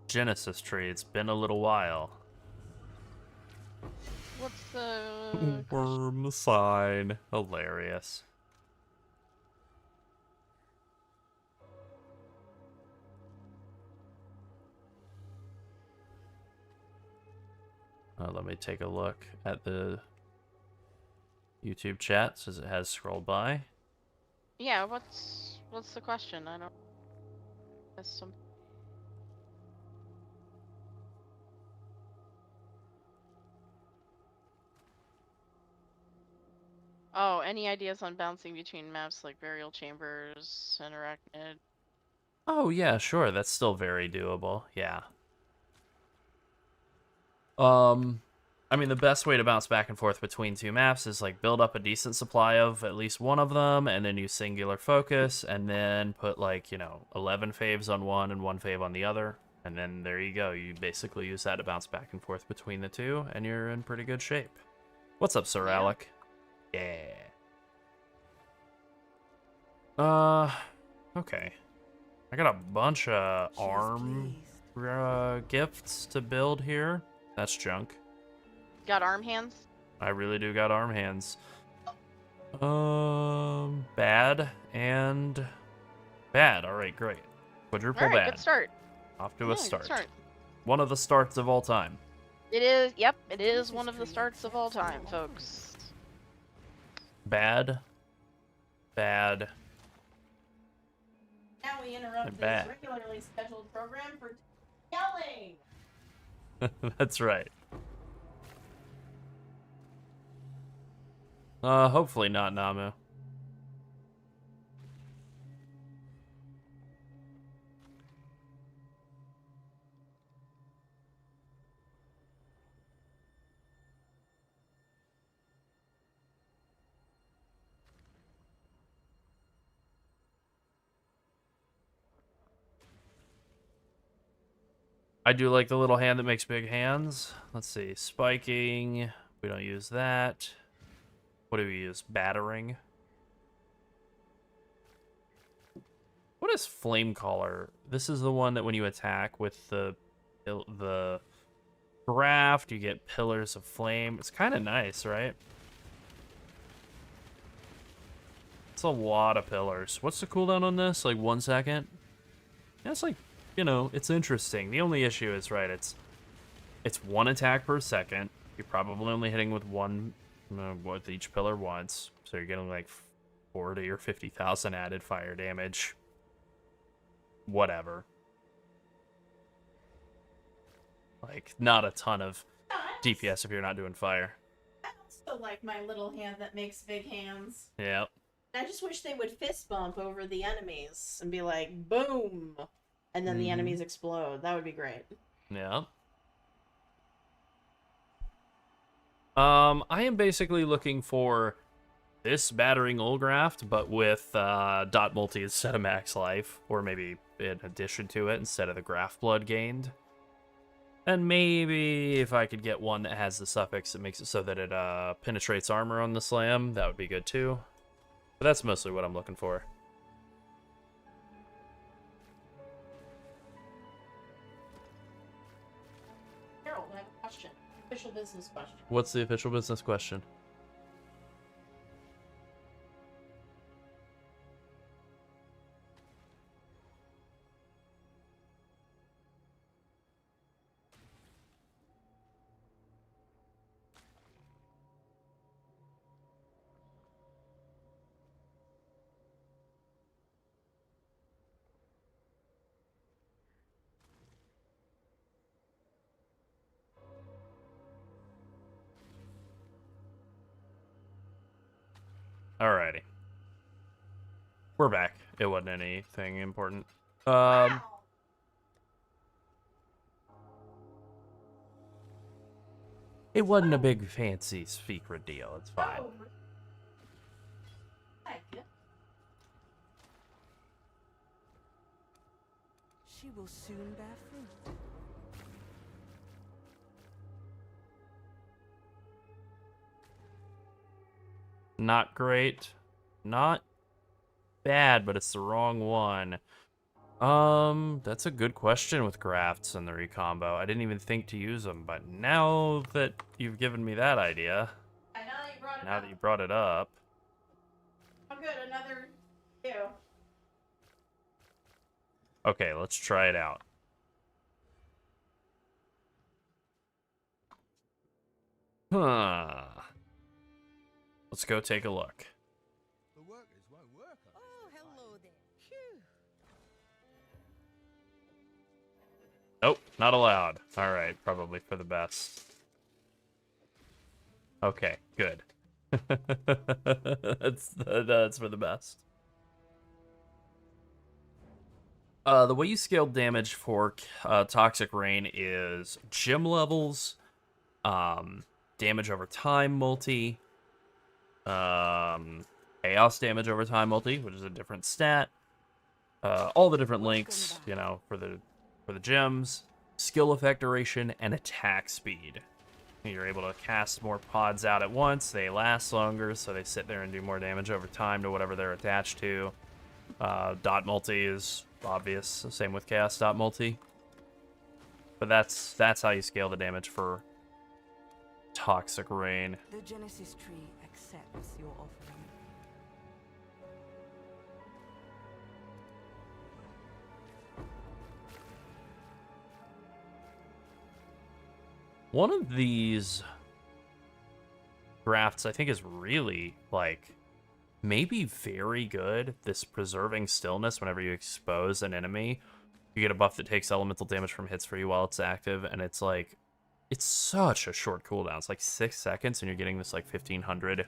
Genesis tree. It's been a little while. What's the... Worm sign. Hilarious. Let me take a look at the YouTube chat since it has scrolled by. Yeah, what's the question? I don't. That's some. Oh, any ideas on bouncing between maps like burial chambers and arachnid? Oh yeah, sure. That's still very doable. Yeah. I mean, the best way to bounce back and forth between two maps is like build up a decent supply of at least one of them, and then use singular focus, and then put like 11 faves on one and one fave on the other, and then there you go. You basically use that to bounce back and forth between the two, and you're in pretty good shape. What's up, Sir Yeah. Alec? Yeah. Okay. I got a bunch of arm gifts to build here. That's junk. Got arm hands? I really do got arm hands. Bad and bad. All right, great. Quadruple All right, bad. good start. Off to Yeah, a good start. start. One of the starts of all time. It is. Yep, it is one of the starts of all time, folks. Bad. Bad. Now we interrupt Bad. this regularly scheduled program for yelling. That's right. Hopefully not Namu. I do like the little hand that makes big hands. Let's see. Spiking. We don't use that. What do we use? Battering. What is Flame Caller? This is the one that when you attack with the craft, you get pillars of flame. It's kind of nice, right? It's a lot of pillars. What's the cooldown on this? Like 1 second? Yeah, it's like, it's interesting. The only issue is, right, it's one attack per second. You're probably only hitting with with each pillar once. So you're getting like 40 or 50,000 added fire damage. Whatever. Like, not a ton of DPS if you're not doing fire. I also like my little hand that makes big hands. Yep. I just wish they would fist bump over the enemies and be like, boom! And then the enemies explode. That would be great. Yeah. I am basically looking for this battering Olgraft, but with dot multi instead of max life, or maybe in addition to it instead of the Graph Blood gained. And maybe if I could get one that has the suffix that makes it so that it penetrates armor on the slam, that would be good too. But that's mostly what I'm looking for. Harold, I have a question. Official business question. What's the official business question? Alrighty. We're back. It wasn't anything important. It wasn't a big fancy secret deal. It's fine. Oh, thank you. She will soon bear fruit. Not great. Not bad, but it's the wrong one. That's a good question with grafts and the recombo. I didn't even think to use them, but now that you've given me that idea, And now that you brought it now up. that you brought it up, Oh, good. Another two. okay, let's try it out. Huh. Let's go take a look. The workers won't work on Oh, hello there. Phew. Nope, not allowed. Alright, probably for the best. Okay, good. That's for the best. The way you scale damage for Toxic Rain is gym levels, damage over time multi, chaos damage over time multi, which is a different stat, all the different links, you know, for the gems, skill effect duration, and attack speed. You're able to cast more pods out at once. They last longer, so they sit there and do more damage over time to whatever they're attached to. Dot multi is obvious. Same with chaos dot multi. But that's how you scale the damage for Toxic Rain. The Genesis tree accepts your offering. One of these drafts I think is really, like, maybe very good. This preserving stillness whenever you expose an enemy. You get a buff that takes elemental damage from hits for you while it's active, and it's like, it's such a short cooldown. It's like 6 seconds, and you're getting this like 1500,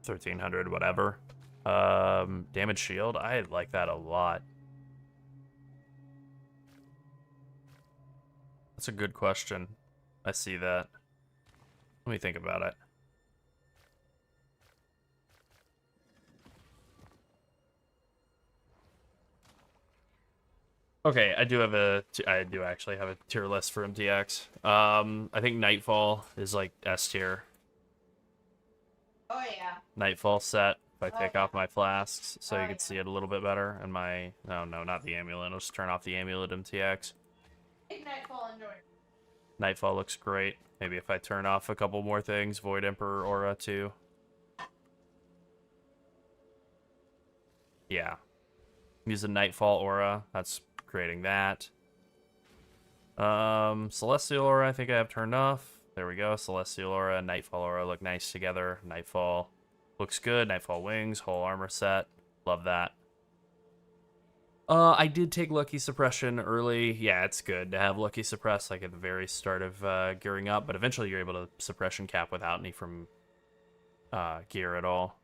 1300, whatever. Damage shield, I like that a lot. That's a good question. I see that. Let me think about it. Okay, I do actually have a tier list for MTX. I think Nightfall is like S tier. Oh yeah. Nightfall set. If I take off my flasks, so you can see it a little bit better. And my no, not the amulet. I'll just turn off the amulet MTX. Nightfall enjoy. Nightfall looks great. Maybe if I turn off a couple more things, Void Emperor Aura too. Yeah. I'm using Nightfall Aura. That's creating that. Celestial Aura I think I have turned off. There we go. Celestial Aura and Nightfall Aura look nice together. Nightfall looks good. Nightfall Wings, whole armor set. Love that. I did take Lucky Suppression early. Yeah, it's good to have Lucky Suppress like at the very start of gearing up, but eventually you're able to Suppression cap without any from gear at all.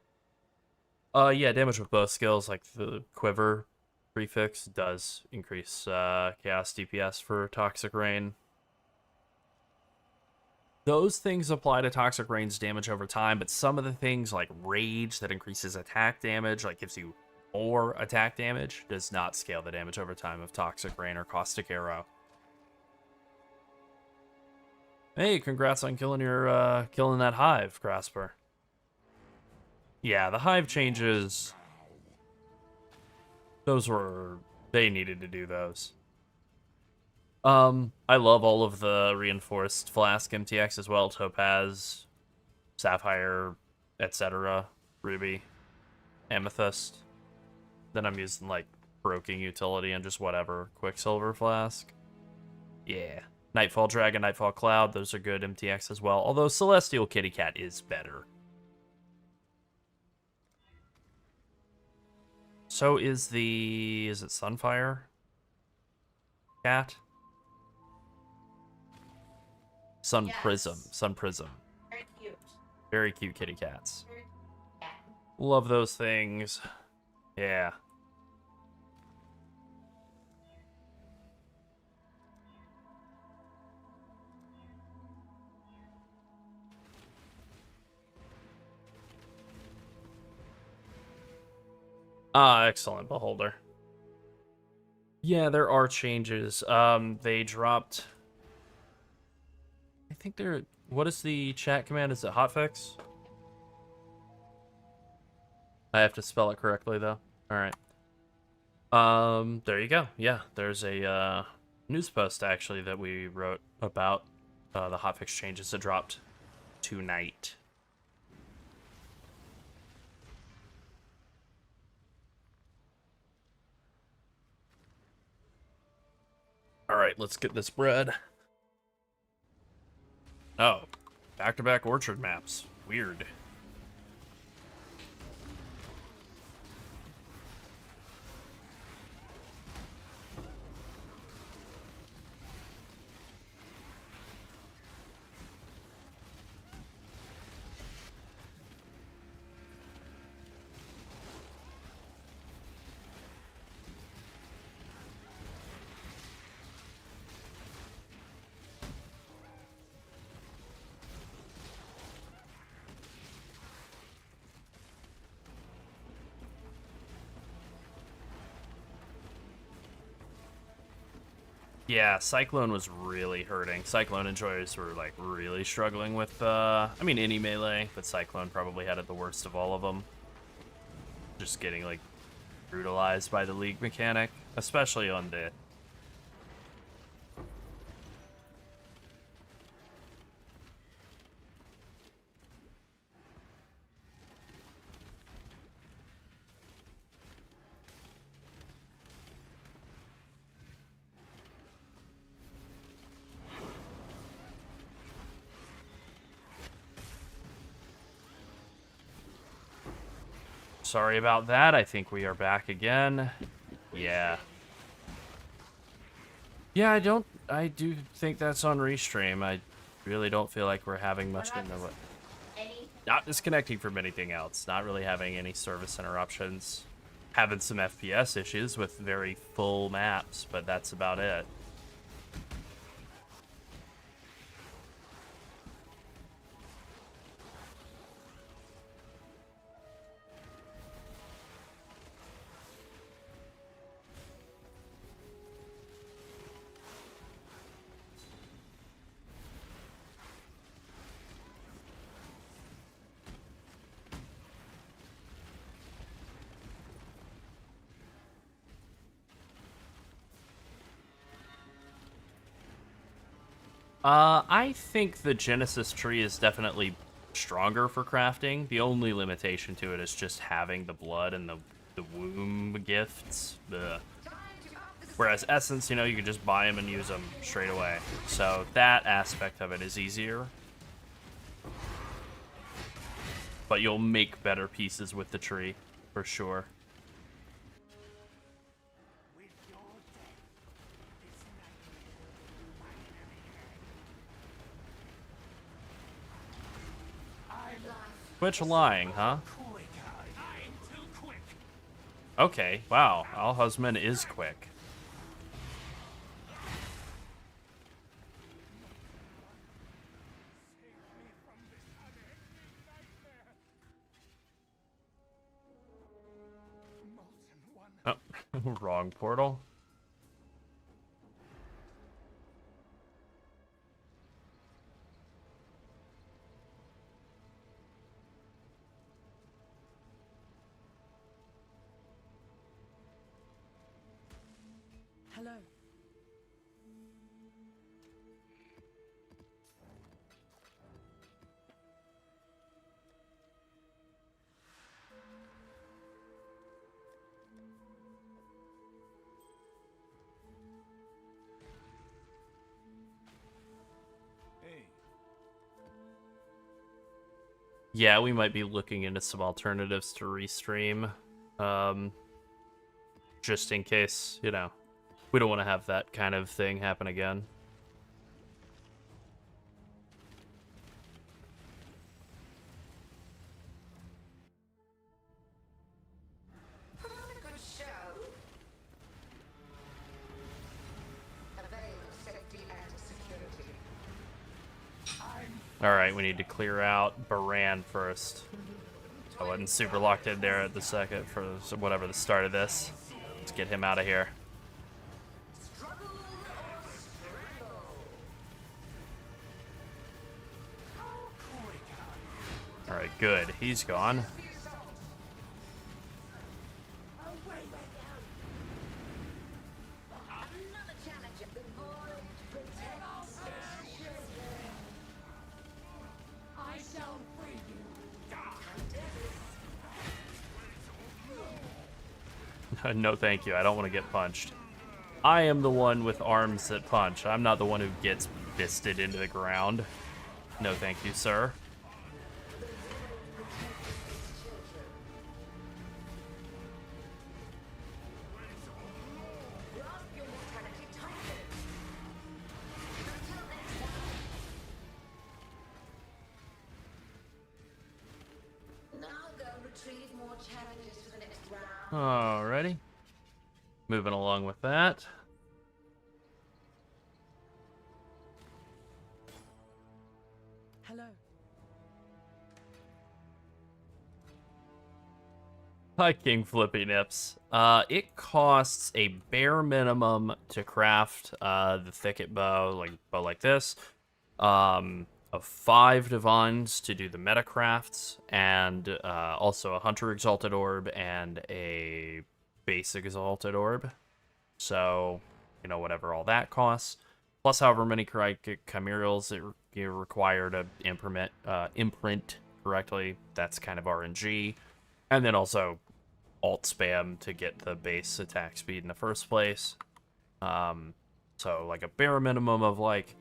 Yeah, damage with both skills, like the Quiver prefix does increase Chaos DPS for Toxic Rain. Those things apply to Toxic Rain's damage over time, but some of the things like Rage that increases attack damage, like gives you more attack damage, does not scale the damage over time of Toxic Rain or Caustic Arrow. Hey, congrats on killing your killing that hive, Grasper. Yeah, the hive changes. They needed to do those. I love all of the reinforced Flask MTX as well. Topaz, Sapphire, etc. Ruby, Amethyst. Then I'm using like Broking Utility and just whatever. Quicksilver Flask. Yeah. Nightfall Dragon, Nightfall Cloud, those are good MTX as well. Although Celestial Kitty Cat is better. So is it Sunfire Cat? Sun Yes. Prism. Sun Prism. Very cute. Very cute kitty cats. Very cute. Love those things. Yeah. Ah, excellent, Beholder. Yeah, there are changes. They dropped... I think they're... What is the chat command? Is it hotfix? I have to spell it correctly, though. Alright. There you go. Yeah, there's a news post, actually, that we wrote about the hotfix changes that dropped tonight. Alright, let's get this bread. Oh. Back-to-back orchard maps. Weird. Yeah, Cyclone was really hurting. Cyclone enjoyers were like really struggling with, I mean, any melee, but Cyclone probably had it the worst of all of them. Just getting like brutalized by the League mechanic, especially on the. Sorry about that. I think we are back again. Yeah. Yeah, I do think that's on Restream. I really don't feel like we're having much in the way. Not disconnecting from anything else. Not really having any service interruptions. Having some FPS issues with very full maps, but that's about it. I think the Genesis tree is definitely stronger for crafting. The only limitation to it is just having the blood and the womb gifts. Whereas Essence, you know, you can just buy them and use them straight away. So that aspect of it is easier. But you'll make better pieces with the tree, for sure. Twitch lying, huh? Okay, wow. Al-Husman is quick. Oh, wrong portal. Hello. Yeah, we might be looking into some alternatives to Restream. Just in case, you know, we don't want to have that kind of thing happen again. Alright, we need to clear out Baran first. I wasn't super locked in there at the second for whatever the start of this. Let's get him out of here. Alright, good. He's gone. No thank you, I don't want to get punched. I am the one with arms that punch. I'm not the one who gets fisted into the ground. No thank you, sir. Alrighty. Moving along with that. Hello. Hi, King Flippy Nips. It costs a bare minimum to craft the thicket bow, like this. Of 5 divines to do the meta crafts, and also a Hunter Exalted Orb and a Basic Exalted Orb. So, you know, whatever all that costs. Plus however many chimerals you require to imprint correctly. That's kind of RNG. And then also alt spam to get the base attack speed in the first place. So like a bare minimum of like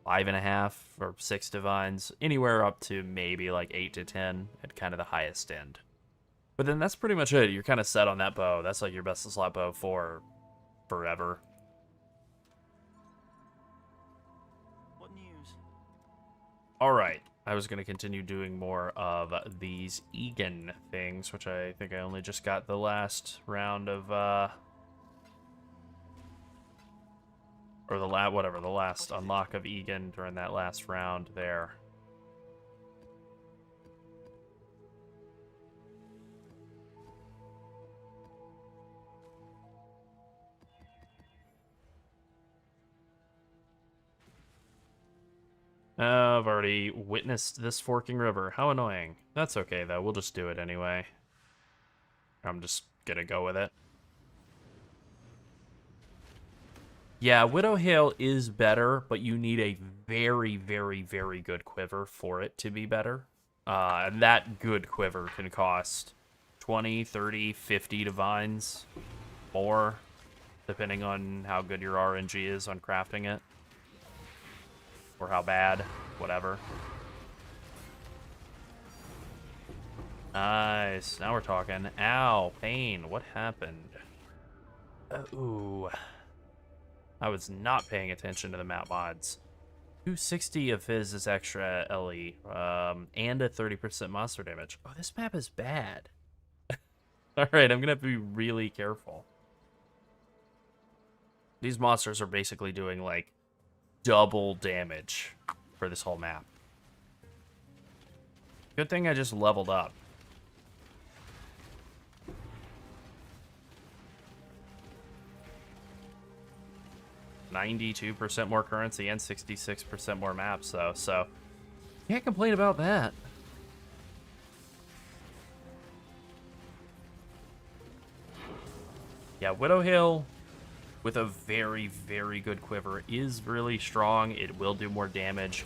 5.5 or 6 divines, anywhere up to maybe like 8 to 10 at kind of the highest end. But then that's pretty much it. You're kind of set on that bow. That's like your best slot bow for forever. What news? All right. I was going to continue doing more of these Egan things, which I think I only just got the last round of, or the last unlock of Egan during that last round there. I've already witnessed this forking river. How annoying. That's okay, though. We'll just do it anyway. I'm just gonna go with it. Yeah, Widow Hail is better, but you need a very, very, very good quiver for it to be better. And that good quiver can cost 20, 30, 50 divines. More, depending on how good your RNG is on crafting it. Or how bad, whatever. Nice. Now we're talking. Ow, pain. What happened? Ooh. I was not paying attention to the map mods. 260 of his is extra LE, and a 30% monster damage. Oh, this map is bad. Alright, I'm gonna have to be really careful. These monsters are basically doing, like, double damage for this whole map. Good thing I just leveled up. %92 more currency and 66% more maps, though, so can't complain about that. Yeah, Widow Hill with a very, very good quiver is really strong. It will do more damage.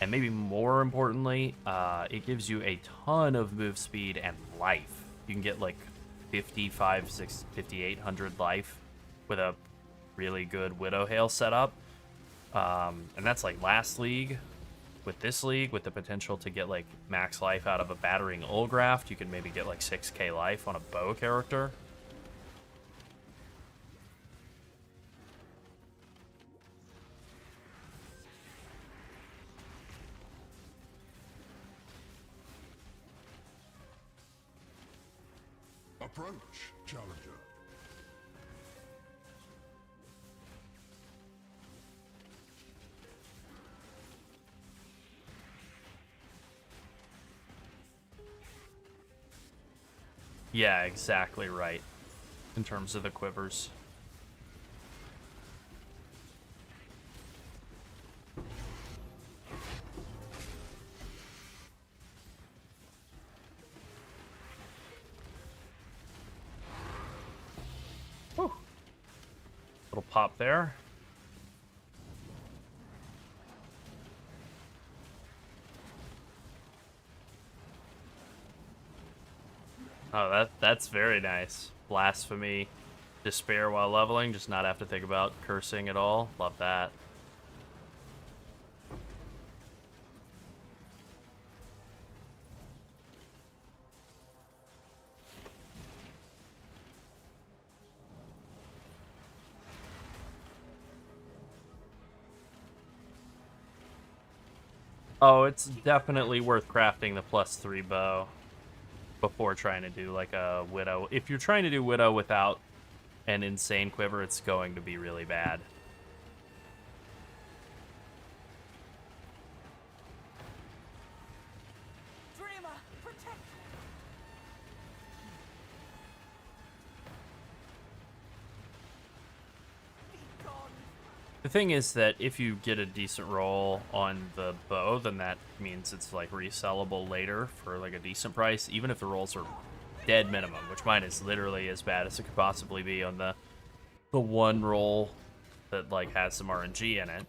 And maybe more importantly, it gives you a ton of move speed and life. You can get like 5,800 life with a really good Widow Hail setup. And that's like last league. With this league, with the potential to get like max life out of a battering Olgraft, you can maybe get like 6k life on a bow character. Approach, challenger. Yeah, exactly right. In terms of the quivers. Whew. Little pop there. Oh, that's very nice. Blasphemy, despair while leveling, just not have to think about cursing at all. Love that. Oh, it's definitely worth crafting the +3 bow before trying to do like a Widow. If you're trying to do Widow without an insane quiver, it's going to be really bad. Dreamer, protect! Be gone! The thing is that if you get a decent roll on the bow, then that means it's like resellable later for like a decent price, even if the rolls are dead minimum, which mine is literally as bad as it could possibly be on the one roll that like has some RNG in it.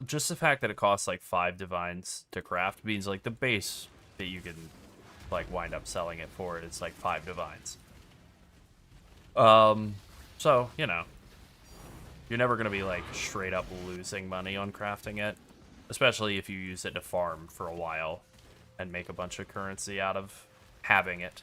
Just the fact that it costs like 5 divines to craft means like the base that you can like wind up selling it for is like 5 divines. So, you know, you're never going to be, like, straight up losing money on crafting it, especially if you use it to farm for a while and make a bunch of currency out of having it.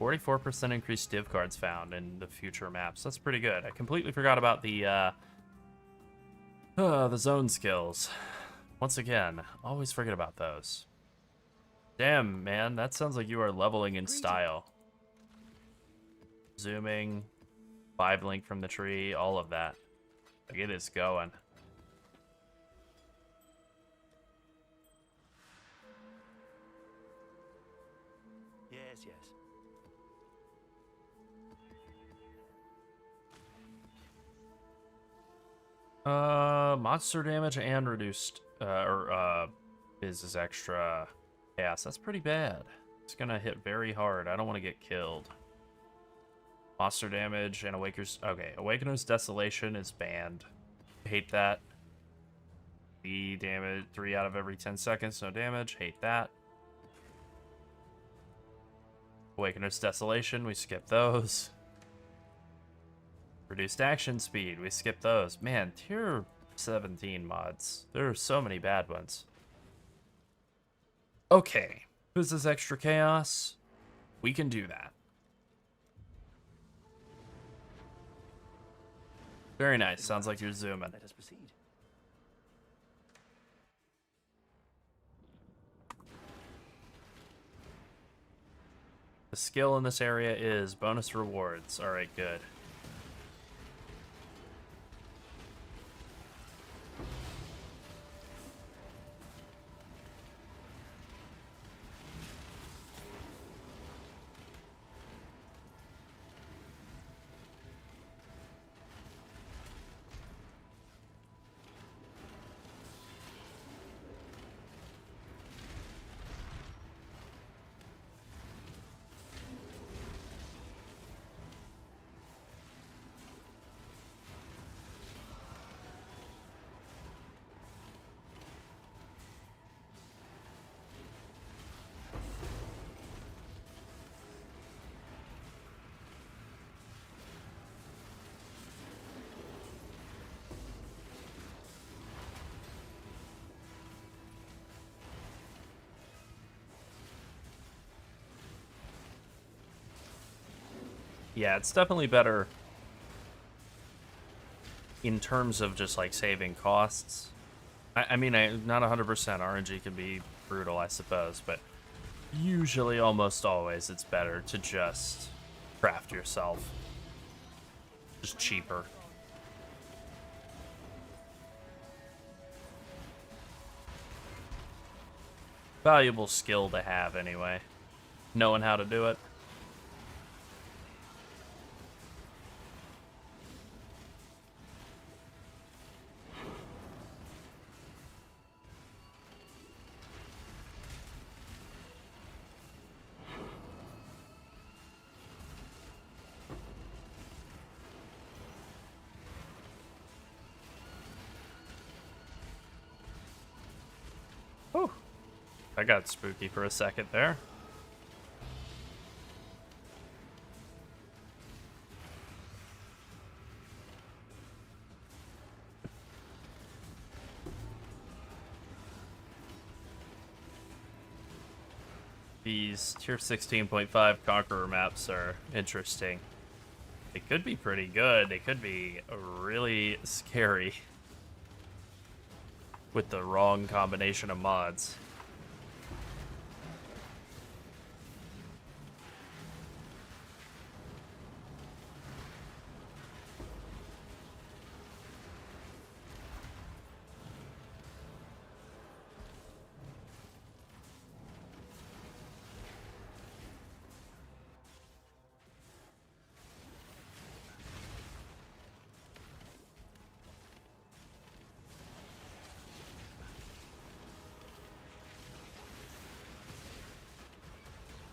%increased div cards found in the future maps. That's pretty good. I completely forgot about the zone skills. Once again, always forget about those. Damn, man, that sounds like you are leveling in style. Zooming, 5 link from the tree, all of that. Like, it is going. Yes, yes. Monster damage and reduced, is extra chaos. That's pretty bad. It's gonna hit very hard. I don't want to get killed. Monster damage and Awakener's... Okay, Awakener's Desolation is banned. Hate that. The damage, 3 out of every 10 seconds, no damage. Hate that. Awakener's Desolation, we skip those. Reduced action speed, we skip those. Man, tier 17 mods. There are so many bad ones. Okay, this is extra chaos. We can do that. Very nice. Sounds like you're zooming. Let us proceed. The skill in this area is bonus rewards. All right, good. Yeah, it's definitely better in terms of just like saving costs. I mean, not 100%. RNG can be brutal, I suppose, but usually, almost always, it's better to just craft yourself. Just cheaper. Valuable skill to have, anyway. Knowing how to do it. Whew. I got spooky for a second there. These tier 16.5 Conqueror maps are interesting. They could be pretty good. They could be really scary with the wrong combination of mods.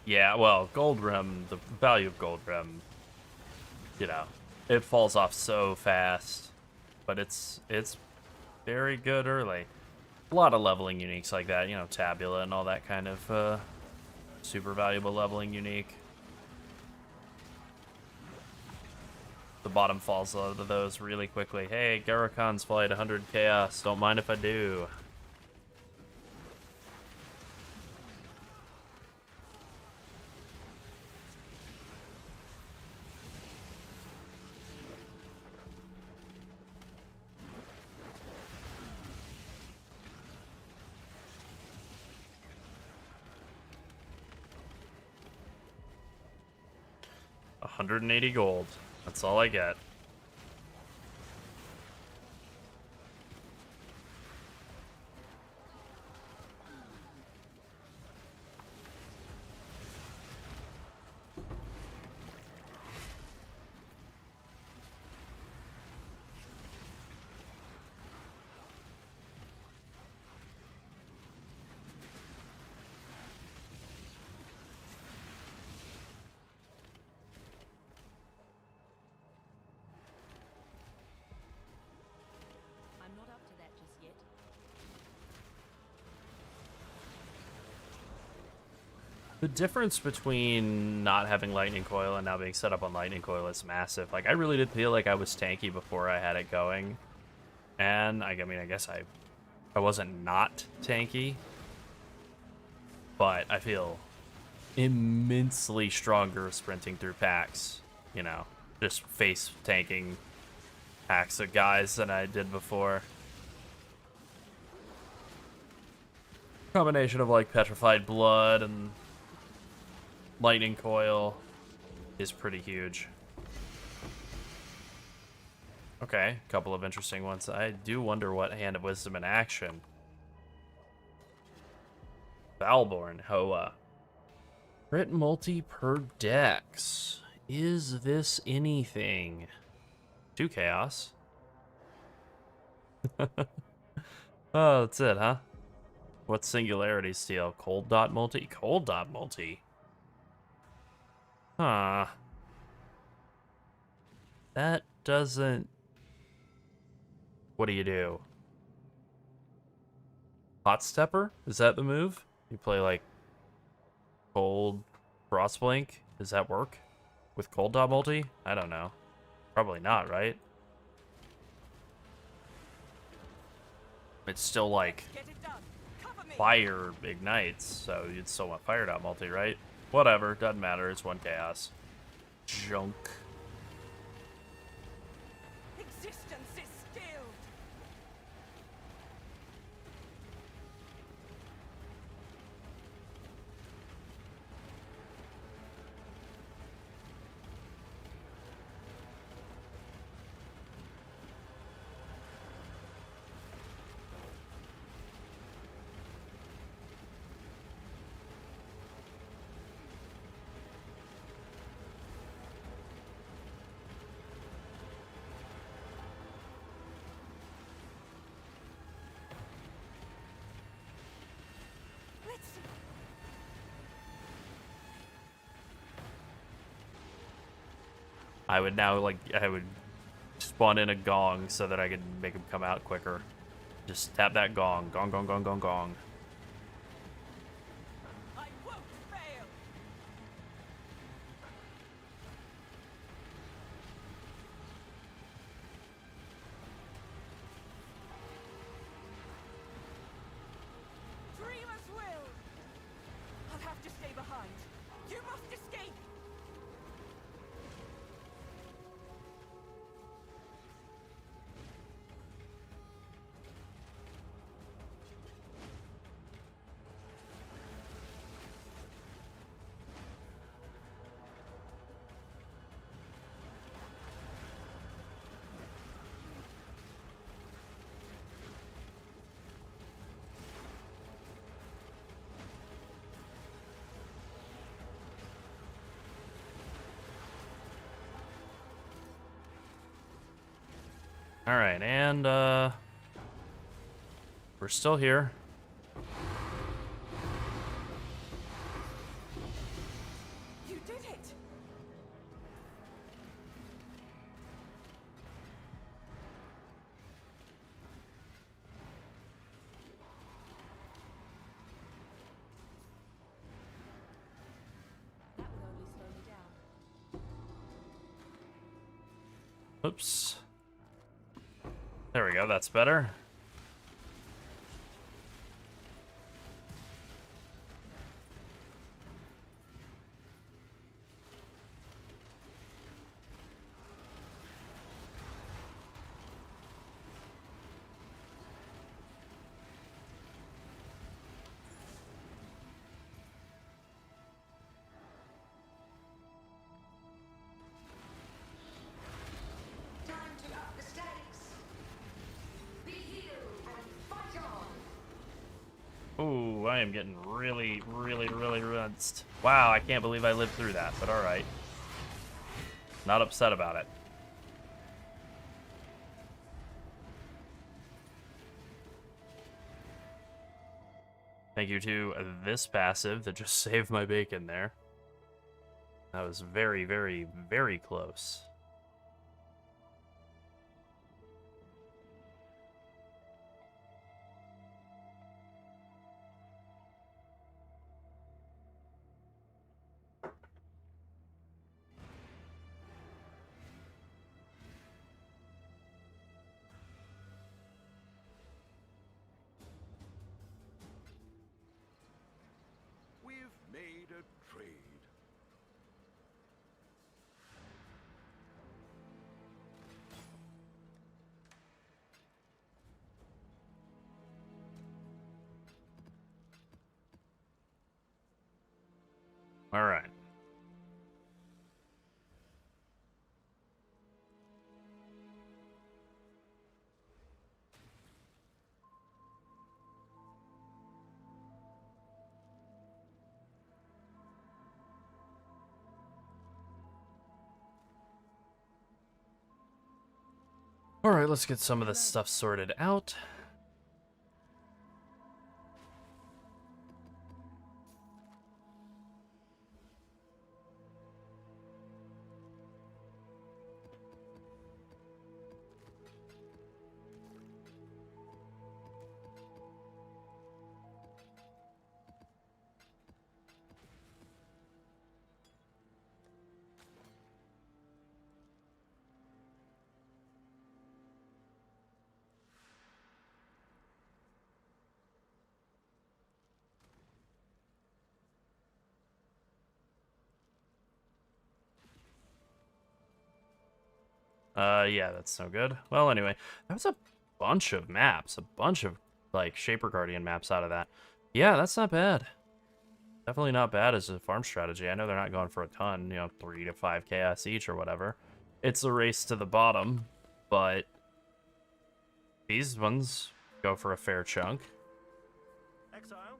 Yeah, well, Gold Rim, the value of Gold Rim, you know, it falls off so fast, but it's very good early. A lot of leveling uniques like that, you know, Tabula and all that kind of super valuable leveling unique. The bottom falls out of those really quickly. Hey, Garakon's flight 100 chaos. Don't mind if I do. $180 gold. That's all I get. I'm not up to that just yet. The difference between not having Lightning Coil and now being set up on Lightning Coil is massive. Like, I really did feel like I was tanky before I had it going. And, I mean, I guess I wasn't not tanky. But I feel immensely stronger sprinting through packs. You know, just face tanking packs of guys than I did before. Combination of, like, Petrified Blood and Lightning Coil is pretty huge. Okay, a couple of interesting ones. I do wonder what Hand of Wisdom in action. Valborn, Hoa. Crit multi per dex. Is this anything? 2 chaos. Oh, that's it, huh? What singularity steal? Cold dot multi? Cold dot multi? Huh. That doesn't... What do you do? Hot Stepper? Is that the move? You play like Cold Frostblink? Does that work? With Cold Dot multi? I don't know. Probably not, right? It's still like Get it done. Cover me. fire ignites, so you'd still want Fire Dot multi, right? Whatever, doesn't matter, it's 1 chaos. Junk. Existence is stilled. Let's see. I would now, like, I would spawn in a gong so that I could make him come out quicker. Just tap that gong. Gong, gong, gong, gong, gong. Alright, and we're still here. You did it! That would only slow me down. Oops. There we go, that's better. Ooh, I am getting really rinsed. Wow, I can't believe I lived through that, but alright. Not upset about it. Thank you to this passive that just saved my bacon there. That was very close. We've made a trade. Alright. Alright, let's get some of this stuff sorted out. Yeah, that's no good. Well, anyway, that was a bunch of maps, a bunch of, like, Shaper Guardian maps out of that. Yeah, that's not bad. Definitely not bad as a farm strategy. I know they're not going for a ton, you know, 3 to 5 chaos each or whatever. It's a race to the bottom, but these ones go for a fair chunk. Exile?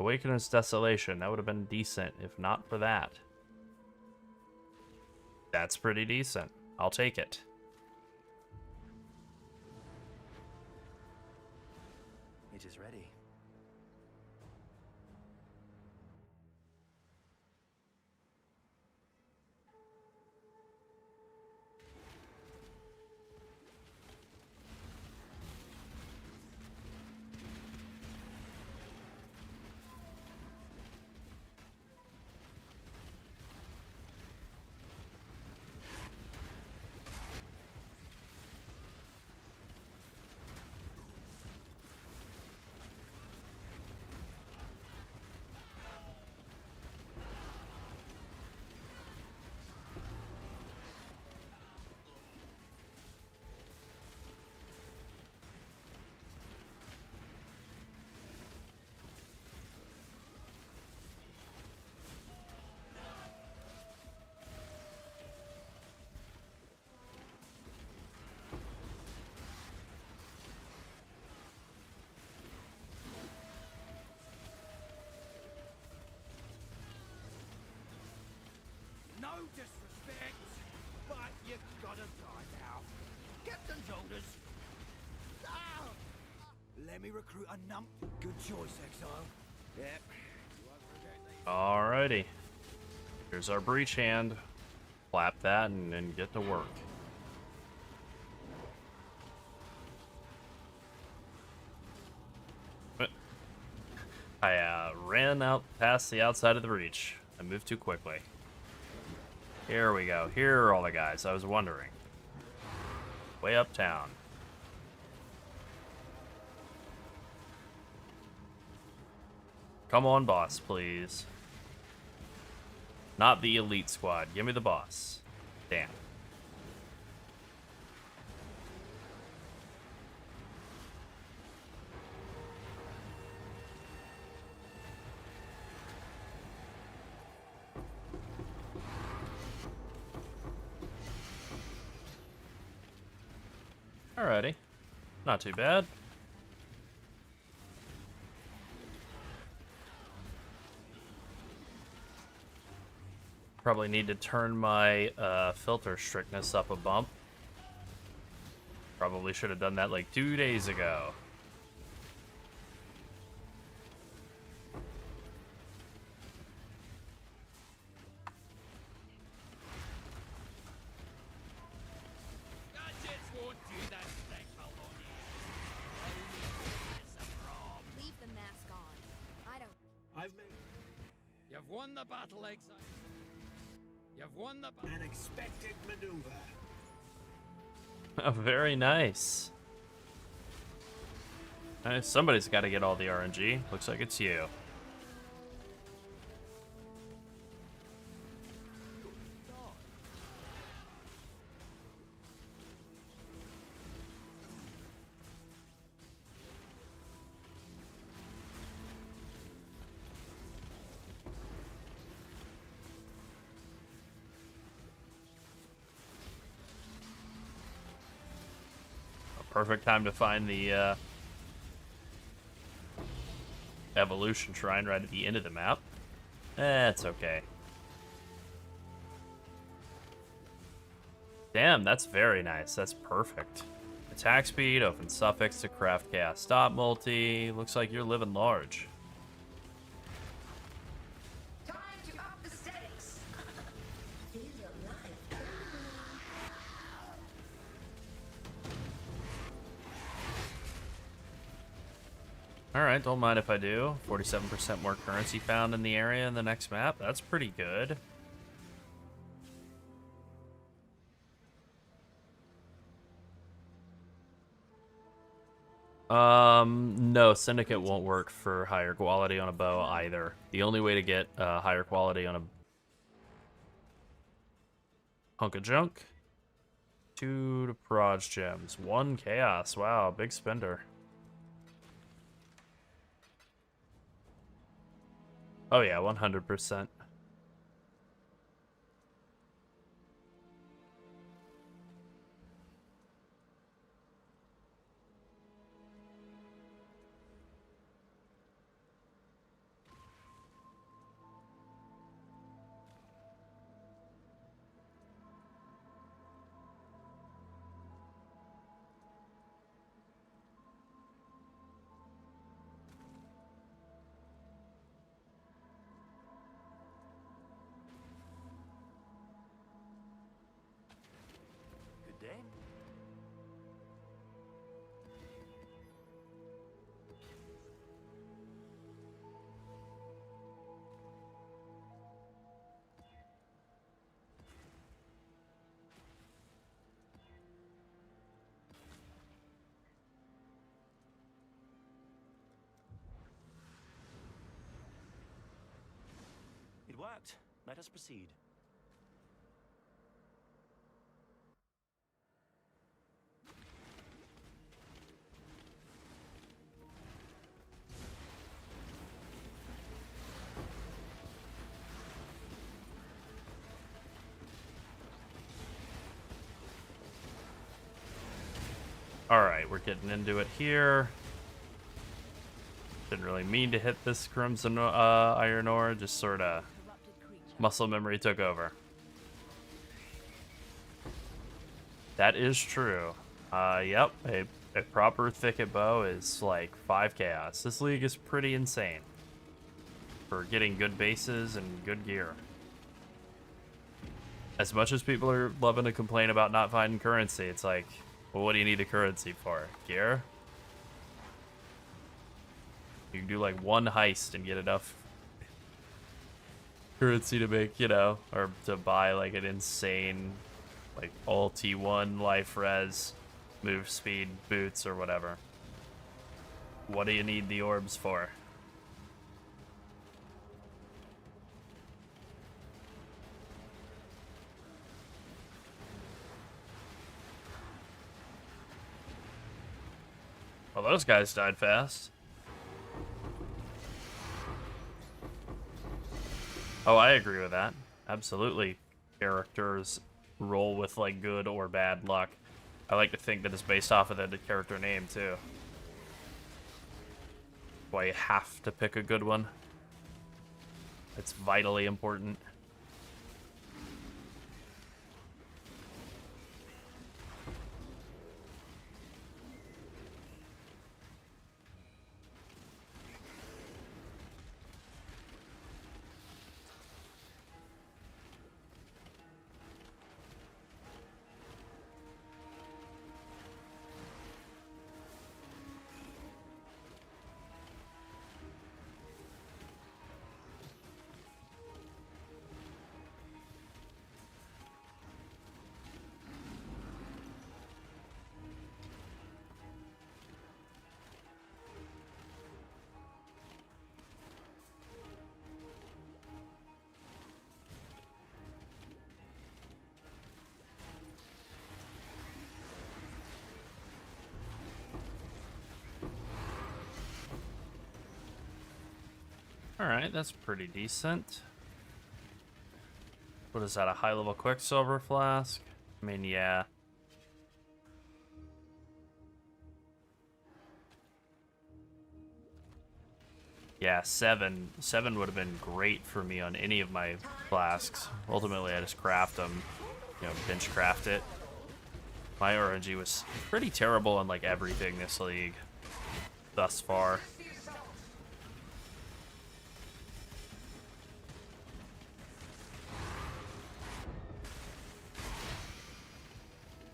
Awakening's Desolation, that would have been decent if not for that. That's pretty decent. I'll take it. It is ready. disrespect, but you gotta die now. Captain's orders. Ah! Let me recruit a nump. Good choice, Exile. Yep. Alrighty. Here's our breach hand. Flap that and then get to work. I ran out past the outside of the breach. I moved too quickly. Here we go. Here are all the guys. I was wondering. Way uptown. Come on, boss, please. Not the elite squad. Give me the boss. Damn. Alrighty. Not too bad. Probably need to turn my filter strictness up a bump. Probably should have done that like 2 days ago. Leave the mask on. I don't. I've made. You've won the battle, Exile. You've won the battle. An expected maneuver. Oh, very nice. Somebody's got to get all the RNG. Looks like it's you. Perfect time to find the evolution shrine right at the end of the map. That's okay. Damn, that's very nice. That's perfect. Attack speed, open suffix to craft chaos stop multi. Looks like you're living large. Time to up the stakes. Feel your life. Alright, don't mind if I do. 47% more currency found in the area in the next map. That's pretty good. No, Syndicate won't work for higher quality on a bow either. The only way to get higher quality on a hunk of junk, 2 to Proj gems, 1 chaos. Wow, big spender. Oh yeah, 100%. Good day. It worked. Let us proceed. Alright, we're getting into it here. Didn't really mean to hit this Crimson Iron Ore, just sort of muscle memory took over. That is true. Yep, a proper thicket bow is like 5 chaos. This league is pretty insane for getting good bases and good gear. As much as people are loving to complain about not finding currency, it's like, well, what do you need the currency for? Gear? You can do like one heist and get enough currency to make, or to buy like an insane, like all T1 life res, move speed boots or whatever. What do you need the orbs for? Well, those guys died fast. Oh, I agree with that. Absolutely. Characters roll with, like, good or bad luck. I like to think that it's based off of the character name, too. Why you have to pick a good one. It's vitally important. Alright, that's pretty decent. What is that, a high-level Quicksilver flask? I mean, yeah. Yeah, 7. 7 would have been great for me on any of my flasks. Ultimately, I just craft them, bench craft it. My RNG was pretty terrible on, like, everything this league thus far.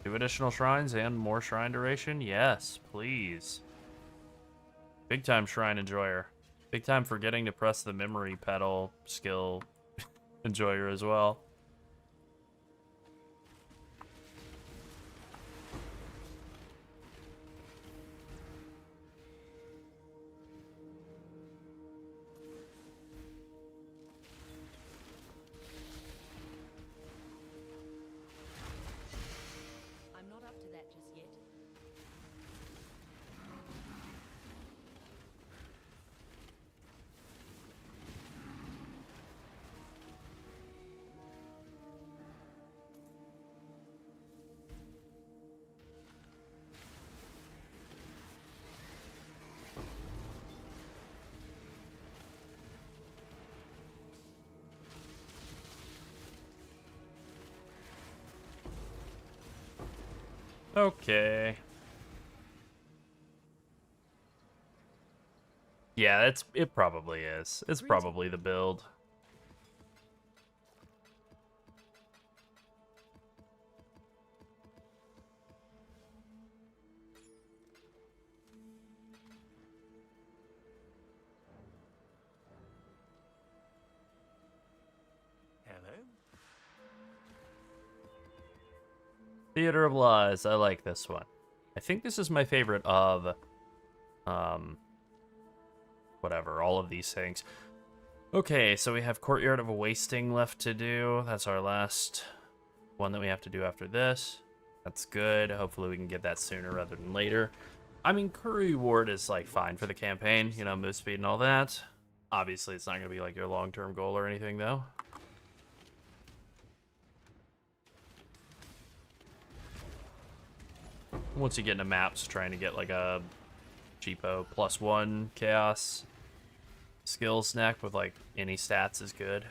Two additional shrines and more shrine duration? Yes, please. Big time shrine enjoyer. Big time forgetting to press the memory pedal skill enjoyer as well. I'm not up to that just yet. Okay. Yeah, it probably is. It's probably the build. Hello? Theater of Lies. I like this one. I think this is my favorite of, whatever, all of these things. Okay, so we have Courtyard of Wasting left to do. That's our last one that we have to do after this. That's good. Hopefully we can get that sooner rather than later. I mean, Curry Ward is, like, fine for the campaign, move speed and all that. Obviously, it's not going to be, like, your long-term goal or anything, though. Once you get into maps, trying to get, like, a cheapo +1 chaos skill snack with, like, any stats is good.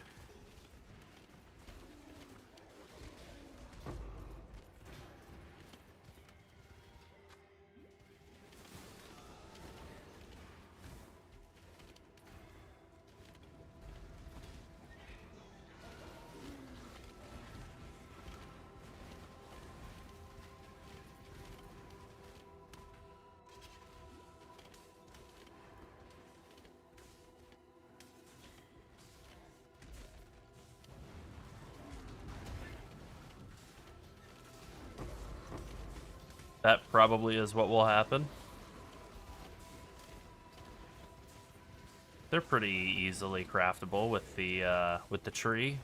That probably is what will happen. They're pretty easily craftable with the tree.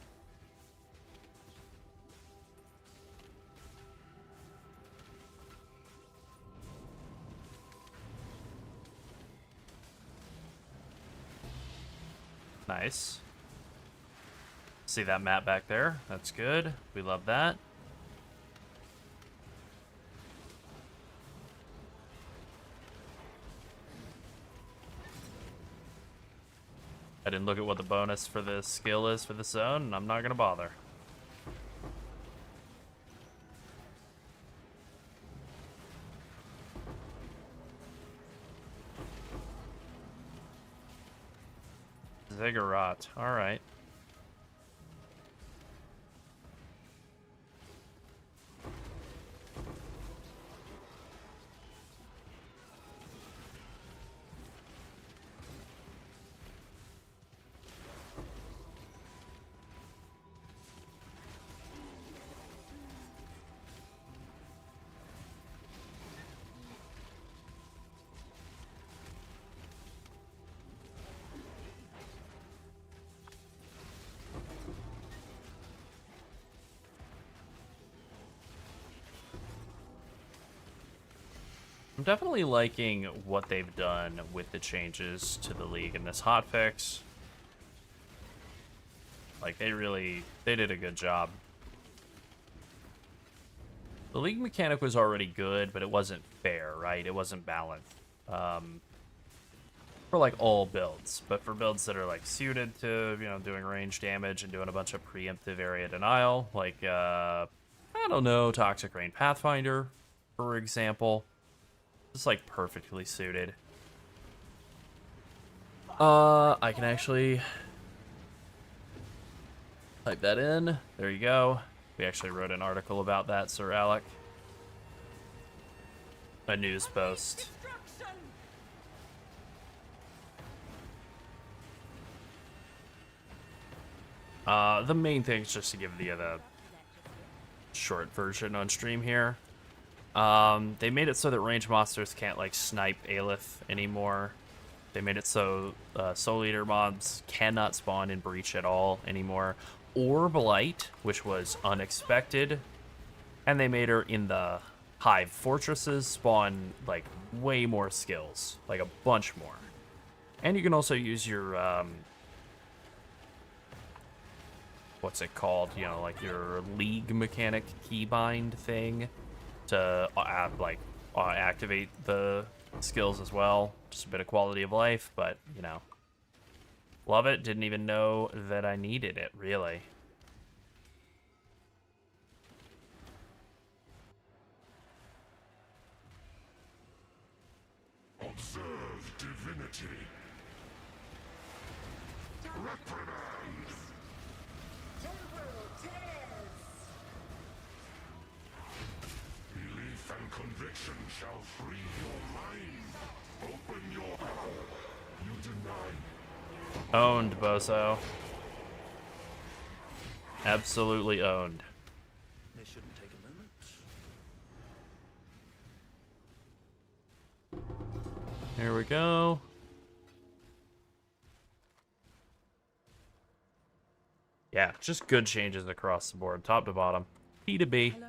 Nice. See that map back there? That's good. We love that. I didn't look at what the bonus for the skill is for the zone, and I'm not gonna bother. Ziggurat. Alright. I'm definitely liking what they've done with the changes to the league in this hotfix. Like, they did a good job. The league mechanic was already good, but it wasn't fair, right? It wasn't balanced. For, like, all builds. But for builds that are, like, suited to, you know, doing range damage and doing a bunch of preemptive area denial, like, I don't know, Toxic Rain Pathfinder, for example. Just like perfectly suited. I can actually type that in. There you go. We actually wrote an article about that, Sir Alec. A news post. The main thing is just to give the short version on stream here. They made it so that range monsters can't, like, snipe Aelith anymore. They made it so Soul Eater mobs cannot spawn in Breach at all anymore. Or Blight, which was unexpected. And they made her in the Hive Fortresses spawn, like, way more skills. Like, a bunch more. And you can also use your, what's it called? You know, like, your League mechanic keybind thing to activate the skills as well. Just a bit of quality of life, but, you know, love it. Didn't even know that I needed it, really. Observe divinity. Reprimand. Temporal tears. Belief and conviction shall free your mind. Open your heart. You deny. Owned, Boso. Absolutely owned. This shouldn't take a moment. Here we go. Yeah, just good changes across the board, top to bottom. P to B. Hello.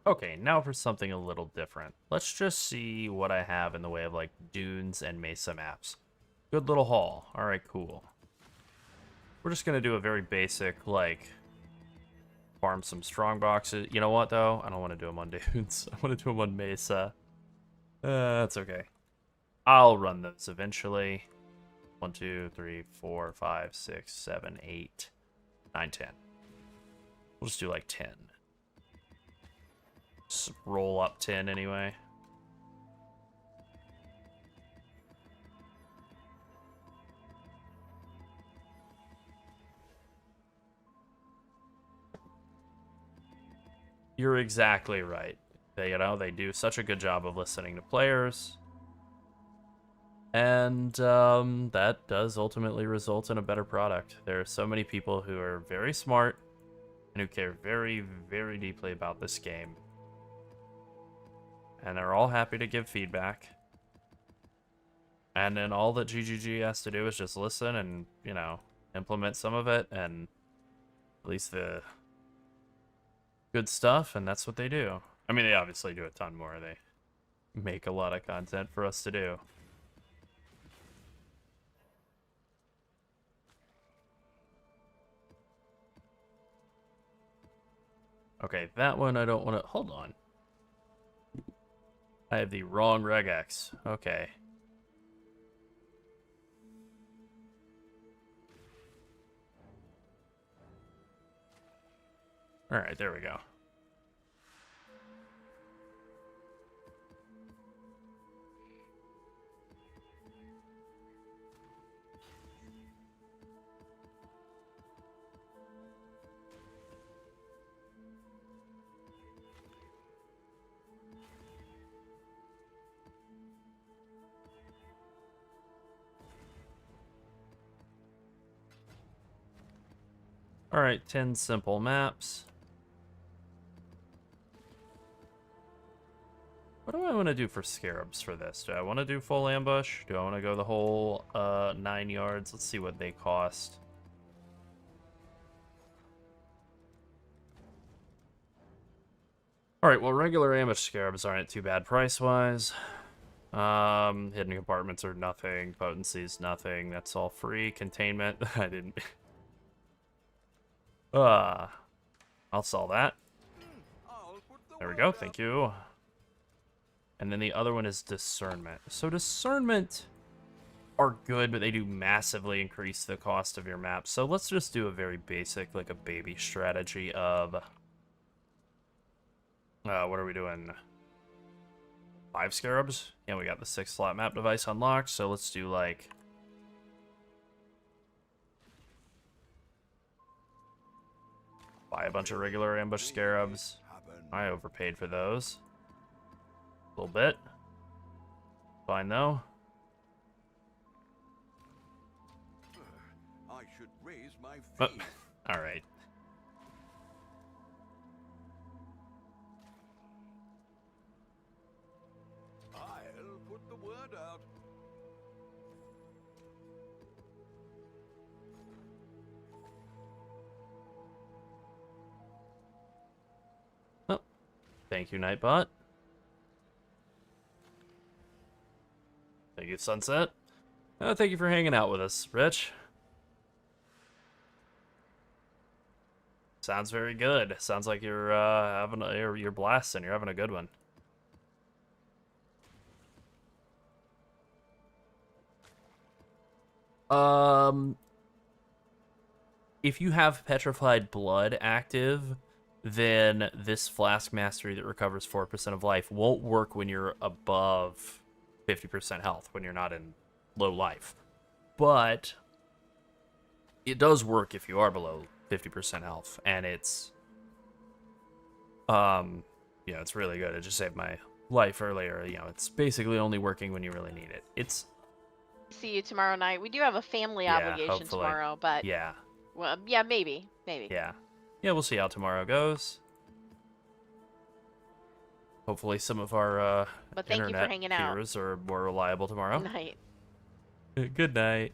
Okay, now for something a little different. Let's just see what I have in the way of, like, dunes and mesa maps. Good little haul. Alright, cool. We're just gonna do a very basic, like, farm some strong boxes. You know what, though? I don't want to do them on dunes. I want to do them on mesa. That's okay. I'll run those eventually. 1, 2, 3, 4, 5, 6, 7, 8, 9, 10. We'll just do, like, 10. Roll up 10 anyway. You're exactly right. They do such a good job of listening to players. And that does ultimately result in a better product. There are so many people who are very smart and who care very, very deeply about this game. And they're all happy to give feedback. And then all that GGG has to do is just listen and, implement some of it and at least the good stuff, and that's what they do. I mean, they obviously do a ton more. They make a lot of content for us to do. Okay, that one I don't want to... Hold on. I have the wrong regex. Okay. Alright, there we go. Alright, 10 simple maps. What do I want to do for scarabs for this? Do I want to do full ambush? Do I want to go the whole 9 yards? Let's see what they cost. Alright, well, regular ambush scarabs aren't too bad price-wise. Hidden compartments are nothing. Potency's nothing. That's all free. Containment, I didn't... I'll sell that. There we go, thank you. And then the other one is discernment. So discernment are good, but they do massively increase the cost of your map. So let's just do a very basic, like a baby strategy of... what are we doing? 5 scarabs? Yeah, we got the 6 slot map device unlocked, so let's do like... Buy a bunch of regular ambush scarabs. I overpaid for those. A little bit. Fine though. I should raise my feet. All right. I'll put the word out. Oh, thank you, Nightbot. Thank you, Sunset. Thank you for hanging out with us, Rich. Sounds very good. Sounds like you're you're blasting. You're having a good one. If you have Petrified Blood active, then this Flask Mastery that recovers 4% of life won't work when you're above 50% health, when you're not in low life. But it does work if you are below 50% health, and it's it's really good. It just saved my life earlier. It's basically only working when you really need it. It's See you tomorrow night. We do have a family obligation hopefully. tomorrow, but Yeah. well, yeah, maybe. Yeah, we'll see how tomorrow goes. Hopefully some of our But thank you for internet hanging out. peers are more reliable tomorrow. Good night. Good night.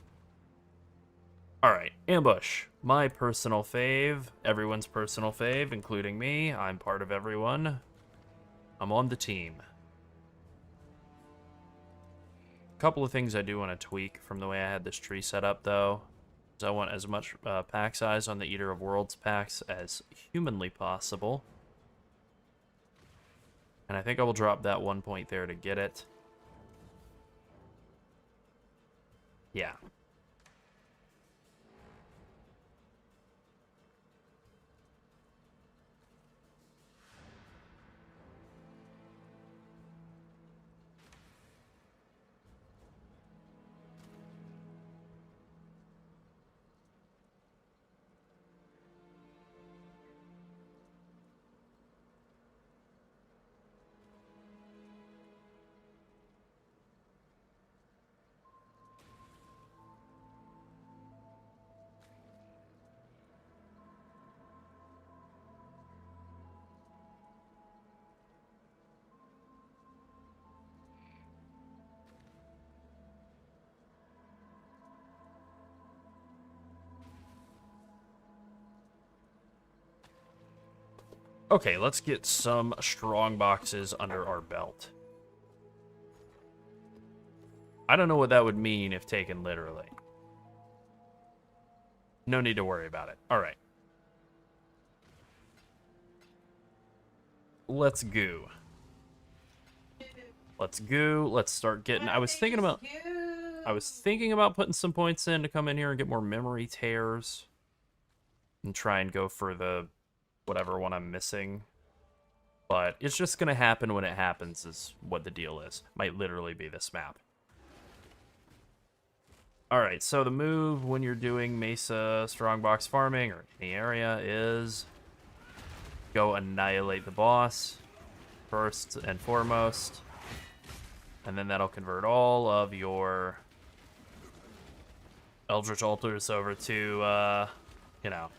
Alright, ambush. My personal fave. Everyone's personal fave, including me. I'm part of everyone. I'm on the team. A couple of things I do want to tweak from the way I had this tree set up, though. Is I want as much pack size on the Eater of Worlds packs as humanly possible. And I think I will drop that 1 point there to get it. Yeah. Okay, let's get some strong boxes under our belt. I don't know what that would mean if taken literally. No need to worry about it. All right. Let's go. Let's go. Let's start getting... I was thinking about putting some points in to come in here and get more memory tears. And try and go for the whatever one I'm missing. But it's just going to happen when it happens is what the deal is. Might literally be this map. Alright, so the move when you're doing Mesa Strongbox farming or any area is go annihilate the boss first and foremost. And then that'll convert all of your Eldritch Altars over to, you know,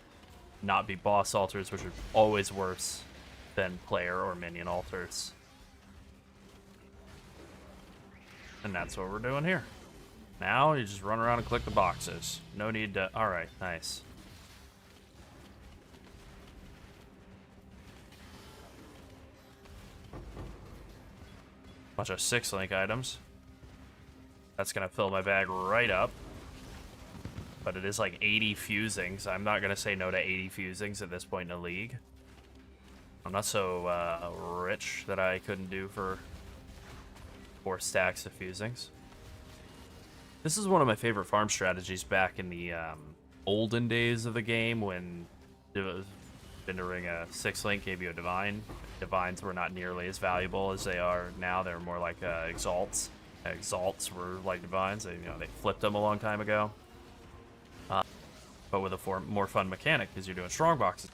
not be boss altars, which are always worse than player or minion altars. And that's what we're doing here. Now you just run around and click the boxes. No need to... Alright, nice. Bunch of 6-link items. That's going to fill my bag right up. But it is like 80 fusings. I'm not going to say no to 80 fusings at this point in the league. I'm not so rich that I couldn't do for 4 stacks of fusings. This is one of my favorite farm strategies back in the olden days of the game when vending a 6-link gave you a divine. Divines were not nearly as valuable as they are now. They're more like exalts. Exalts were like divines. They flipped them a long time ago. But with a more fun mechanic because you're doing strong boxes.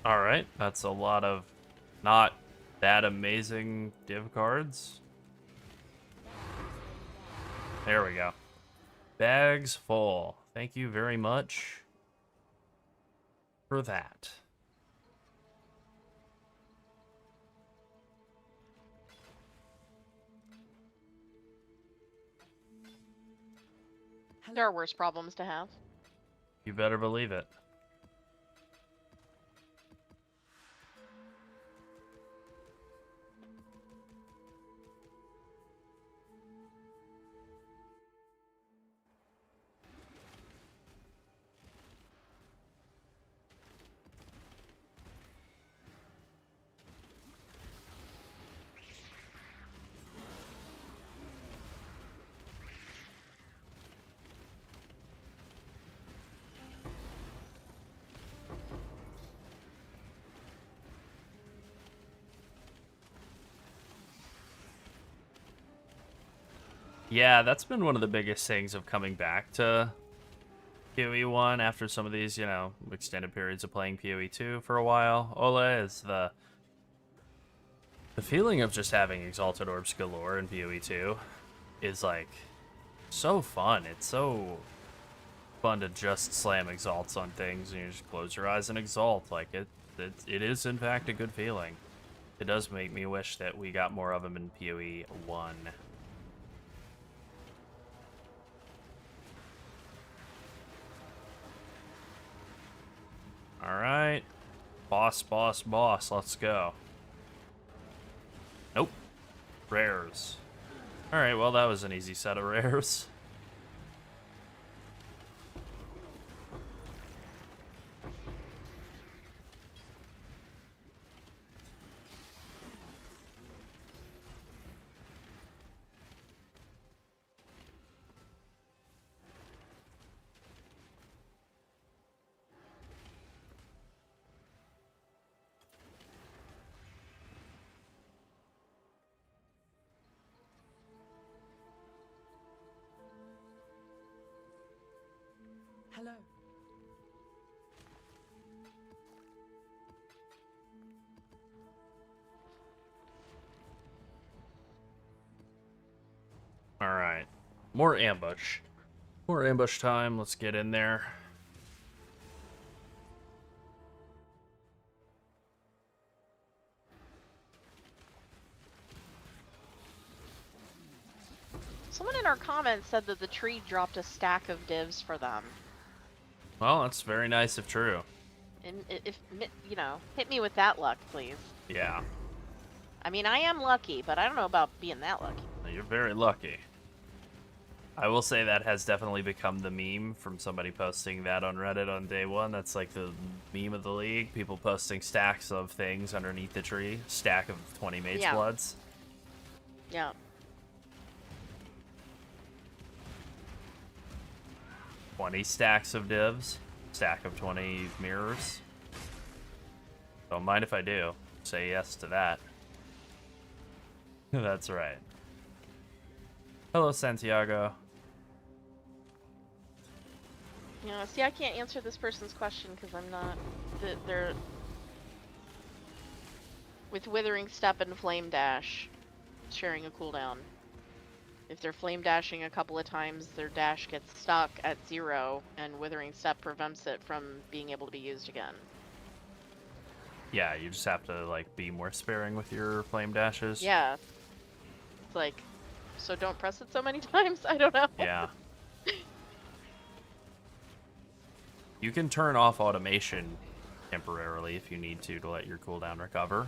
Alright, that's a lot of not that amazing div cards. There we go. Bags full. Thank you very much for that. There are worse problems to have. You better believe it. Yeah, that's been one of the biggest things of coming back to PoE 1 after some of these, extended periods of playing PoE 2 for a while. Ola is the feeling of just having Exalted Orbs galore in PoE 2 is like so fun. It's so fun to just slam exalts on things and you just close your eyes and exalt. Like it is in fact a good feeling. It does make me wish that we got more of them in PoE 1. Alright. Boss, boss, boss. Let's go. Nope. Rares. Alright, well that was an easy set of rares. Hello. All right. More ambush. More ambush time. Let's get in there. Someone in our comments said that the tree dropped a stack of divs for them. Well, that's very nice if true. And if, you know, hit me with that luck, please. Yeah. I mean, I am lucky, but I don't know about being that lucky. You're very lucky. I will say that has definitely become the meme from somebody posting that on Reddit on day one. That's like the meme of the league. People posting stacks of things underneath the tree. Stack of 20 Mage's Bloods. Yeah. 20 stacks of divs. Stack of 20 mirrors. Don't mind if I do. Say yes to that. That's right. Hello, Santiago. Yeah, see, I can't answer this person's question because I'm not... They're... With Withering Step and Flame Dash, sharing a cooldown. If they're Flame Dashing a couple of times, their dash gets stuck at 0, and Withering Step prevents it from being able to be used again. Yeah, you just have to, like, be more sparing with your flame dashes. Yeah. It's like, so don't press it so many times? I don't know. Yeah. You can turn off automation temporarily if you need to let your cooldown recover.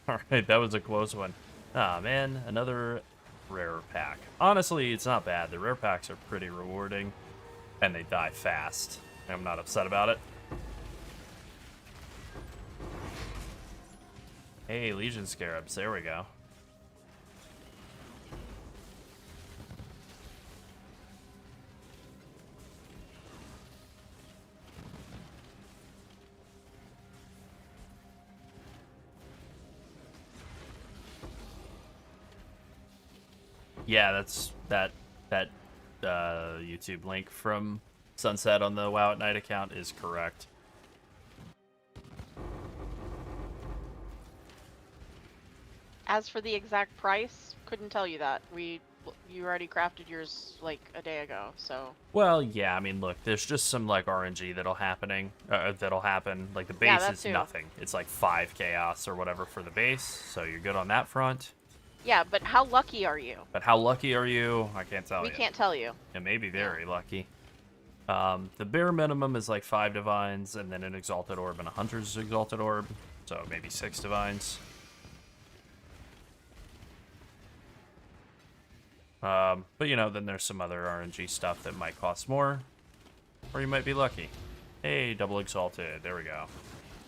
Alright, that was a close one. Ah, man, another rare pack. Honestly, it's not bad. The rare packs are pretty rewarding, and they die fast. I'm not upset about it. Hey, Legion Scarabs, there we go. Yeah, that's that YouTube link from Sunset on the WoW at Night account is correct. As for the exact price, couldn't tell you that. You already crafted yours like a day ago, so. Well, yeah, I mean, look, there's just some like RNG that'll happen. Like the base that is too. nothing. It's like 5 chaos or whatever for the base, so you're good on that front. Yeah, but how lucky are you? But how lucky are you? I can't tell you. We can't tell you. It may be very lucky. The bare minimum is like 5 divines, and then an exalted orb and a hunter's exalted orb, so maybe 6 divines. But you know, then there's some other RNG stuff that might cost more, or you might be lucky. Hey, double exalted, there we go.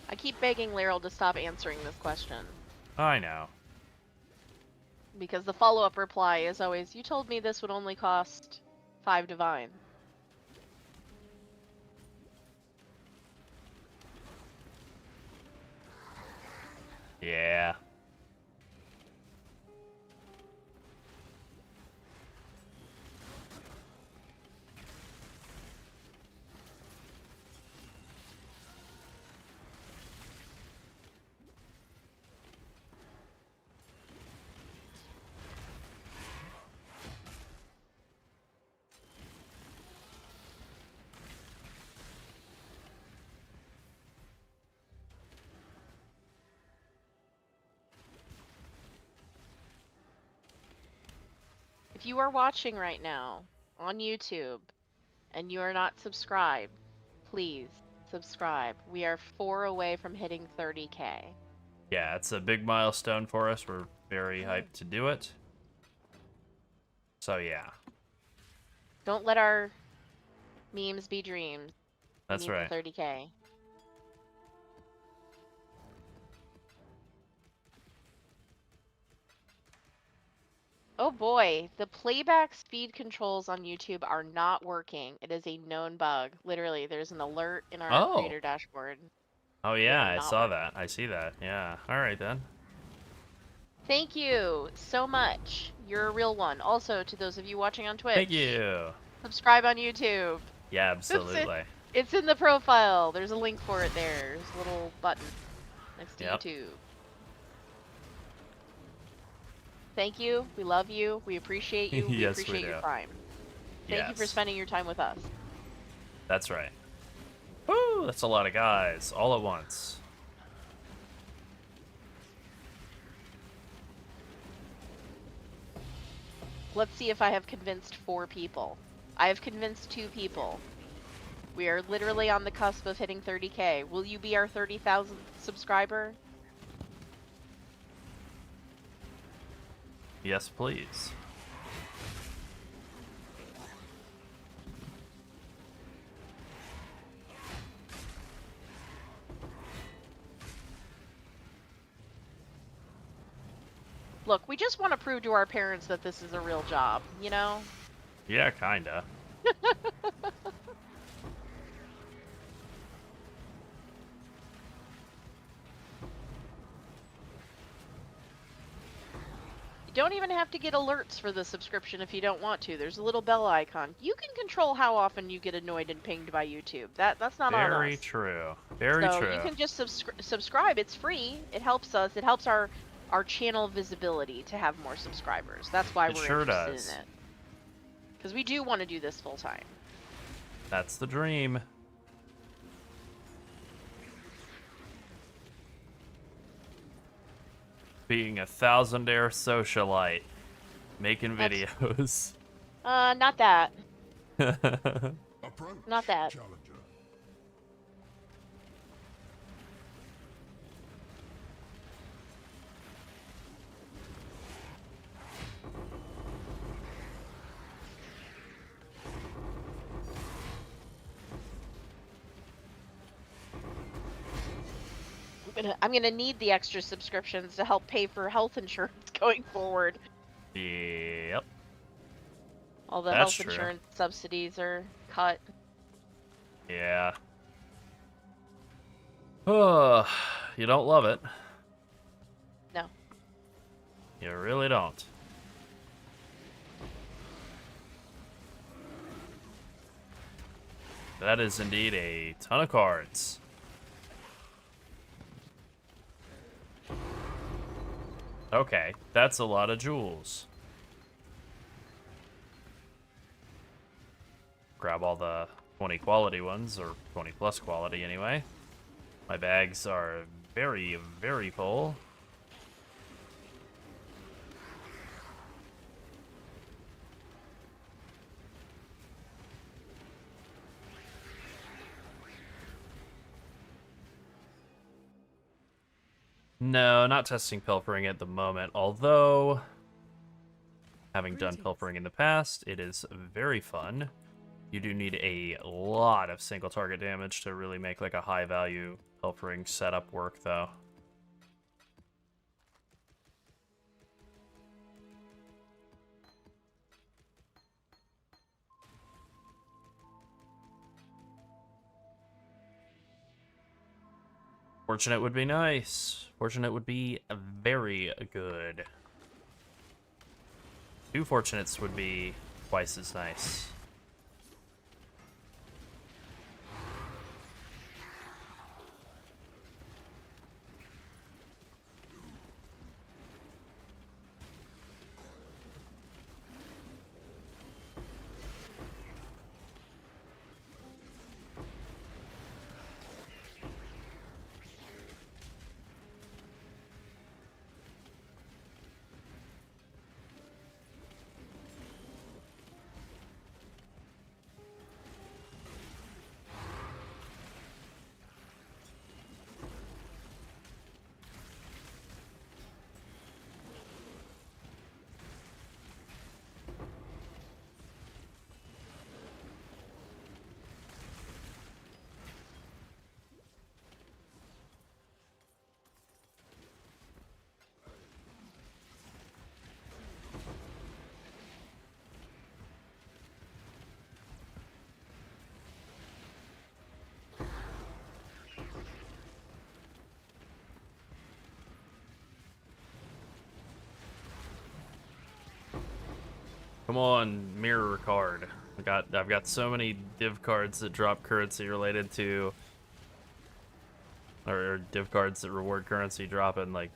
I keep begging Laryl to stop answering this question. I know. Because the follow-up reply is always, you told me this would only cost 5 divine. Yeah. If you are watching right now on YouTube and you are not subscribed, please subscribe. We are 4 away from hitting 30K. Yeah, it's a big milestone for us. We're very hyped to do it. So yeah, Don't let our memes be dreams. We that's need right. the 30K. Oh boy, the playback speed controls on YouTube are not working. It is a known bug. Literally, there's an alert in our Oh. creator dashboard. Oh They yeah, are I not saw working. that. I see that. Yeah. All right then. Thank you so much. You're a real one. Also, to those of you watching on Twitch, Thank you. subscribe on YouTube. Yeah, absolutely. It's in the profile. There's a link for it there. There's a little button next to Yep. YouTube. Thank you. We love you. We appreciate you. We Yes, we appreciate your do. time. Thank you for Yes. spending your time with us. That's right. Woo! That's a lot of guys all at once. Let's see if I have convinced 4 people. I have convinced 2 people. We are literally on the cusp of hitting 30K. Will you be our 30,000th subscriber? Yes, please. Look, we just want to prove to our parents that this is a real job, you know? Yeah, kinda. You don't even have to get alerts for the subscription if you don't want to. There's a little bell icon. You can control how often you get annoyed and pinged by YouTube. That's not on us. Very true. Very So true. you can just subscribe. It's free. It helps us. It helps our channel visibility to have more subscribers. That's why It we're sure interested does. in it. Because we do want to do this full time. That's the dream. Being a thousandaire socialite. Making videos. Not that. Not that. I'm gonna need the extra subscriptions to help pay for health insurance going forward. Yep. All the That's health true. insurance subsidies are cut. Yeah. Oh, you don't love it. No. You really don't. That is indeed a ton of cards. Okay, that's a lot of jewels. Grab all the 20 quality ones, or 20 plus quality anyway. My bags are very, very full. No, not testing pilfering at the moment, although having done pilfering in the past, it is very fun. You do need a lot of single target damage to really make like a high value pilfering setup work though. Fortunate would be nice. Fortunate would be very good. 2 fortunates would be twice as nice. Come on, mirror card. I've got so many div cards that drop currency related to, or div cards that reward currency dropping. Like,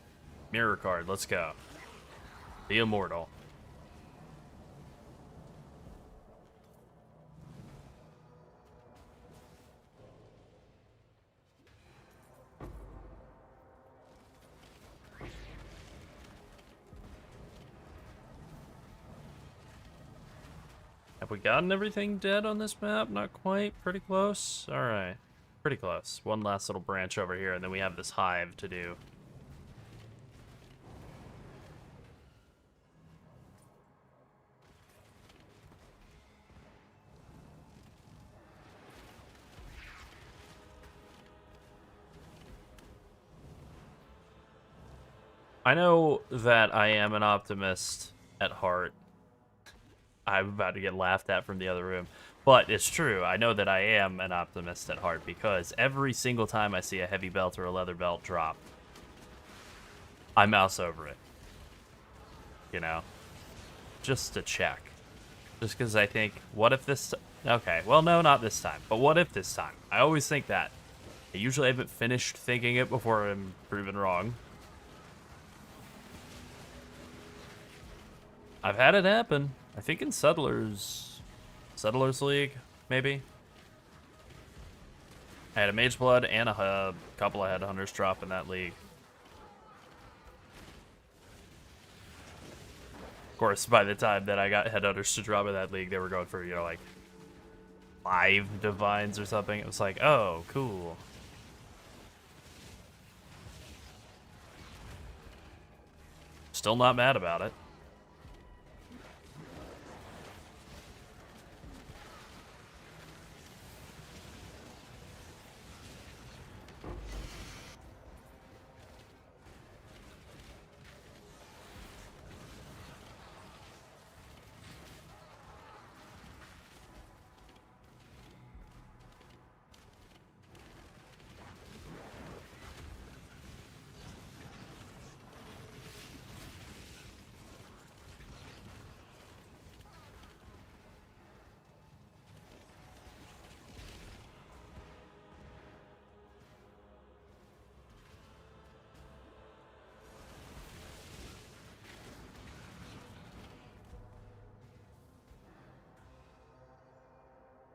mirror card. Let's go. Be immortal. Have we gotten everything dead on this map? Not quite. Pretty close. All right. Pretty close. One last little branch over here, and then we have this hive to do. I know that I am an optimist at heart. I'm about to get laughed at from the other room. But it's true. I know that I am an optimist at heart because every single time I see a heavy belt or a leather belt drop, I mouse over it. You know? Just to check. Just because I think, what if this... Okay, well, no, not this time. But what if this time? I always think that. I usually haven't finished thinking it before I'm proven wrong. I've had it happen. I think in Settlers League, maybe. I had a Mage Blood and a couple of Headhunters drop in that league. Of course, by the time that I got Headhunters to drop in that league, they were going for, you know, like 5 Divines or something. It was like, oh, cool. Still not mad about it.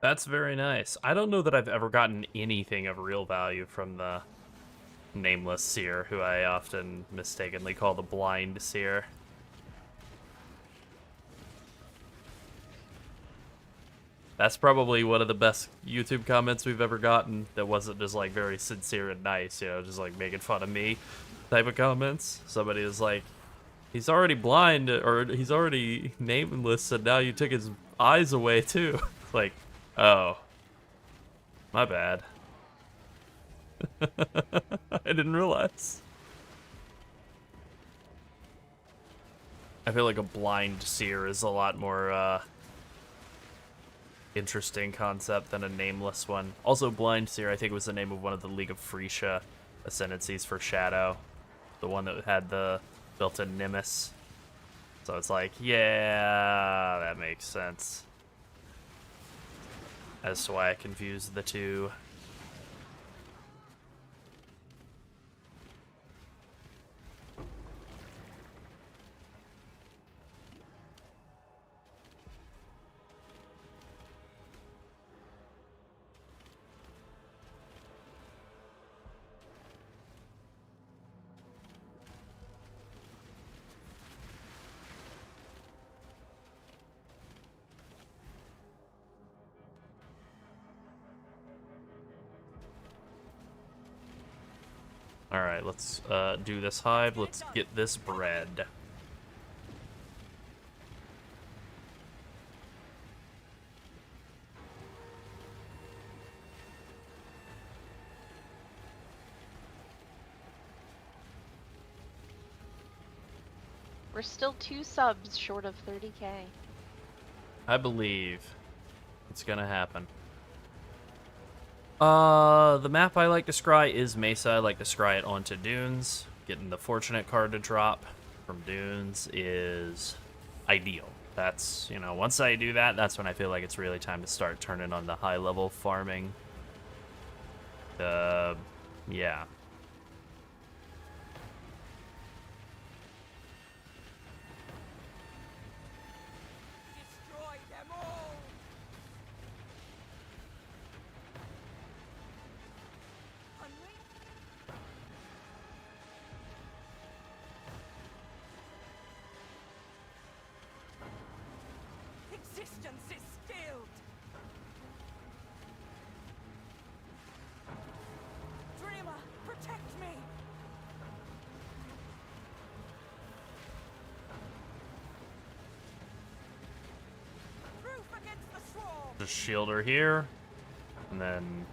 That's very nice. I don't know that I've ever gotten anything of real value from the Nameless Seer, who I often mistakenly call the Blind Seer. That's probably one of the best YouTube comments we've ever gotten that wasn't just like very sincere and nice, you know, just like making fun of me type of comments. Somebody is like, he's already blind, or he's already nameless, and now you took his eyes away too. Like, oh, my bad. I didn't realize. I feel like a blind seer is a lot more interesting concept than a nameless one. Also, blind seer, I think, was the name of one of the League of Freesia ascendancies for Shadow, the one that had the built-in Nimbus. So it's like, yeah, that makes sense as to why I confused the two. Alright, let's do this hive. Let's get this bread. We're still 2 subs short of 30k. I believe it's gonna happen. The map I like to scry is Mesa. I like to scry it onto Dunes. Getting the Fortunate card to drop from Dunes is ideal. that's, you know, once I do that, that's when I feel like it's really time to start turning on the high-level farming. Yeah. Destroy them all! Hungry? Existence is stilled! Dreamer, protect me! Proof against the swarm! Just shield her here, and then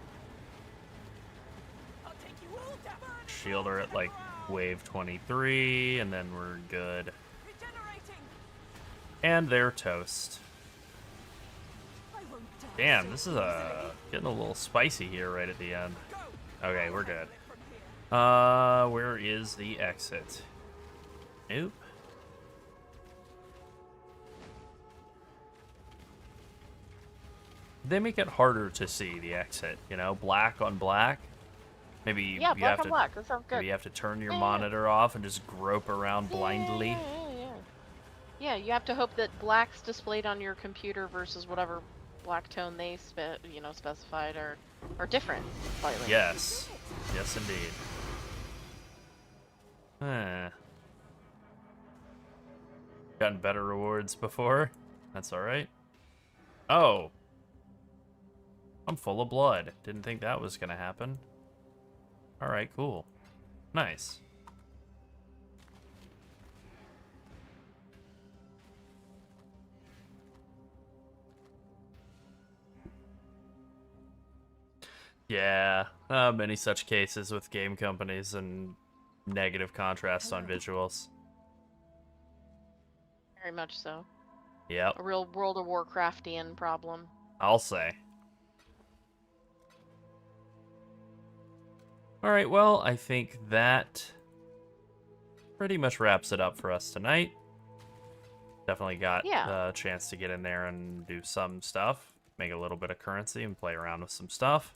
I'll take you all down! shield her at like wave 23, and then we're good. Regenerating! And they're toast. I won't die Damn, so this is easily. getting a little spicy here right at the end. Go! Okay, we're good. From here. Where is the exit? Nope. They make it harder to see the exit, you know, black on black. Maybe Yeah, you black have on to black. That sounds good. maybe you have to turn your Yeah, yeah. monitor off and just grope around blindly. Yeah, you have to hope that black's displayed on your computer versus whatever black tone they specified are different slightly. Yes. Yes, indeed. Huh. Gotten better rewards before. That's alright. Oh. I'm full of blood. Didn't think that was gonna happen. Alright, cool. Nice. Yeah, many such cases with game companies and negative contrast on visuals. Very much so. Yep, A real World of Warcraftian problem. I'll say. Alright, well, I think that pretty much wraps it up for us tonight. Definitely got Yeah. a chance to get in there and do some stuff. Make a little bit of currency and play around with some stuff.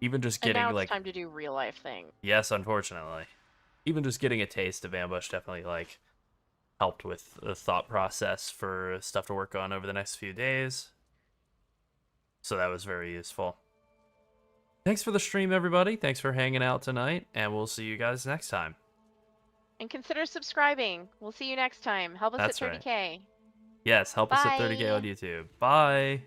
Even just And getting, now it's like... time to do real life thing. Yes, unfortunately. Even just getting a taste of Ambush definitely, like, helped with the thought process for stuff to work on over the next few days. So that was very useful. Thanks for the stream, everybody. Thanks for hanging out tonight, and we'll see you guys next time. And consider subscribing. We'll see you next time. Help us That's hit 30K. Yes, help us hit 30K on Bye. YouTube. Bye!